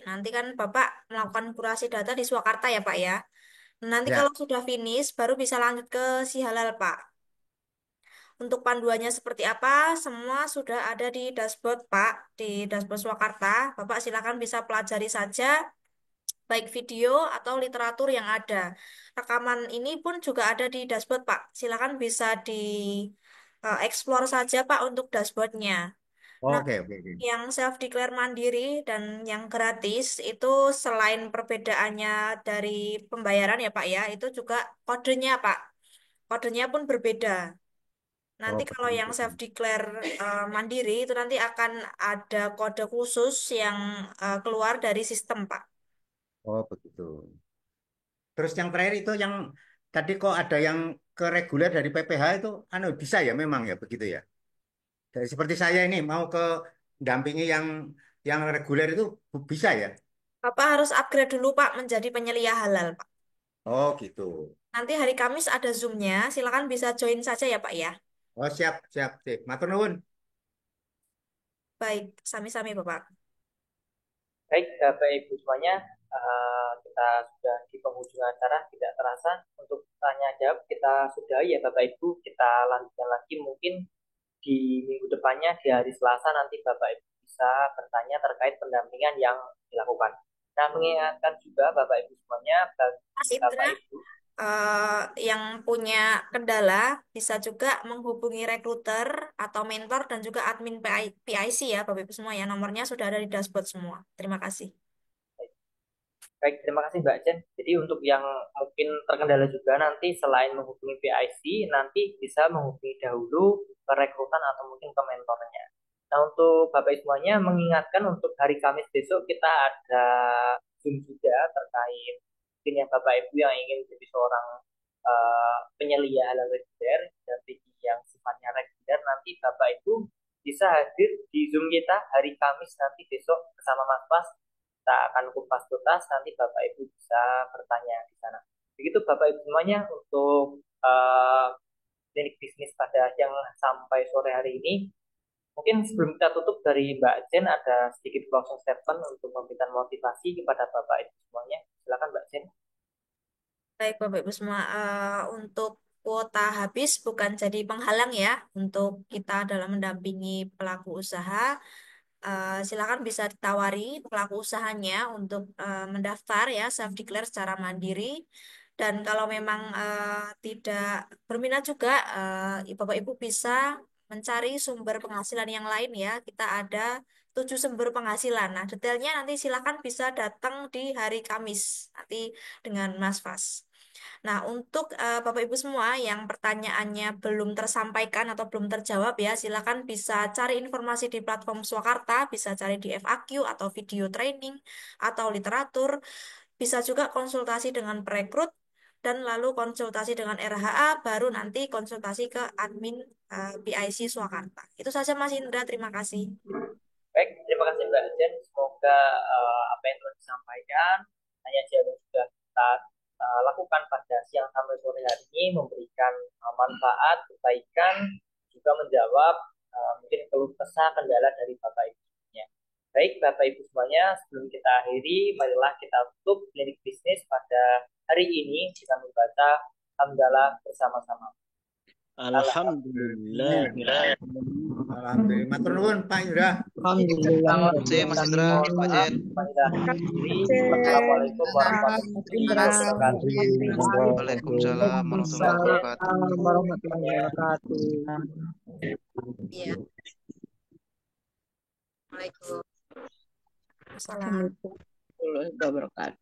nanti kan Bapak melakukan kurasi data di Swakarta ya Pak ya. Nanti Ya. kalau sudah finish, baru bisa lanjut ke si halal Pak. Untuk panduannya seperti apa, semua sudah ada di dashboard Pak, di dashboard Swakarta. Bapak silakan bisa pelajari saja, baik video atau literatur yang ada. Rekaman ini pun juga ada di dashboard Pak. Silakan bisa di explore saja Pak untuk dashboardnya. Nah, Oke, oke, oke. yang self declare mandiri dan yang gratis itu selain perbedaannya dari pembayaran ya Pak ya, itu juga kodenya Pak. Kodenya pun berbeda. Nanti Oh, kalau yang begitu. self declare mandiri itu nanti akan ada kode khusus yang keluar dari sistem Pak. Oh, begitu. Terus yang terakhir itu yang tadi kok ada yang ke reguler dari PPH itu bisa ya memang ya begitu ya. Dari seperti saya ini mau ke dampingi yang reguler itu bisa ya. Bapak harus upgrade dulu Pak menjadi penyelia halal Pak. Oh, gitu. Nanti hari Kamis ada Zoom-nya, silakan bisa join saja ya Pak ya. Oh, siap, siap, siap. Matur nuwun. Baik, sami-sami Bapak. Baik, Bapak Ibu semuanya, kita sudah di penghujung acara, tidak terasa untuk tanya jawab kita sudah ya Bapak Ibu, kita lanjutkan lagi mungkin di minggu depannya di hari Selasa nanti Bapak Ibu bisa bertanya terkait pendampingan yang dilakukan. Nah, mengingatkan juga Bapak Ibu semuanya Mas bagi Bapak Indra, Ibu yang punya kendala bisa juga menghubungi rekruter atau mentor dan juga admin PIC ya Bapak Ibu semua ya. Nomornya sudah ada di dashboard semua. Terima kasih. baik, terima kasih Mbak Jen. Jadi untuk yang mungkin terkendala juga nanti selain menghubungi PIC, nanti bisa menghubungi dahulu ke rekrutan atau mungkin ke mentornya. Nah untuk Bapak Ibu semuanya mengingatkan untuk hari Kamis besok kita ada Zoom juga terkait mungkin yang Bapak Ibu yang ingin jadi seorang penyelia halal reguler dan yang sifatnya reguler nanti Bapak Ibu bisa hadir di Zoom kita hari Kamis nanti besok bersama Mas Pas kita akan kupas tuntas nanti Bapak Ibu bisa bertanya di sana. Begitu Bapak Ibu semuanya untuk klinik bisnis pada yang sampai sore hari ini. Mungkin sebelum kita tutup dari Mbak Jen ada sedikit closing statement untuk memberikan motivasi kepada Bapak Ibu semuanya. Silakan Mbak Jen. Baik Bapak Ibu semua, untuk kuota habis bukan jadi penghalang ya untuk kita dalam mendampingi pelaku usaha. Silakan bisa ditawari pelaku usahanya untuk mendaftar ya self declare secara mandiri. Dan kalau memang tidak berminat juga, Bapak Ibu bisa mencari sumber penghasilan yang lain ya. Kita ada 7 sumber penghasilan. Nah, detailnya nanti silakan bisa datang di hari Kamis nanti dengan Mas Fas. Nah, untuk Bapak Ibu semua yang pertanyaannya belum tersampaikan atau belum terjawab ya, silakan bisa cari informasi di platform Swakarta, bisa cari di FAQ atau video training atau literatur, bisa juga konsultasi dengan perekrut dan lalu konsultasi dengan RHA, baru nanti konsultasi ke admin PIC Swakarta. Itu saja Mas Indra, terima kasih. Baik, terima kasih Mbak Jen. Semoga apa yang telah disampaikan hanya yang sudah kita lakukan pada siang sampai sore hari ini memberikan manfaat, kebaikan, juga menjawab mungkin keluh kesah kendala dari Bapak Ibu semuanya. Baik, Bapak Ibu semuanya, sebelum kita akhiri, marilah kita tutup klinik bisnis pada hari ini dengan membaca hamdalah bersama-sama. Alhamdulillah. Alhamdulillah. Matur nuwun Pak Indra. Alhamdulillah. Mas Indra, Pak Jen. Assalamualaikum warahmatullahi wabarakatuh. Waalaikumsalam warahmatullahi wabarakatuh. Iya. Waalaikumsalam. Assalamualaikum warahmatullahi wabarakatuh.